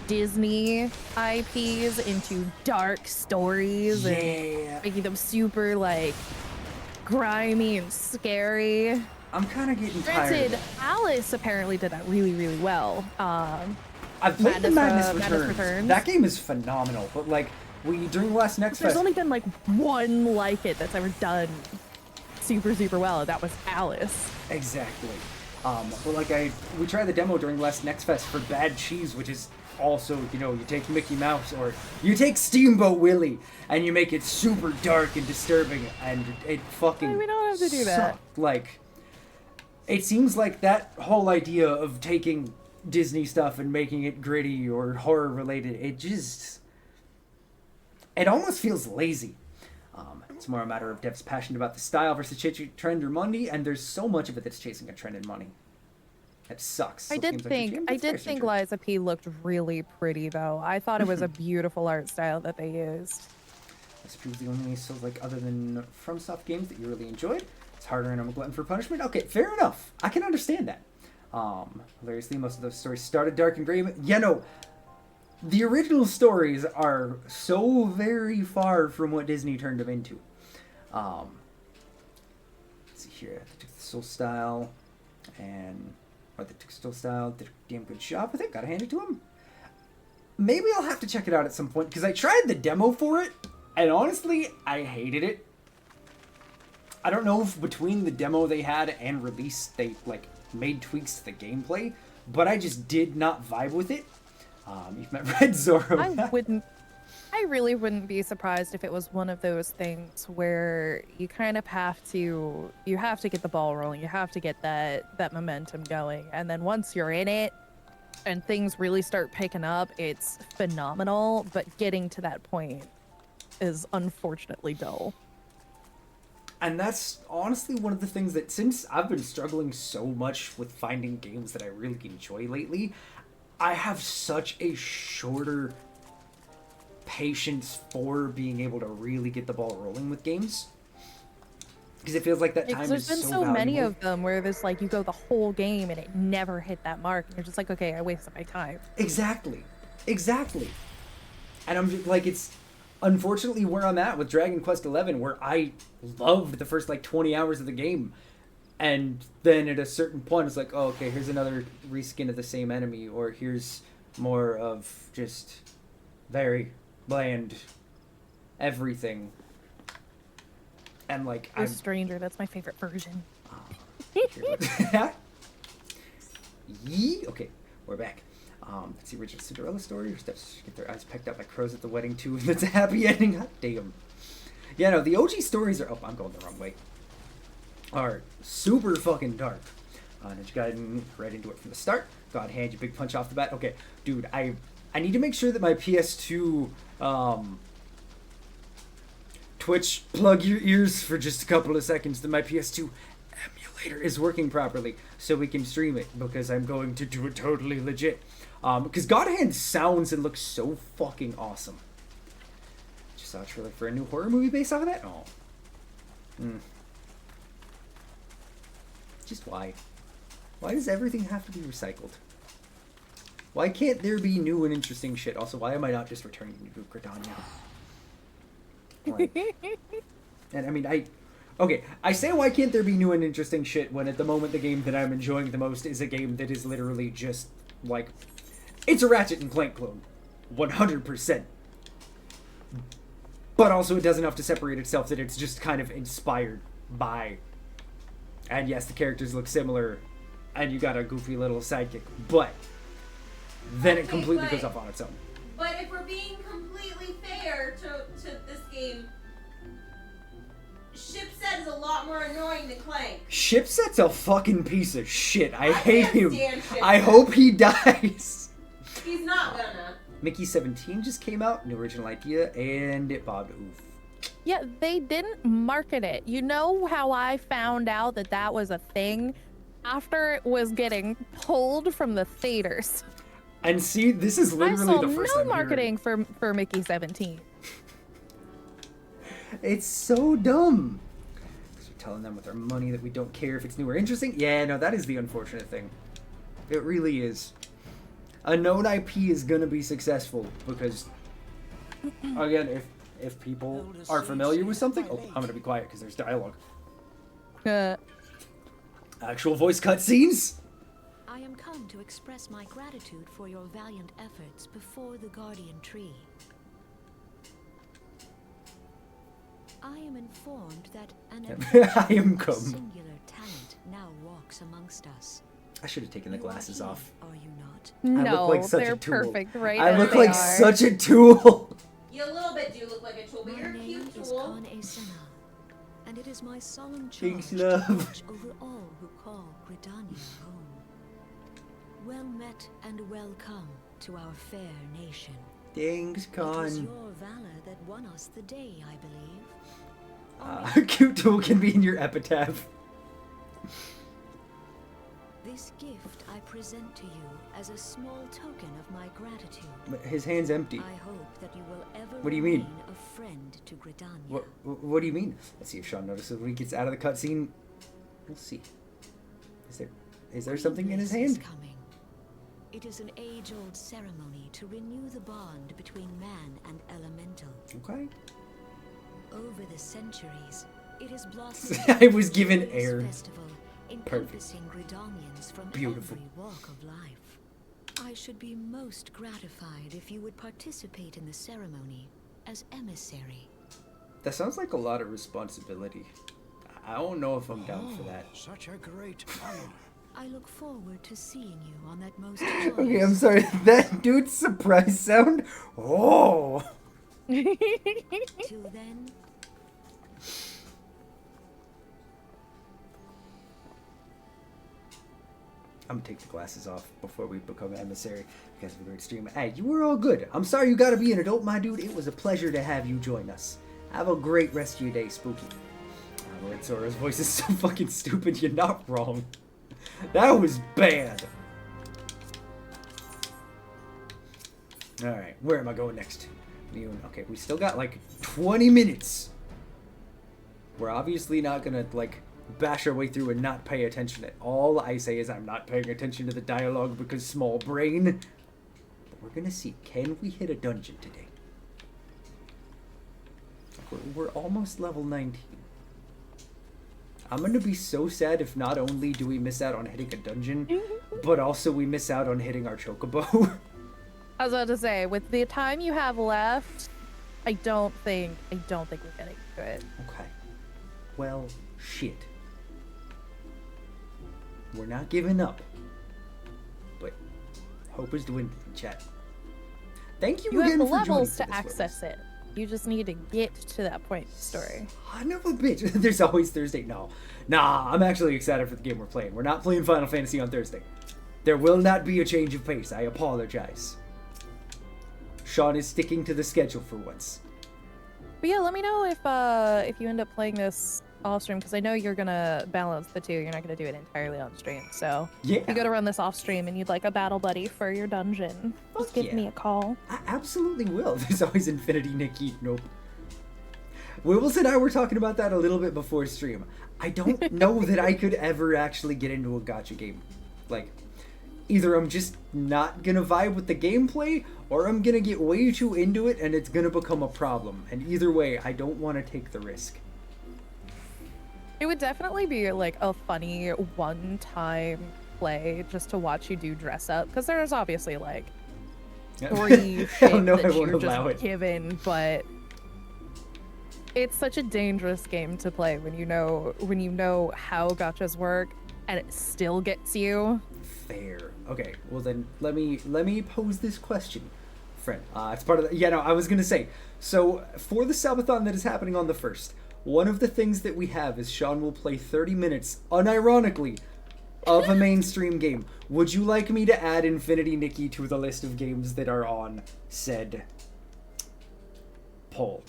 Disney IPs into dark stories and making them super like grimy and scary. I'm kind of getting tired. Granted, Alice apparently did that really, really well. I've played the Madness Madness Returns. Returns. That game is phenomenal, but like during the last Next There's Fest, only been like one like it that's ever done super, super well. And that was Alice. exactly. But like we tried the demo during the last Next Fest for Bad Cheese, which is also, you take Mickey Mouse or you take Steamboat Willie and you make it super dark and disturbing, and it fucking We don't have to do that. sucked. Like, it seems like that whole idea of taking Disney stuff and making it gritty or horror related, it almost feels lazy. It's more a matter of devs passionate about the style versus chasing trend or money, and there's so much of it that's chasing a trend and money. It sucks. I So did games like think GTA, I it's did very think strange. Liza P looked really pretty though. I thought it was a beautiful art style that they used. This was the only Souls like other than FromSoft games that you really enjoyed. It's harder and I'm a glutton for punishment. Okay, fair enough. I can understand that. Hilariously, most of those stories started dark and gray. The original stories are so very far from what Disney turned them into. Let's see here. They took the Soul style or the Soul style did a damn good job with it. Gotta hand it to them. Maybe I'll have to check it out at some point because I tried the demo for it, and honestly, I hated it. I don't know if between the demo they had and release they like made tweaks to the gameplay, but I just did not vibe with it. You've met Red Zorro. I really wouldn't be surprised if it was one of those things where you kind of have to get the ball rolling. You have to get that momentum going. And then once you're in it and things really start picking up, it's phenomenal, but getting to that point is unfortunately dull. And that's honestly one of the things that, since I've been struggling so much with finding games that I really enjoy lately, I have such a shorter patience for being able to really get the ball rolling with games. Because it feels like that time There's is been so so many valuable. of them where there's like you go the whole game and it never hit that mark, and you're just like, okay, I wasted my time. Exactly. And I'm just like, it's unfortunately where I'm at with Dragon Quest XI, where I loved the first like 20 hours of the game, and then at a certain point it's like, oh, okay, here's another reskin of the same enemy, or here's more of just very bland everything. And like, Or Stranger, that's my favorite version. Yee. Okay, we're back. It's the original Cinderella story. Her steps get their eyes pecked out by crows at the wedding too, and it's a happy ending. God damn. Yeah, no, the OG stories are. Oh, I'm going the wrong way. Are super fucking dark. And you got right into it from the start. God hand you big punch off the bat. Okay, dude, I need to make sure that my PS2 Twitch, plug your ears for just a couple of seconds, that my PS2 emulator is working properly so we can stream it, because I'm going to do it totally legit. Because God Hand sounds and looks so fucking awesome. Just saw a trailer for a new horror movie based off of that? Oh. Just why? Why does everything have to be recycled? Why can't there be new and interesting shit? Also, why am I not just returning to Gridania? Like, and I mean, I say why can't there be new and interesting shit when at the moment the game that I'm enjoying the most is a game that is literally just, like, it's a Ratchet and Clank clone. 100%. But also it does enough to separate itself that it's just kind of inspired by... And yes, the characters look similar, and you got a goofy little sidekick, but then it completely goes off on its own. But if we're being completely fair to this game, Shipset is a lot more annoying than Clank. Shipset's a fucking piece of shit. I hate him. Shipset. I hope he dies. He's not gonna. Mickey 17 just came out, new original idea, and it bobbed oof. Yeah, they didn't market it. You know how I found out that that was a thing? After it was getting pulled from the theaters. And see, this is literally the first time. I'm No marketing for Mickey 17. It's so dumb. Because we're telling them with our money that we don't care if it's new or interesting. Yeah, no, that is the unfortunate thing. It really is. A known IP is gonna be successful because, again, if people are familiar with something... Oh, I'm gonna be quiet because there's dialogue. Actual voice cutscenes? I am come to express my gratitude for your valiant efforts before the Guardian Tree. I am informed that an singular talent now walks amongst us. I should have taken the glasses off. Are you not? I look like such they're a tool. perfect, right? I look like such a tool. You a little bit do look like a tool, but you're a cute tool. And it is my solemn charge to watch over all who call Gridania home. Well met and welcome to our fair nation. Thanks, Con. It was your valor that won us the day, I believe. Cute tool can be in your epitaph. This gift I present to you as a small token of my gratitude. But his hand's empty. I hope that you will ever What do you mean? remain a friend to Gridania. What do you mean? Let's see if Sean notices when he gets out of the cutscene. We'll see. Is there something in his hand? It is an age-old ceremony to renew the bond between man and elemental. Okay. Over the centuries, it has blossomed. I was given air. Festival, encompassing Gridanians from Beautiful. every walk of life. I should be most gratified if you would participate in the ceremony as emissary. That sounds like a lot of responsibility. I don't know if I'm down for that. Such a great honor. I look forward to seeing you on that most joyous... Okay, I'm sorry. That dude's surprise sound? Oh! Till then... I'm gonna take the glasses off before we become emissary because of a great stream. Hey, you were all good. I'm sorry you gotta be an adult, my dude. It was a pleasure to have you join us. Have a great rest of your day, Spooky. Lord Sora's voice is so fucking stupid, you're not wrong. That was bad. Alright, where am I going next? Okay, we still got like 20 minutes. We're obviously not gonna like bash our way through and not pay attention. All I say is I'm not paying attention to the dialogue because small brain. But we're gonna see, can we hit a dungeon today? We're almost level 19. I'm gonna be so sad if not only do we miss out on hitting a dungeon, but also we miss out on hitting our chocobo. I was about to say, with the time you have left, I don't think we're getting to it. Okay. well, shit. We're not giving up. But hope is dwindling, chat. Thank you, You again have the for joining levels for to this, access it. You just need to get to that point in the story. Son of a bitch. There's always Thursday. No. Nah, I'm actually excited for the game we're playing. We're not playing Final Fantasy on Thursday. There will not be a change of pace. I apologize. Sean is sticking to the schedule for once. But yeah, let me know if you end up playing this off stream, because I know you're gonna balance the two. You're not gonna do it entirely on stream. So Yeah. if you go to run this off stream and you'd like a battle buddy for your dungeon, just give me a call. I absolutely will. There's always Infinity Nikki. Nope. Wibbles and I were talking about that a little bit before stream. I don't know that I could ever actually get into a gacha game. Like, either I'm just not gonna vibe with the gameplay, or I'm gonna get way too into it and it's gonna become a problem. And either way, I don't want to take the risk. It would definitely be like a funny one-time play just to watch you do dress up, because there's obviously like free shit no, I that won't you're allow just it. given, but it's such a dangerous game to play when you know how gachas work and it still gets you. Fair. Okay, well then let me pose this question, friend. It's part of the, yeah, no, I was gonna say, so for the subathon that is happening on the 1st, one of the things that we have is Sean will play 30 minutes, unironically, of a mainstream game. Would you like me to add Infinity Nikki to the list of games that are on said poll?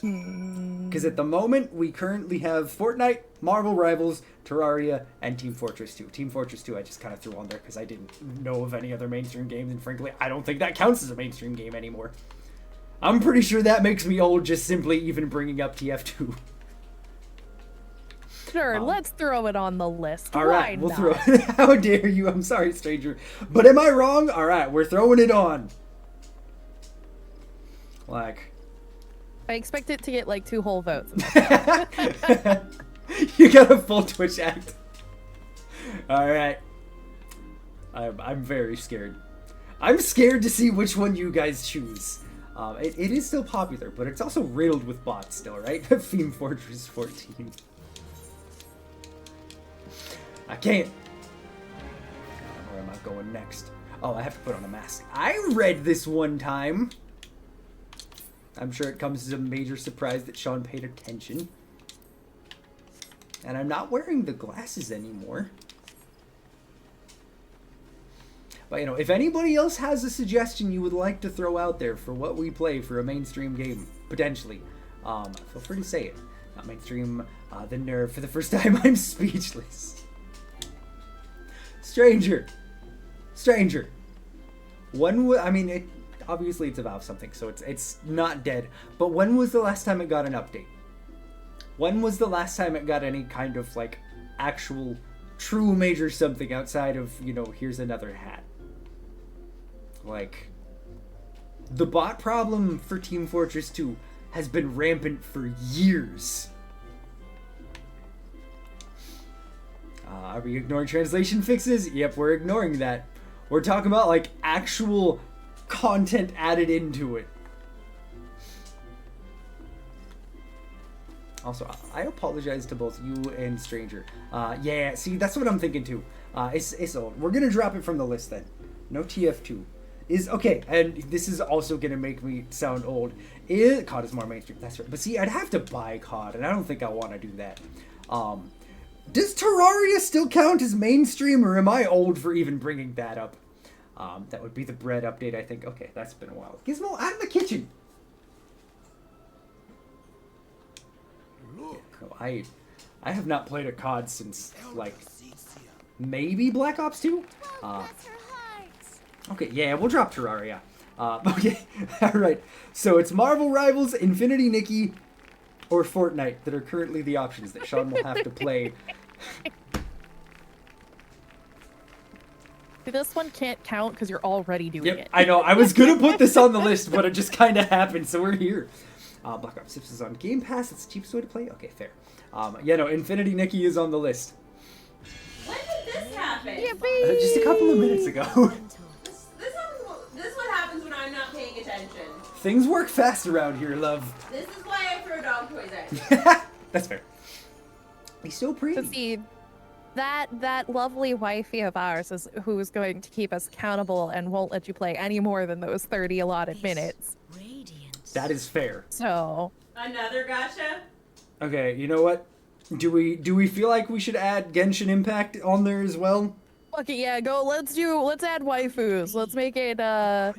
Because at the moment, we currently have Fortnite, Marvel Rivals, Terraria, and Team Fortress 2. Team Fortress 2 I just kind of threw on there because I didn't know of any other mainstream games, and frankly, I don't think that counts as a mainstream game anymore. I'm pretty sure that makes me old just simply even bringing up TF2. Sure, let's throw it on the list. All right, Why we'll not? throw it. How dare you? I'm sorry, stranger. But am I wrong? All right, we're throwing it on. Like... I expect it to get like 2 whole votes. You got a full Twitch act. All right. I'm very scared. I'm scared to see which one you guys choose. It is still popular, but it's also riddled with bots still, right? Theme Fortress 14. I can't. Where am I going next? Oh, I have to put on a mask. I read this one time. I'm sure it comes as a major surprise that Sean paid attention. And I'm not wearing the glasses anymore. But, you know, if anybody else has a suggestion you would like to throw out there for what we play for a mainstream game, potentially, feel free to say it. Not mainstream, the nerve. For the first time, I'm speechless. Stranger. I mean, obviously it's about something, so it's not dead. But when was the last time it got an update? When was the last time it got any kind of, like, actual, true major something outside of, you know, here's another hat? Like, the bot problem for Team Fortress 2 has been rampant for years. Are we ignoring translation fixes? Yep, we're ignoring that. We're talking about, like, actual content added into it. Also, I apologize to both you and Stranger. Yeah, see, that's what I'm thinking too. It's old. We're gonna drop it from the list then. No TF2. Okay, and this is also gonna make me sound old. COD is more mainstream, that's right. But see, I'd have to buy COD, and I don't think I want to do that. Does Terraria still count as mainstream, or am I old for even bringing that up? That would be the bread update, I think. Okay, that's been a while. Gizmo, out of the kitchen! Look. Yeah, no, I have not played a COD since, like, maybe Black Ops 2? Okay, yeah, we'll drop Terraria. Okay, alright. So it's Marvel Rivals, Infinity Nikki, or Fortnite that are currently the options that Sean will have to play. This one can't count because you're already doing it. I know. I was gonna put this on the list, but it just kind of happened, so we're here. Black Ops 6 is on Game Pass. It's the cheapest way to play. Okay, fair. Yeah, no, Infinity Nikki is on the list. When did this happen? Just a couple of minutes ago. This is what happens when I'm not paying attention. Things work fast around here, love. This is why I throw dog toys at you. That's fair. He's so pretty. To see that lovely wifey of ours is who is going to keep us accountable and won't let you play any more than those 30 allotted minutes. That is fair. So Another gotcha? Okay, you know what? Do we feel like we should add Genshin Impact on there as well? okay, yeah, let's add waifus. Let's make it All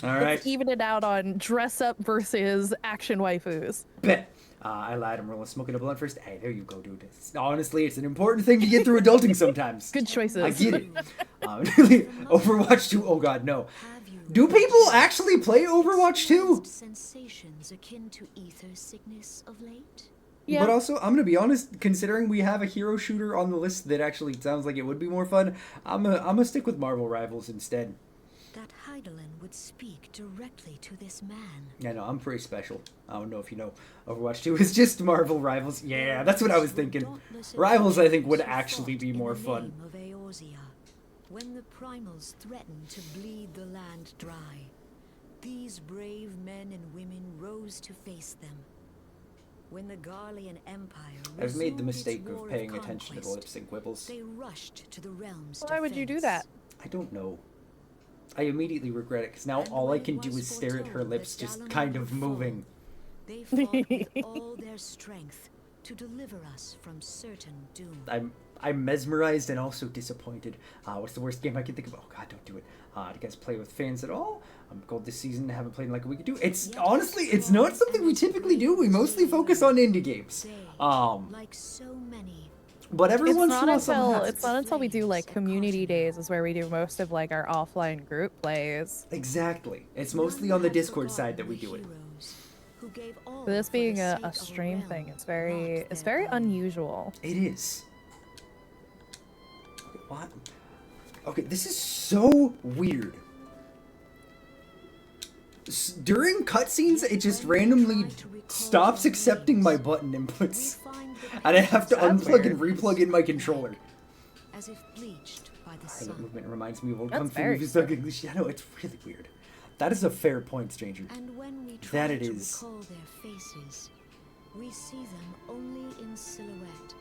right. let's even it out on dress up versus action waifus. Bet. I lied. I'm rolling smoking a blunt first. Hey, there you go, dude. Honestly, it's an important thing to get through adulting sometimes. Good choices. I get it. Overwatch 2. Oh God, no. Do people actually play Overwatch 2? Sensations akin to ether sickness of late? Yeah. But also, I'm gonna be honest. Considering we have a hero shooter on the list that actually sounds like it would be more fun, I'm gonna stick with Marvel Rivals instead. That Hydaelyn would speak directly to this man. Yeah, no, I'm pretty special. I don't know if you know. Overwatch 2 is just Marvel Rivals. Yeah, that's what I was thinking. Rivals, I think, would actually be more fun. Of Eorzea, when the primals threatened to bleed the land dry, these brave men and women rose to face them. When the Garlean Empire I've made the resumed its mistake war of paying attention to the conquest, lip sync wibbles. they rushed to the realm's Why would you do that? I don't know. I immediately regret it because now all I can do is stare at her lips just kind of moving. They fought with all their strength to deliver us from certain doom. I'm mesmerized and also disappointed. What's the worst game I can think of? Oh God, don't do it. Do you guys play with fans at all? I'm gold this season. Haven't played in like a week or two. It's honestly, it's not something we typically do. We mostly focus on indie games. Like so many. But every once in a while, something happens. It's not until we do like community days is where we do most of like our offline group plays. Exactly. It's mostly on the Discord side that we do it. For this being a stream thing, it's very unusual. It is. What? Okay, this is so weird. During cutscenes, it just randomly stops accepting my button inputs. And I have to unplug and replug in my controller. As if bleached by the Pilot sun. movement reminds me of old That's Kung Fu very movies stuck English. I know, it's really weird. That is a fair point, stranger. And when we try That it to is. recall their faces, we see them only in silhouette,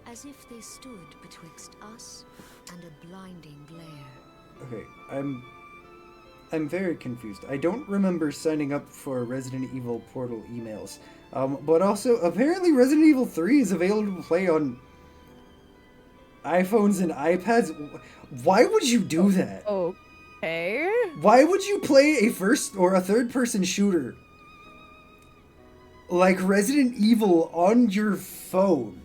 as if they stood betwixt us and a blinding glare. Okay, I'm very confused. I don't remember signing up for Resident Evil Portal emails. But also, apparently Resident Evil 3 is available to play on iPhones and iPads. Why would you do that? Okay. Why would you play a first or a third-person shooter like Resident Evil on your phone?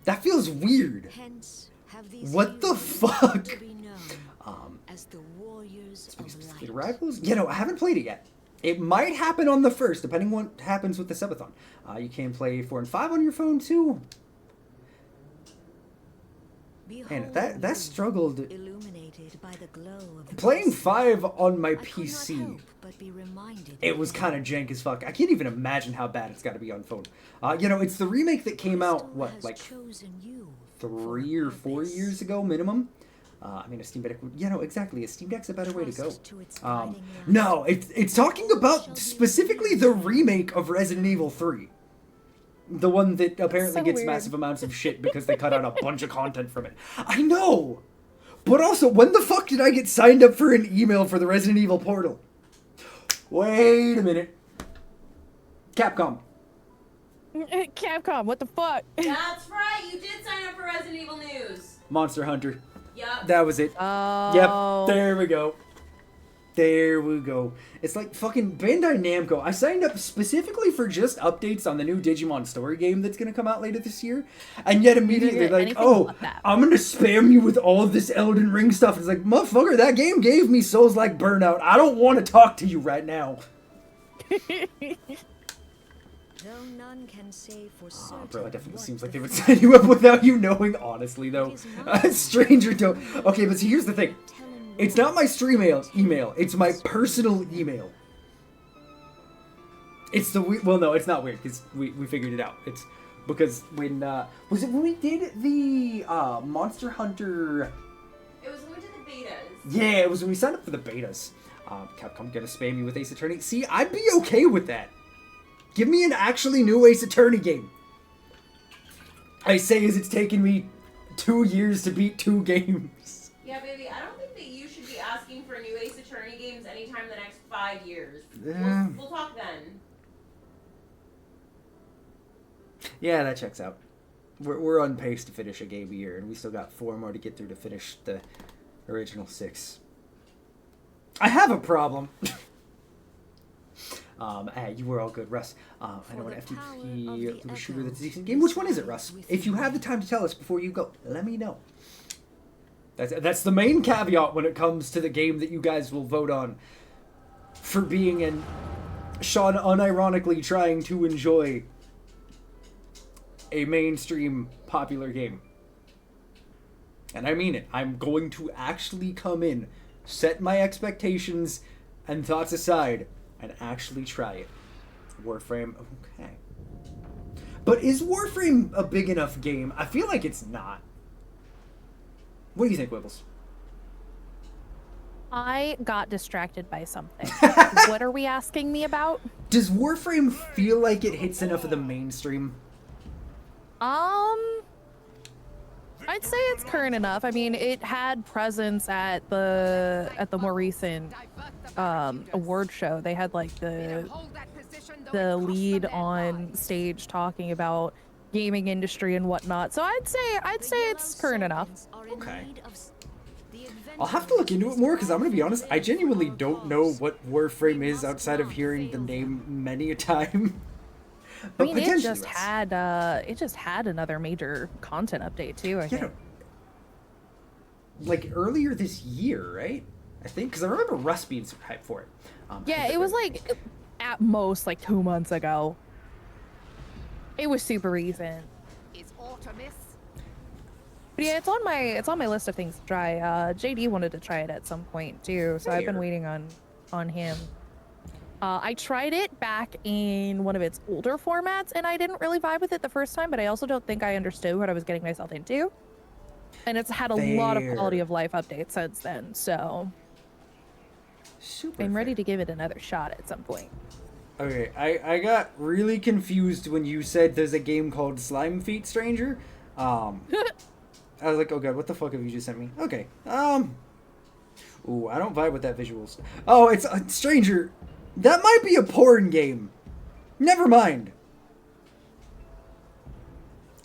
That feels weird. Hence, have these What the heroes fuck? to be known as the warriors of light. Rivals? You know, I haven't played it yet. It might happen on the 1st, depending what happens with the subathon. You can play 4 and 5 on your phone too. And that struggled. Illuminated by the glow of the Playing 5 on my I could not PC, help but be reminded it of was them. kind of jank as fuck. I can't even imagine how bad it's got to be on phone. You know, it's the remake that came out, Crystal what, has like chosen you 3 or 4 years ago minimum? I mean, a Steam Deck would, you know, exactly. A Steam Deck's a better way to go. Trust to its guiding light. No, it's talking about specifically the remake of Resident Evil 3. The one that apparently So gets weird. massive amounts of shit because they cut out a bunch of content from it. I know! But also, when the fuck did I get signed up for an email for the Resident Evil Portal? Wait a minute. Capcom. Capcom, what the fuck? That's right, you did sign up for Resident Evil News. Monster Hunter. Yup. That was it. Oh. Yep, there we go. There we go. It's like fucking Bandai Namco. I signed up specifically for just updates on the new Digimon story game that's gonna come out later this year. And yet immediately get like, anything oh, but that. I'm gonna spam you with all of this Elden Ring stuff. It's like, motherfucker, that game gave me Souls like Burnout. I don't want to talk to you right now. Though none can say for certain Bro, it definitely what seems like the they would future sign you up without you knowing, honestly, though. It is not Stranger don't. Okay, but see, here's the thing. telling It's Lord not my stream email. It's my personal email. It's the well, no, it's not weird because we figured it out. It's because when was it when we did the Monster Hunter? It was when we did the betas. Yeah, it was when we signed up for the betas. Capcom gonna spam me with Ace Attorney. See, I'd be okay with that. Give me an actually new Ace Attorney game. I say as it's taken me 2 years to beat 2 games. Yeah, baby, I don't think that you should be asking for new Ace Attorney games anytime in the next 5 years. We'll talk then. Yeah, that checks out. We're on pace to finish a game a year, and we still got 4 more to get through to finish the original 6. I have a problem. You were all good, Russ. I know an FTP shooter that's a decent game. Which one is it, Russ? If you have the time to tell us before you go, let me know. That's the main caveat when it comes to the game that you guys will vote on for being an Sean unironically trying to enjoy a mainstream popular game. And I mean it. I'm going to actually come in, set my expectations and thoughts aside, and actually try it. Warframe, okay. But is Warframe a big enough game? I feel like it's not. What do you think, Wibbles? I got distracted by something. What are we asking me about? Does Warframe feel like it hits enough of the mainstream? I'd say it's current enough. I mean, it had presence at the more recent award show. They had like the lead on stage talking about gaming industry and whatnot. So I'd say it's current enough. Okay. I'll have to look into it more because I'm gonna be honest, I genuinely don't know what Warframe is outside of hearing the name many a time. I mean, it just had another major content update too. I think. Like earlier this year, right? I think because I remember Russ being super hyped for it. Yeah, it was like at most like 2 months ago. It was super recent. But yeah, it's on my list of things to try. JD wanted to try it at some point too, so I've been waiting on him. I tried it back in one of its older formats, and I didn't really vibe with it the first time, but I also don't think I understood what I was getting myself into. And it's had a lot of quality of life updates since then, so I'm ready to give it another shot at some point. Okay, I got really confused when you said there's a game called Slime Feet Stranger. I was like, oh god, what the fuck have you just sent me? Okay, ooh, I don't vibe with that visuals. Oh, it's a Stranger. That might be a porn game. Never mind.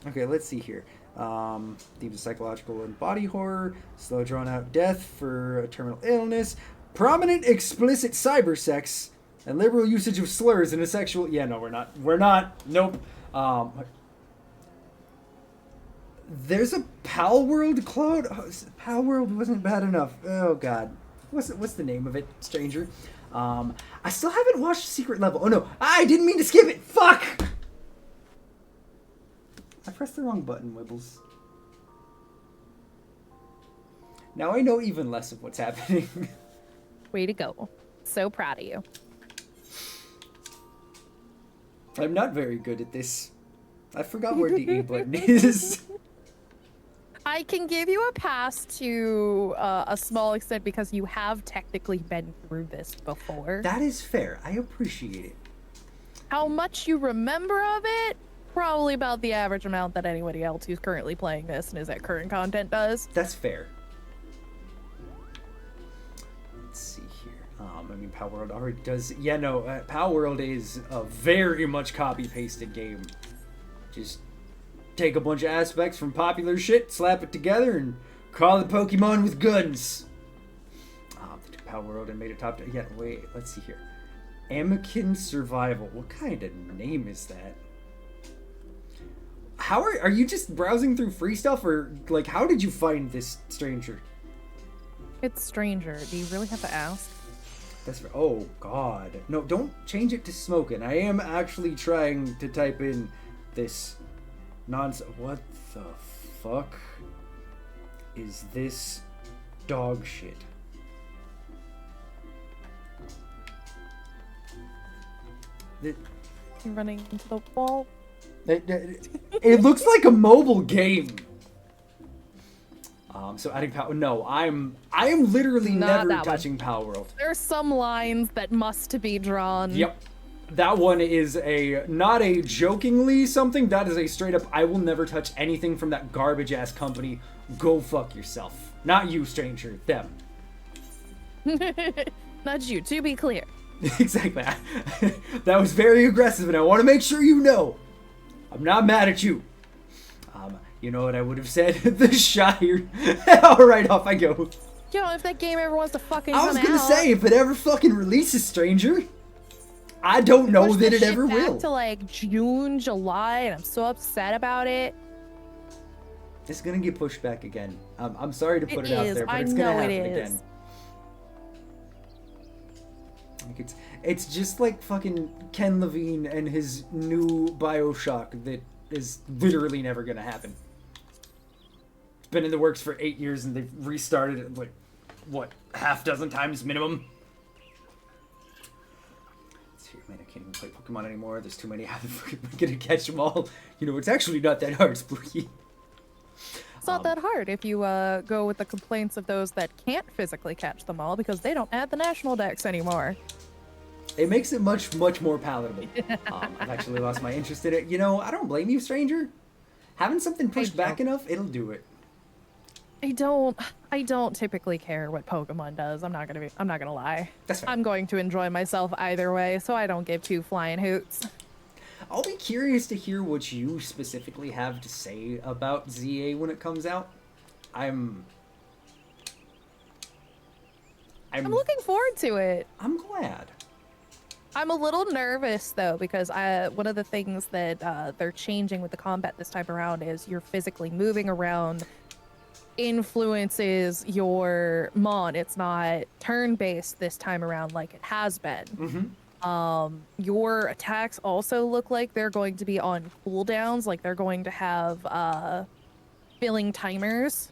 Okay, let's see here. Themes of psychological and body horror, slow drawn out death for a terminal illness, prominent explicit cyber sex, and liberal usage of slurs in a sexual... Yeah, no, we're not. Nope. There's a Pal World clone? Oh, Pal World wasn't bad enough. Oh god. What's the name of it, Stranger? I still haven't watched Secret Level. Oh no, I didn't mean to skip it. Fuck! I pressed the wrong button, Wibbles. Now I know even less of what's happening. Way to go. So proud of you. I'm not very good at this. I forgot where the A button is. I can give you a pass to a small extent because you have technically been through this before. That is fair. I appreciate it. How much you remember of it? Probably about the average amount that anybody else who's currently playing this and is at current content does. That's fair. Let's see here. I mean, Power World already does... Yeah, no, Power World is a very much copy-pasted game. Just take a bunch of aspects from popular shit, slap it together, and call it Pokemon with guns. They took Power World and made it top... Yeah, wait, let's see here. Amiken Survival. What kind of name is that? How are you just browsing through free stuff, or like how did you find this Stranger? It's Stranger. Do you really have to ask? That's oh god. No, don't change it to smoking. I am actually trying to type in this nonsense. What the fuck is this dog shit? You're running into the wall. It looks like a mobile game. So adding power, no, I am literally Not never that one. touching Pal World. There's some lines that must be drawn. Yep. That one is not a jokingly something, that is a straight up, I will never touch anything from that garbage ass company. Go fuck yourself. Not you, stranger, them. Not you, to be clear. Exactly. That was very aggressive, and I want to make sure you know. I'm not mad at you. You know what I would have said? The Shire. Alright, off I go. You know, if that game ever wants to fucking I was come gonna out, say, if it ever fucking releases, stranger, I don't know push that this it shit ever back will. to like June, July, and I'm so upset about it. It's gonna get pushed back again. I'm sorry to put it out is. there, but I it's gonna know it happen is. again. Like it's just like fucking Ken Levine and his new Bioshock that is literally never gonna happen. It's been in the works for 8 years and they've restarted it like, what, half dozen times minimum? Man, I can't even play Pokemon anymore. There's too many. How the fuck am I gonna catch them all? You know, it's actually not that hard, Spooky. It's not that hard if you go with the complaints of those that can't physically catch them all because they don't add the national dex anymore. It makes it much more palatable. I've actually lost my interest in it. You know, I don't blame you, stranger. Having something pushed back enough, it'll do it. I don't typically care what Pokemon does. I'm not gonna lie. That's fine. I'm going to enjoy myself either way, so I don't give two flying hoots. I'll be curious to hear what you specifically have to say about ZA when it comes out. I'm looking forward to it. I'm glad. I'm a little nervous though because one of the things that they're changing with the combat this time around is you're physically moving around influences your mon. It's not turn-based this time around like it has been. Mm-hmm. Your attacks also look like they're going to be on cooldowns, like they're going to have filling timers,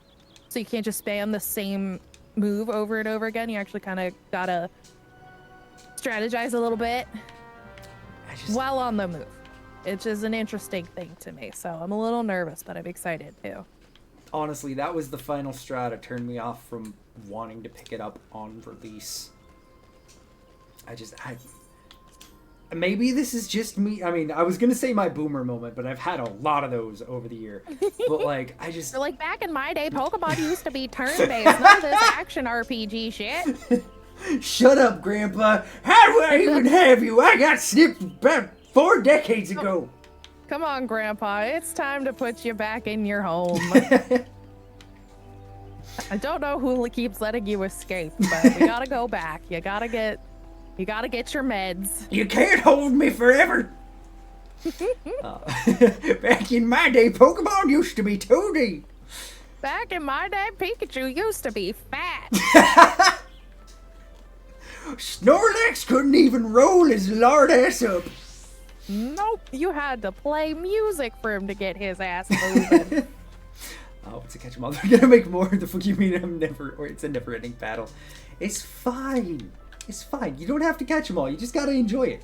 so you can't just spam the same move over and over again. You actually kind of gotta strategize a little bit while on the move. It's just an interesting thing to me, so I'm a little nervous, but I'm excited too. Honestly, that was the final straw to turn me off from wanting to pick it up on release. Maybe this is just me. I mean, I was gonna say my boomer moment, but I've had a lot of those over the year. But like, You're like, back in my day, Pokemon used to be turn-based, none of this action RPG shit. Shut up, Grandpa. How do I even have you? I got snipped about 4 decades ago. Come on, Grandpa. It's time to put you back in your home. I don't know who keeps letting you escape, but we gotta go back. You gotta get your meds. You can't hold me forever. Back in my day, Pokemon used to be 2D. Back in my day, Pikachu used to be fat. Snorlax couldn't even roll his lard ass up. Nope, you had to play music for him to get his ass moving. Oh, it's a catch 'em all. They're gonna make more. The fuck you mean it's a never-ending battle. It's fine. It's fine. You don't have to catch them all. You just gotta enjoy it.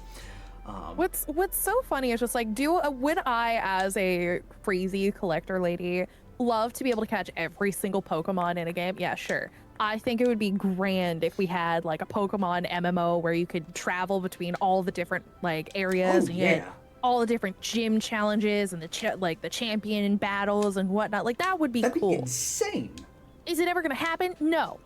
What's so funny is just like, would I, as a crazy collector lady, love to be able to catch every single Pokemon in a game? Yeah, sure. I think it would be grand if we had like a Pokemon MMO where you could travel between all the different like areas and get all the different gym challenges and the champion battles and whatnot. Like that would be That'd cool. Be insane. Is it ever gonna happen? No.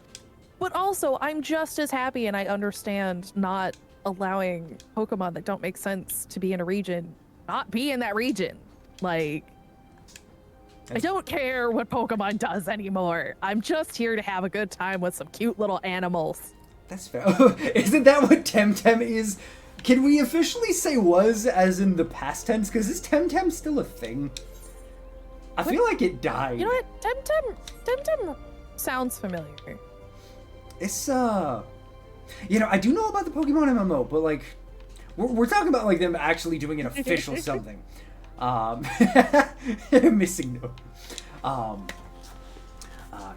But also, I'm just as happy, and I understand not allowing Pokemon that don't make sense to be in a region not be in that region. Like, I don't care what Pokemon does anymore. I'm just here to have a good time with some cute little animals. That's fair. Isn't that what Temtem is? Can we officially say was as in the past tense? Because is Temtem still a thing? I feel like it died. You know what? Temtem sounds familiar. It's, you know, I do know about the Pokemon MMO, but, like, we're talking about, like, them actually doing an official something. Missing note.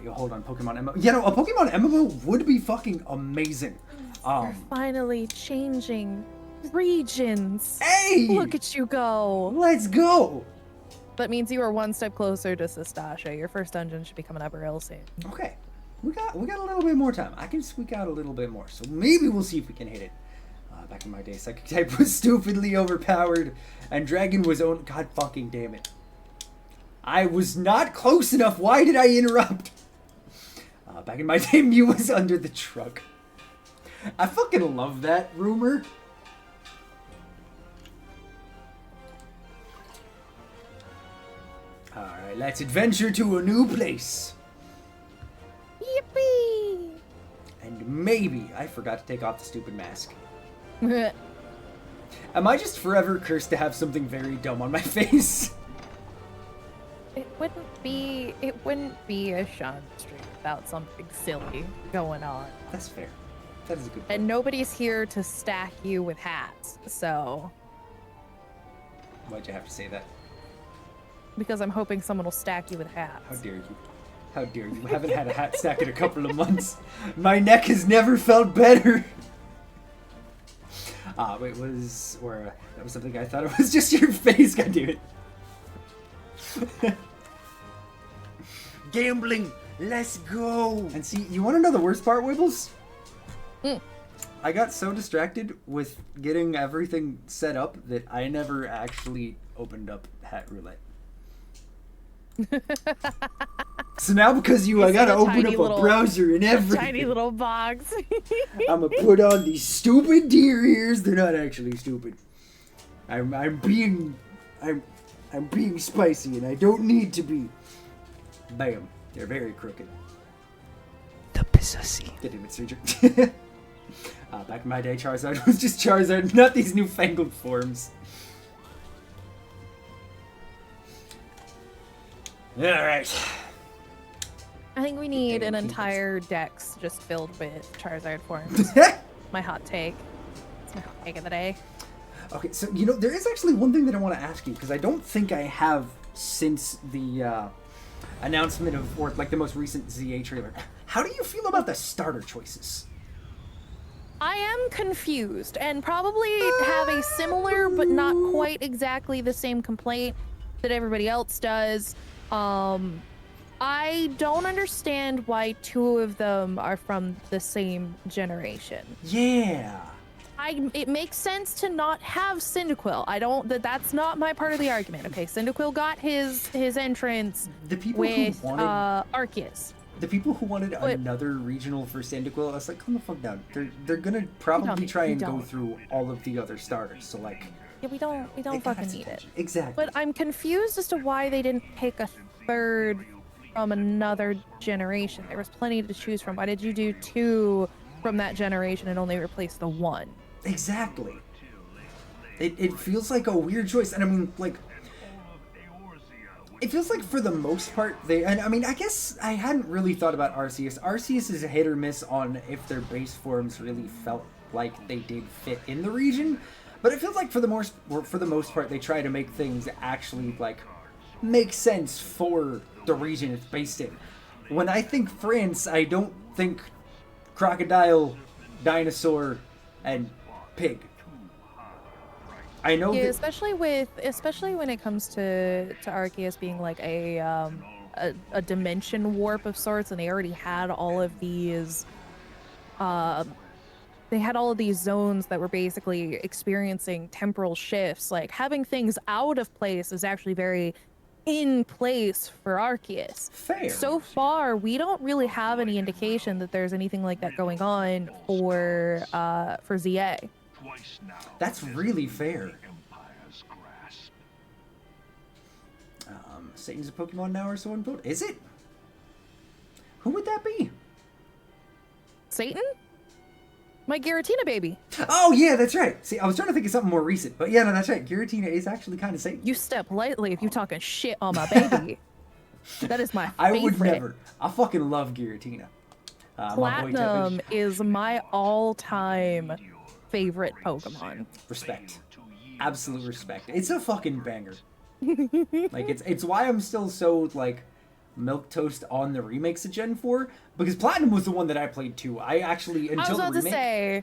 Yo, hold on, Pokemon MMO. You know, a Pokemon MMO would be fucking amazing. You're finally changing regions. Hey! Look at you go. Let's go! That means you are one step closer to Sestasha. Your first dungeon should be coming up real soon. Okay. We got a little bit more time. I can squeak out a little bit more. So maybe we'll see if we can hit it. Back in my day, Psychic type was stupidly overpowered. And Dragon was own. God fucking damn it. I was not close enough. Why did I interrupt? Back in my day, Mew was under the truck. I fucking love that rumor. Alright, let's adventure to a new place. Yippee! And maybe I forgot to take off the stupid mask. Am I just forever cursed to have something very dumb on my face? It wouldn't be a Sean stream without something silly going on. That's fair. That is a good point. And nobody's here to stack you with hats, so. Why'd you have to say that? Because I'm hoping someone will stack you with hats. How dare you? How dare you? I haven't had a hat stack in a couple of months. My neck has never felt better. That was something I thought it was just your face, God damn it. Gambling, let's go. And see, you want to know the worst part, Wibbles? I got so distracted with getting everything set up that I never actually opened up Hat Roulette. So now because I gotta open up a browser and everything. Tiny little box. I'm gonna put on these stupid deer ears. They're not actually stupid. I'm being spicy and I don't need to be. Bam. They're very crooked. The pussy. Get him, Surgeon. Back in my day, Charizard was just Charizard, not these newfangled forms. Alright. I think we need an entire dex just filled with Charizard forms. My hot take. It's my hot take of the day. Okay, so, there is actually one thing that I want to ask you, because I don't think I have since the announcement of, or like the most recent ZA trailer. How do you feel about the starter choices? I am confused and probably have a similar but not quite exactly the same complaint that everybody else does. I don't understand why two of them are from the same generation. Yeah. It makes sense to not have Cyndaquil. That's not my part of the argument. Okay, Cyndaquil got his entrance with Arceus. The people who wanted another regional for Cyndaquil, I was like, calm the fuck down. They're gonna probably try and go through all of the other starters. So like, yeah, we don't fucking need it. Exactly. But I'm confused as to why they didn't pick a third from another generation. There was plenty to choose from. Why did you do two from that generation and only replace the one? Exactly. It feels like a weird choice, and I mean, like, it feels like for the most part I guess I hadn't really thought about Arceus. Arceus is a hit or miss on if their base forms really felt like they did fit in the region, but it feels like for the most part they try to make things actually like make sense for the region it's based in. When I think France, I don't think crocodile, dinosaur, and pig. I know that, especially when it comes to Arceus being like a dimension warp of sorts, and they already had all of these zones that were basically experiencing temporal shifts. Like, having things out of place is actually very in place for Arceus. Fair. So far, we don't really have any indication that there's anything like that going on for ZA. That's really fair. Satan's a Pokemon now or so in build? Is it? Who would that be? Satan? My Giratina baby. Oh yeah, that's right. See, I was trying to think of something more recent, but yeah, no, that's right. Giratina is actually kind of Satan. You step lightly if you talking shit on my baby. That is my favorite. I would never. I fucking love Giratina. Platinum is my all-time favorite Pokemon. Respect. Absolute respect. It's a fucking banger. Like, it's why I'm still so, like, milquetoast on the remakes of Gen 4, because Platinum was the one that I played too. I actually, until the remake... to say,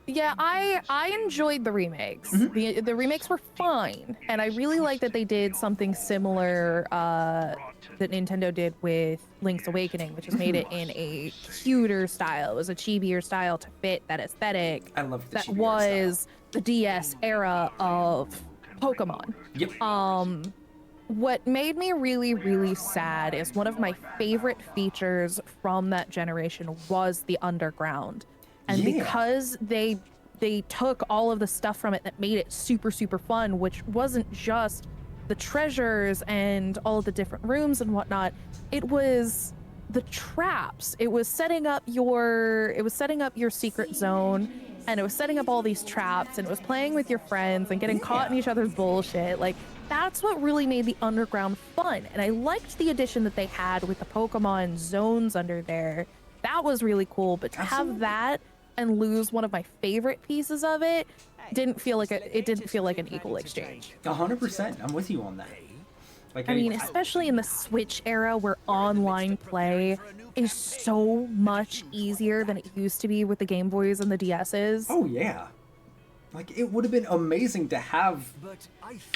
Yeah, I enjoyed the remakes. The remakes were fine, and I really like that they did something similar that Nintendo did with Link's Awakening, which is made it in a cuter style. It was a chibier style to fit that aesthetic. I love the that chibier was the DS era of Pokemon. Yep. What made me really, really sad is one of my favorite features from that generation was the underground. And because they took all of the stuff from it that made it super, super fun, which wasn't just the treasures and all of the different rooms and whatnot, it was the traps. It was setting up your secret zone, and it was setting up all these traps, and it was playing with your friends and getting caught in each other's bullshit. Like, that's what really made the underground fun. And I liked the addition that they had with the Pokemon zones under there. That was really cool. But to have that and lose one of my favorite pieces of it didn't feel like an equal exchange. 100%. I'm with you on that. Like, I mean, especially in the Switch era where online play is so much easier than it used to be with the Game Boys and the DSs. Oh yeah. Like, it would have been amazing to have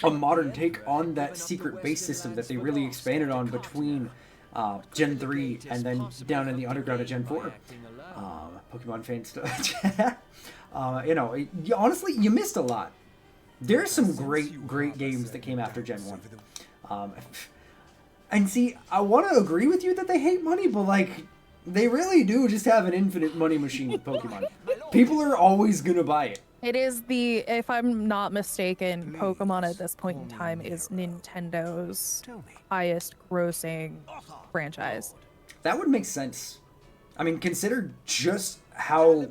a modern take on that secret base system that they really expanded on between Gen 3 and then down in the underground of Gen 4. Pokemon fans stuff. Honestly, you missed a lot. There's some great games that came after Gen 1. And see, I want to agree with you that they hate money, but like, they really do just have an infinite money machine with Pokemon. People are always gonna buy it. It is if I'm not mistaken, Pokemon at this point in time is Nintendo's highest grossing franchise. That would make sense. I mean, consider just how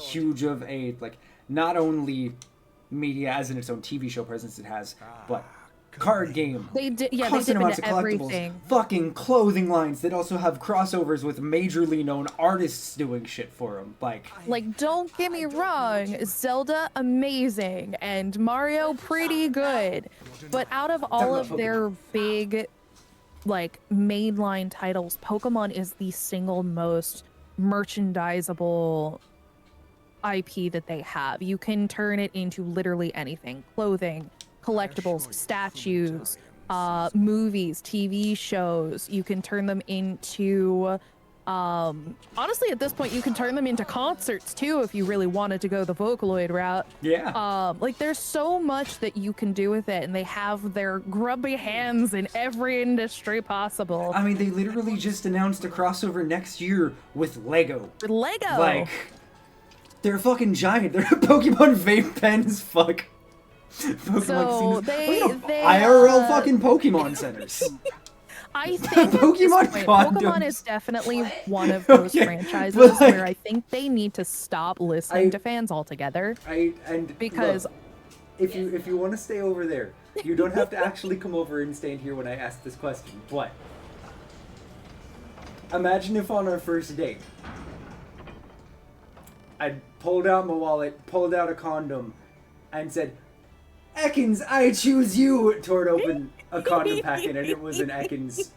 huge of a, like, not only media as in its own TV show presence it has, but card game. They did into everything. Fucking clothing lines that also have crossovers with majorly known artists doing shit for them. Like, don't get me wrong, Zelda amazing and Mario pretty good, but out of all of their big, like, mainline titles, Pokemon is the single most merchandisable IP that they have. You can turn it into literally anything: clothing, collectibles, statues, movies, TV shows. You can turn them into honestly, at this point, you can turn them into concerts too if you really wanted to go the Vocaloid route. Yeah. Like, there's so much that you can do with it, and they have their grubby hands in every industry possible. I mean, they literally just announced a crossover next year with Lego. With Lego! Like, they're fucking giant. They're Pokemon vape pens, fuck. Pokemon So they IRL fucking Pokemon centers. I think Pokemon is definitely one of those franchises where I think they need to stop listening to fans altogether. Because look, if you want to stay over there, you don't have to actually come over and stand here when I ask this question. But imagine if on our first date, I pulled out my wallet, pulled out a condom, and said, "Ekans, I choose you." Tore open a condom packet, and it was an Ekans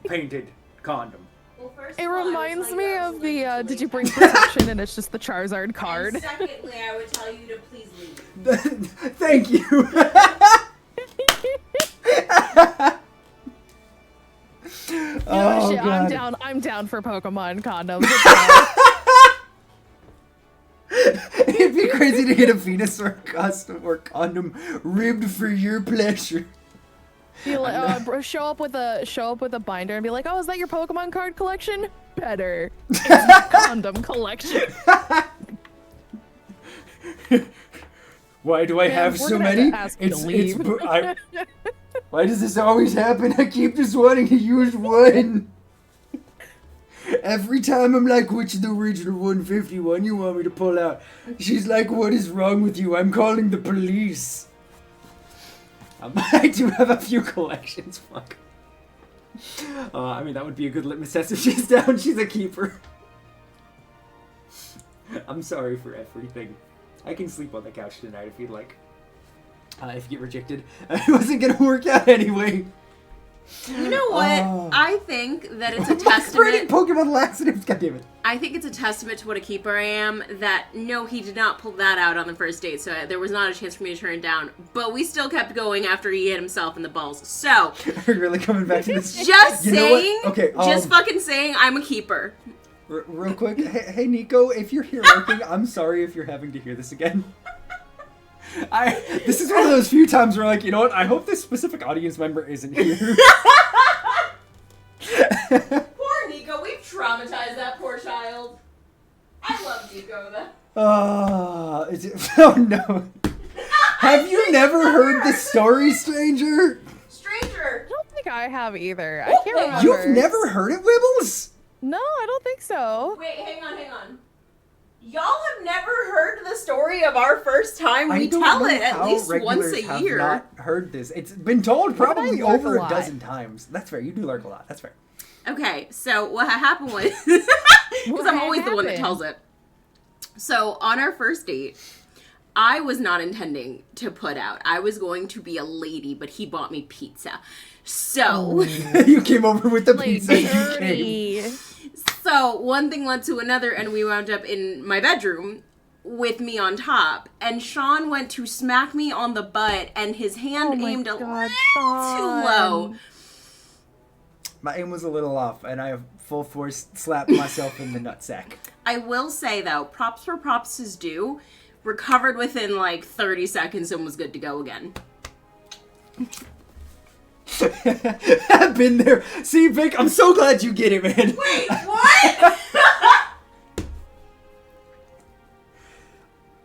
painted condom. Well, first it of all, reminds me of the did you bring protection, and it's just the Charizard card. And secondly, I would tell you to please leave. Thank you. Oh, shit, God. I'm down for Pokemon condoms. It'd be crazy to get a Venusaur custom or condom ribbed for your pleasure. Be like, show up with a binder and be like, "Oh, is that your Pokemon card collection? Better. It's my condom collection." Why do I have so many? Why does this always happen? I keep just wanting to use one. Every time I'm like, which is the original 151 you want me to pull out? She's like, what is wrong with you? I'm calling the police. I do have a few collections, fuck. I mean, that would be a good litmus test if she's down. She's a keeper. I'm sorry for everything. I can sleep on the couch tonight if you'd like. If you get rejected. It wasn't gonna work out anyway. You know what? I think that it's a Spreading testament. Pokemon laxatives, goddammit. I think it's a testament to what a keeper I am that no, he did not pull that out on the first date, so there was not a chance for me to turn it down. But we still kept going after he hit himself in the balls. So, Are we really coming back to this? just You know saying, what? Okay, just fucking saying, I'm a keeper. Real quick, hey Nico, if you're here working, I'm sorry if you're having to hear this again. This is one of those few times where, like, you know what? I hope this specific audience member isn't here. Poor Nico, we've traumatized that poor child. I love Nico though. Oh no. Have you never heard the story, stranger? Stranger! I don't think I have either. I can't remember. You've never heard it, Wibbles? No, I don't think so. Wait, hang on. Y'all have never heard the story of our first time? We tell it at least once a year. I have not heard this. It's been told probably I lurk over a lot. a dozen times. That's fair. You do lurk a lot. That's fair. Okay, so what happened was, because I'm always the one that tells it. So on our first date, I was not intending to put out. I was going to be a lady, but he bought me pizza. So You came over with the Like pizza. You came. dirty. So one thing led to another, and we wound up in my bedroom with me on top. And Sean went to smack me on the butt, and his hand aimed a little too low. My aim was a little off, and I full force slapped myself in the nutsack. I will say though, props where props is due. Recovered within like 30 seconds and was good to go again. I've been there. See, Vic, I'm so glad you get it, man. Wait, what?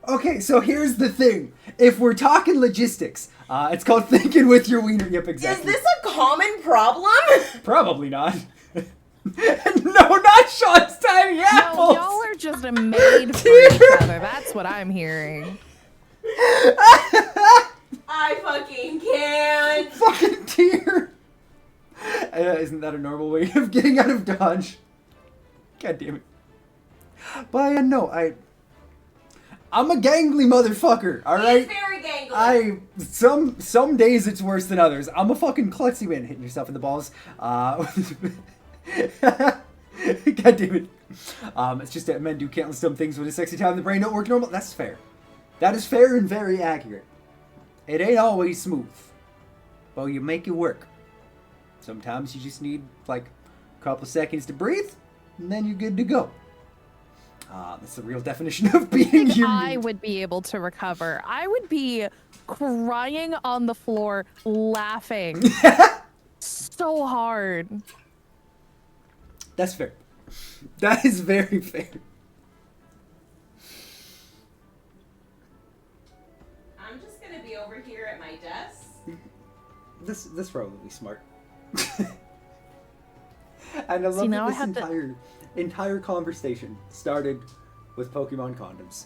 Okay, so here's the thing. If we're talking logistics, it's called thinking with your wiener. Yep, Is exactly. this a common problem? Probably not. No, not Sean's tiny No, apples. y'all are just made for each other. That's what I'm hearing. I fucking can't. Fucking tear. Isn't that a normal way of getting out of Dodge? God damn it. But no, I'm a gangly motherfucker, alright? He's very gangly. Some days it's worse than others. I'm a fucking klutzy man hitting yourself in the balls. God damn it. It's just that men do countless dumb things with a sexy time the brain don't work normal. That's fair. That is fair and very accurate. It ain't always smooth. But you make it work. Sometimes you just need, like, a couple seconds to breathe, and then you're good to go. That's the real definition of being human. I would be able to recover. I would be crying on the floor, laughing so hard. That's fair. That is very fair. I'm just gonna be over here at my desk. This probably smart. And I love now I that have this entire conversation started with Pokemon condoms.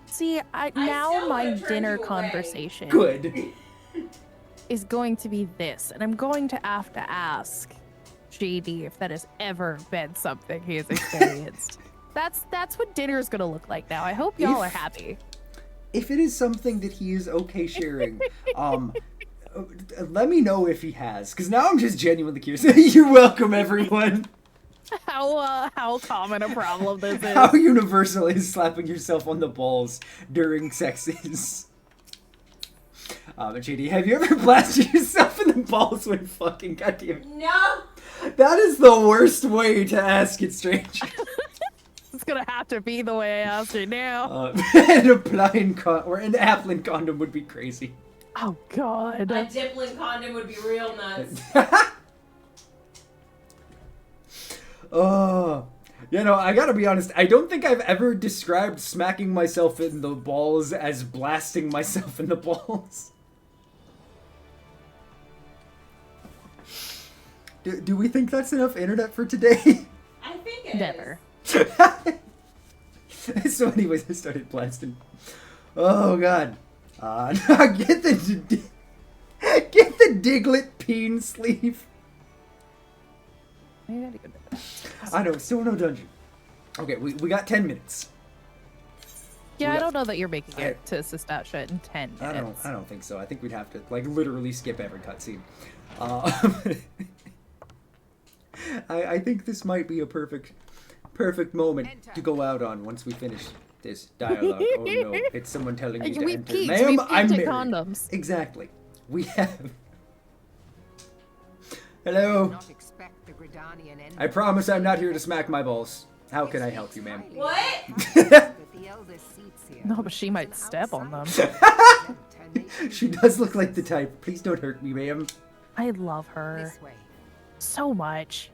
See, now still my would've turned dinner you away. conversation Good. is going to be this, and I'm going to have to ask JD if that has ever been something he has experienced. That's what dinner is gonna look like now. I hope y'all are happy. If it is something that he is okay sharing, let me know if he has, because now I'm just genuinely curious. You're welcome, everyone. How common a problem this is. How universal is slapping yourself on the balls during sex is? JD, have you ever blasted yourself in the balls when fucking? Goddamn it. No. That is the worst way to ask it, stranger. It's gonna have to be the way I asked it now. An Applin condom would be crazy. Oh God. A Diplin condom would be real nuts. Oh, you know, I gotta be honest. I don't think I've ever described smacking myself in the balls as blasting myself in the balls. Do we think that's enough internet for today? I think it Never. So anyways, I started blasting. Oh God. Now get the Diglett peen sleeve. I gotta go to bed. I know, still no dungeon. Okay, we got 10 minutes. Yeah, We I got- don't know that you're making it to Sestasha in 10 minutes. I don't think so. I think we'd have to like literally skip every cutscene. I think this might be a perfect perfect moment to go out on once we finish this dialogue. Oh no, it's someone telling me to We've enter. peaked. Ma'am, We've I'm peaked at married. condoms. Exactly. We have. Hello. Not expect the Gridanian envoy I promise I'm not here to smack my balls. How can I help you, ma'am? What? that the eldest seats here. No, but she might step on them. She does look like the type. Please don't hurt me, ma'am. I love her This way. so much.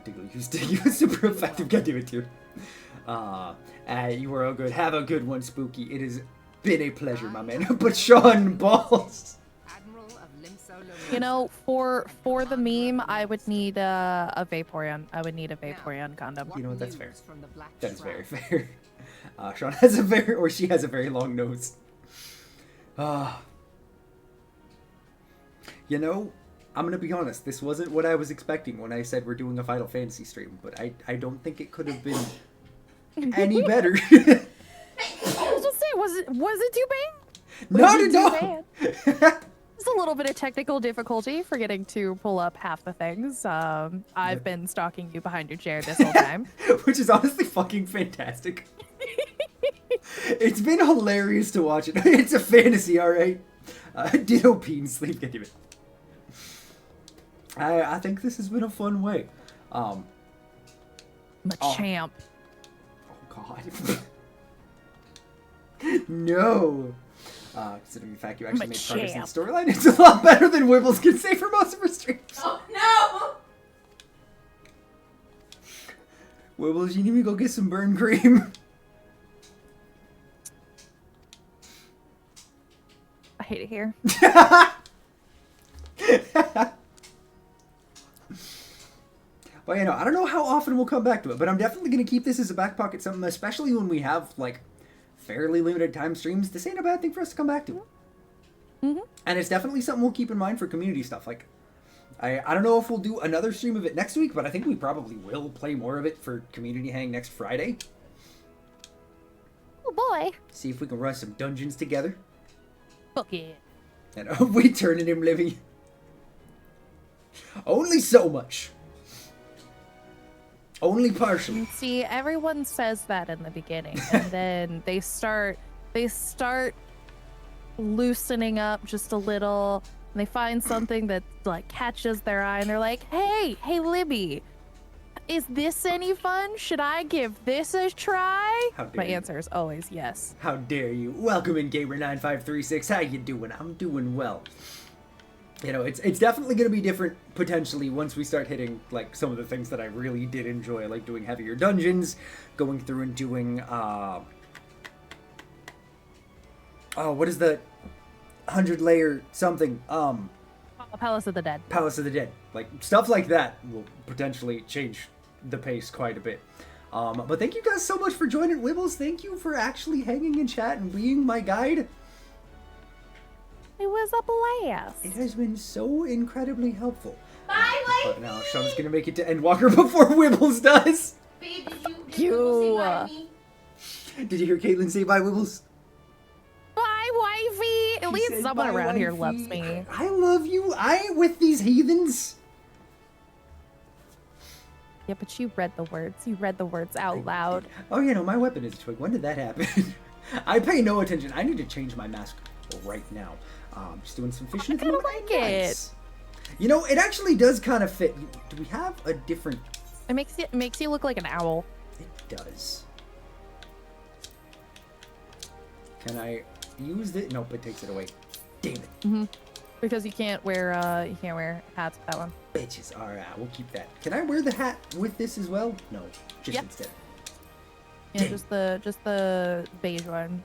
Diggle, you're super effective. God damn it, too. You are all good. Have a good one, Spooky. It has been a pleasure, my man. But Sean Balls. Admiral of Limso You know, for the meme, I would need a Vaporeon. I would need a Vaporeon condom. You know what? That's fair. From the Black That is very Shroud? fair. Sean has a very, or she has a very long nose. You know, I'm gonna be honest. This wasn't what I was expecting when I said we're doing a Final Fantasy stream, but I don't think it could have been any better. I was just saying, was it too bad? Not Was it at too all. bad? There's a little bit of technical difficulty forgetting to pull up half the things. I've been stalking you behind your chair this whole time. Which is honestly fucking fantastic. It's been hilarious to watch it. It's a fantasy, alright? Ditto Peen Sleep, get it. I think this has been a fun way. Machamp. Oh god. No. Considering the fact you actually made progress in the storyline, it's a lot better than Wibbles can say for most of her streams. Oh no! Wibbles, you need me to go get some burn cream. I hate it here. Well, you know, I don't know how often we'll come back to it, but I'm definitely going to keep this as a back pocket something, especially when we have, like, fairly limited time streams. This ain't a bad thing for us to come back to. Mm-hmm. And it's definitely something we'll keep in mind for community stuff. Like, I don't know if we'll do another stream of it next week, but I think we probably will play more of it for Community Hang next Friday. Oh boy. See if we can run some dungeons together. Fuck it. And we turning him living. Only so much. Only partially. See, everyone says that in the beginning, and then they start loosening up just a little, and they find something that like catches their eye, and they're like, "Hey, Libby, is this any fun? Should I give this a try?" My answer is always yes. How dare you? Welcome in, Gamer9536. How you doing? I'm doing well. You know, it's definitely going to be different, potentially, once we start hitting, like, some of the things that I really did enjoy, like doing heavier dungeons, going through and doing, what is the 100-layer something, Palace of the Dead. Palace of the Dead. Like, stuff like that will potentially change the pace quite a bit. But thank you guys so much for joining, Wibbles. Thank you for actually hanging in chat and being my guide. It was a blast. It has been so incredibly helpful. Bye, But now Sean's gonna make it to Endwalker before Wibbles does. Babe, did you say bye to me? Did you hear Caitlin say bye, Wibbles? Bye, wifey. At least said, someone "Bye, around here wifey." loves me. I love you. I ain't with these heathens. Yeah, but you read the words. You read the words out loud. Oh, you know, my weapon is a twig. When did that happen? I pay no attention. I need to change my mask right now. Just doing some fishing. I kind of like it. You know, it actually does kind of fit. Do we have a different... It makes you look like an owl. It does. Can I use it? Nope, it takes it away. Damn it. Mm-hmm. Because you can't wear hats with that one. Bitches. All right, we'll keep that. Can I wear the hat with this as well? No, just instead. Yeah, Dang. just the beige one.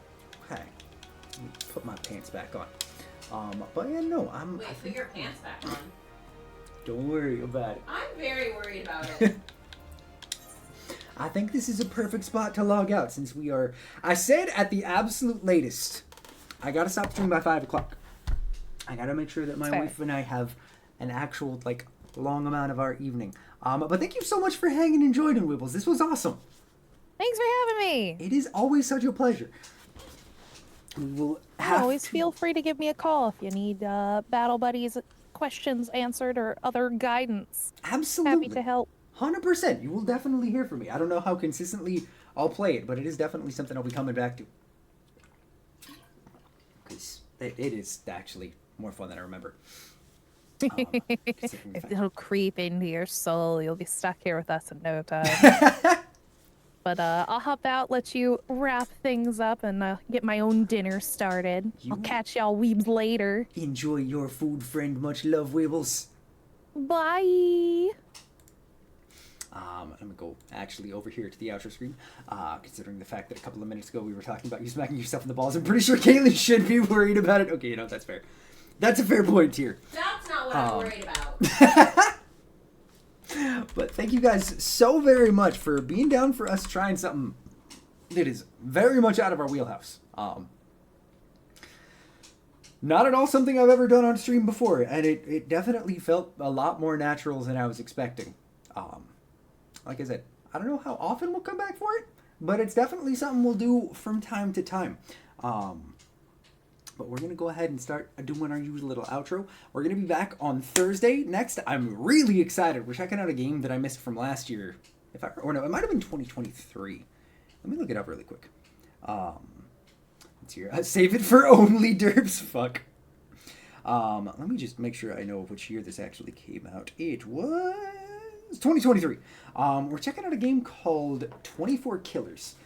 Okay. Let me put my pants back on. But yeah, no, Wait, put your pants back on. Don't worry about it. I'm very worried about it. I think this is a perfect spot to log out since we are... I said at the absolute latest, I gotta stop streaming by 5 o'clock. I gotta make sure that my wife and I have an actual, like, long amount of our evening. But thank you so much for hanging and joining, Wibbles. This was awesome. Thanks for having me. It is always such a pleasure. We will have Always feel free to give me a call if you need battle buddies questions answered or other guidance. Absolutely. Happy to help. 100%. You will definitely hear from me. I don't know how consistently I'll play it, but it is definitely something I'll be coming back to. Because it is actually more fun than I remember. It'll creep into your soul. You'll be stuck here with us in no time. But I'll hop out, let you wrap things up, and get my own dinner started. I'll catch y'all weebs later. Enjoy your food, friend. Much love, Weebles. Bye. I'm gonna go actually over here to the outro screen. Considering the fact that a couple of minutes ago we were talking about you smacking yourself in the balls, I'm pretty sure Caitlin should be worried about it. Okay, you know, that's fair. That's a fair point here. That's not what I'm worried about. But thank you guys so very much for being down for us trying something that is very much out of our wheelhouse. Not at all something I've ever done on stream before, and it definitely felt a lot more natural than I was expecting. Like I said, I don't know how often we'll come back for it, but it's definitely something we'll do from time to time. But we're going to go ahead and start doing our usual little outro. We're going to be back on Thursday next. I'm really excited. We're checking out a game that I missed from last year. Or no, it might have been 2023. Let me look it up really quick. Let's hear. Save it for only derps. Fuck. Let me just make sure I know which year this actually came out. It was 2023. We're checking out a game called 24 Killers.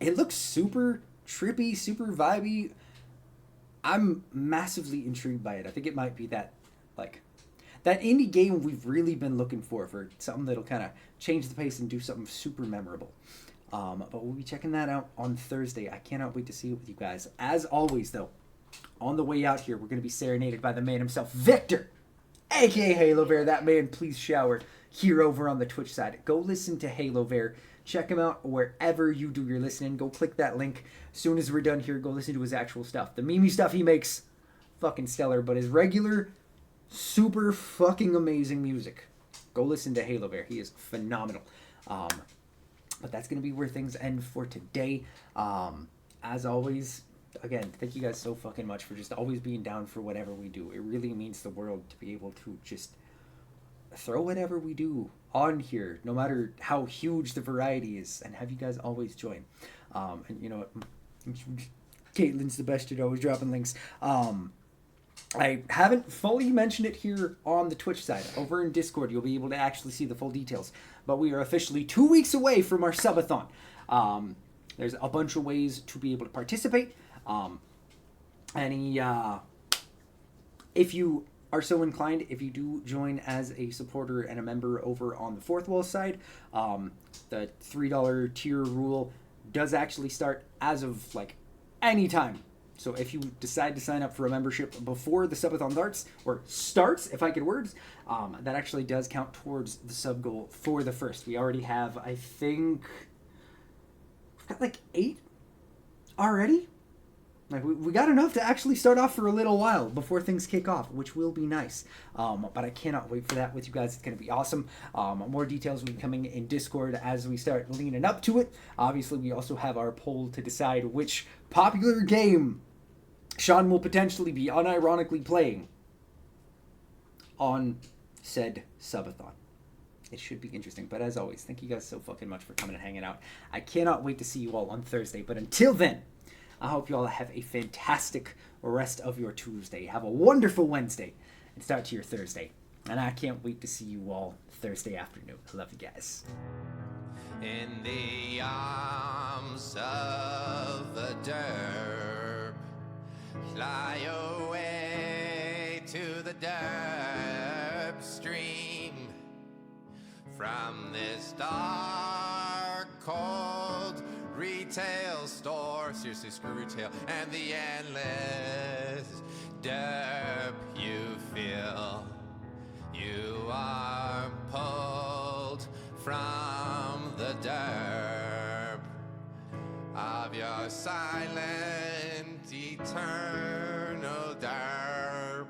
It looks super trippy, super vibey. I'm massively intrigued by it. I think it might be that indie game we've really been looking for something that'll kind of change the pace and do something super memorable. But we'll be checking that out on Thursday. I cannot wait to see it with you guys. As always, though, on the way out here, we're going to be serenaded by the man himself, Victor, aka Halo Bear. That man, please shower, here over on the Twitch side. Go listen to Halo Bear. Check him out wherever you do your listening. Go click that link. As soon as we're done here, go listen to his actual stuff. The Mimi stuff he makes, fucking stellar. But his regular, super fucking amazing music, go listen to Halo Bear. He is phenomenal. But that's going to be where things end for today. As always, again, thank you guys so fucking much for just always being down for whatever we do. It really means the world to be able to just throw whatever we do on here, no matter how huge the variety is, and have you guys always join. And you know what? Caitlin's the best at always dropping links. I haven't fully mentioned it here on the Twitch side. Over in Discord, you'll be able to actually see the full details. But we are officially 2 weeks away from our subathon. There's a bunch of ways to be able to participate. If you are so inclined, if you do join as a supporter and a member over on the Fourth Wall side, the $3 tier rule does actually start as of any time. So if you decide to sign up for a membership before the subathon starts, if I could words, that actually does count towards the sub goal for the first. We already have, I think, we've got 8 already. We got enough to actually start off for a little while before things kick off, which will be nice. But I cannot wait for that with you guys. It's going to be awesome. More details will be coming in Discord as we start leaning up to it. Obviously, we also have our poll to decide which popular game Sean will potentially be unironically playing on said subathon. It should be interesting. But as always, thank you guys so fucking much for coming and hanging out. I cannot wait to see you all on Thursday. But until then, I hope you all have a fantastic rest of your Tuesday. Have a wonderful Wednesday and start to your Thursday. And I can't wait to see you all Thursday afternoon. I love you guys. In the arms of the derp, fly away to the derp stream. From this dark, cold retail store, seriously, screw retail, and the endless derp you feel. You are pulled from the derp of your silent, eternal derp.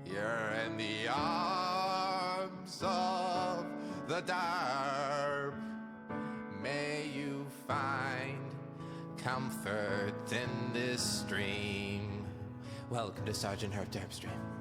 You're in the arms of the derp. May you find comfort in this stream Welcome to Sergeant Herb Derpstream.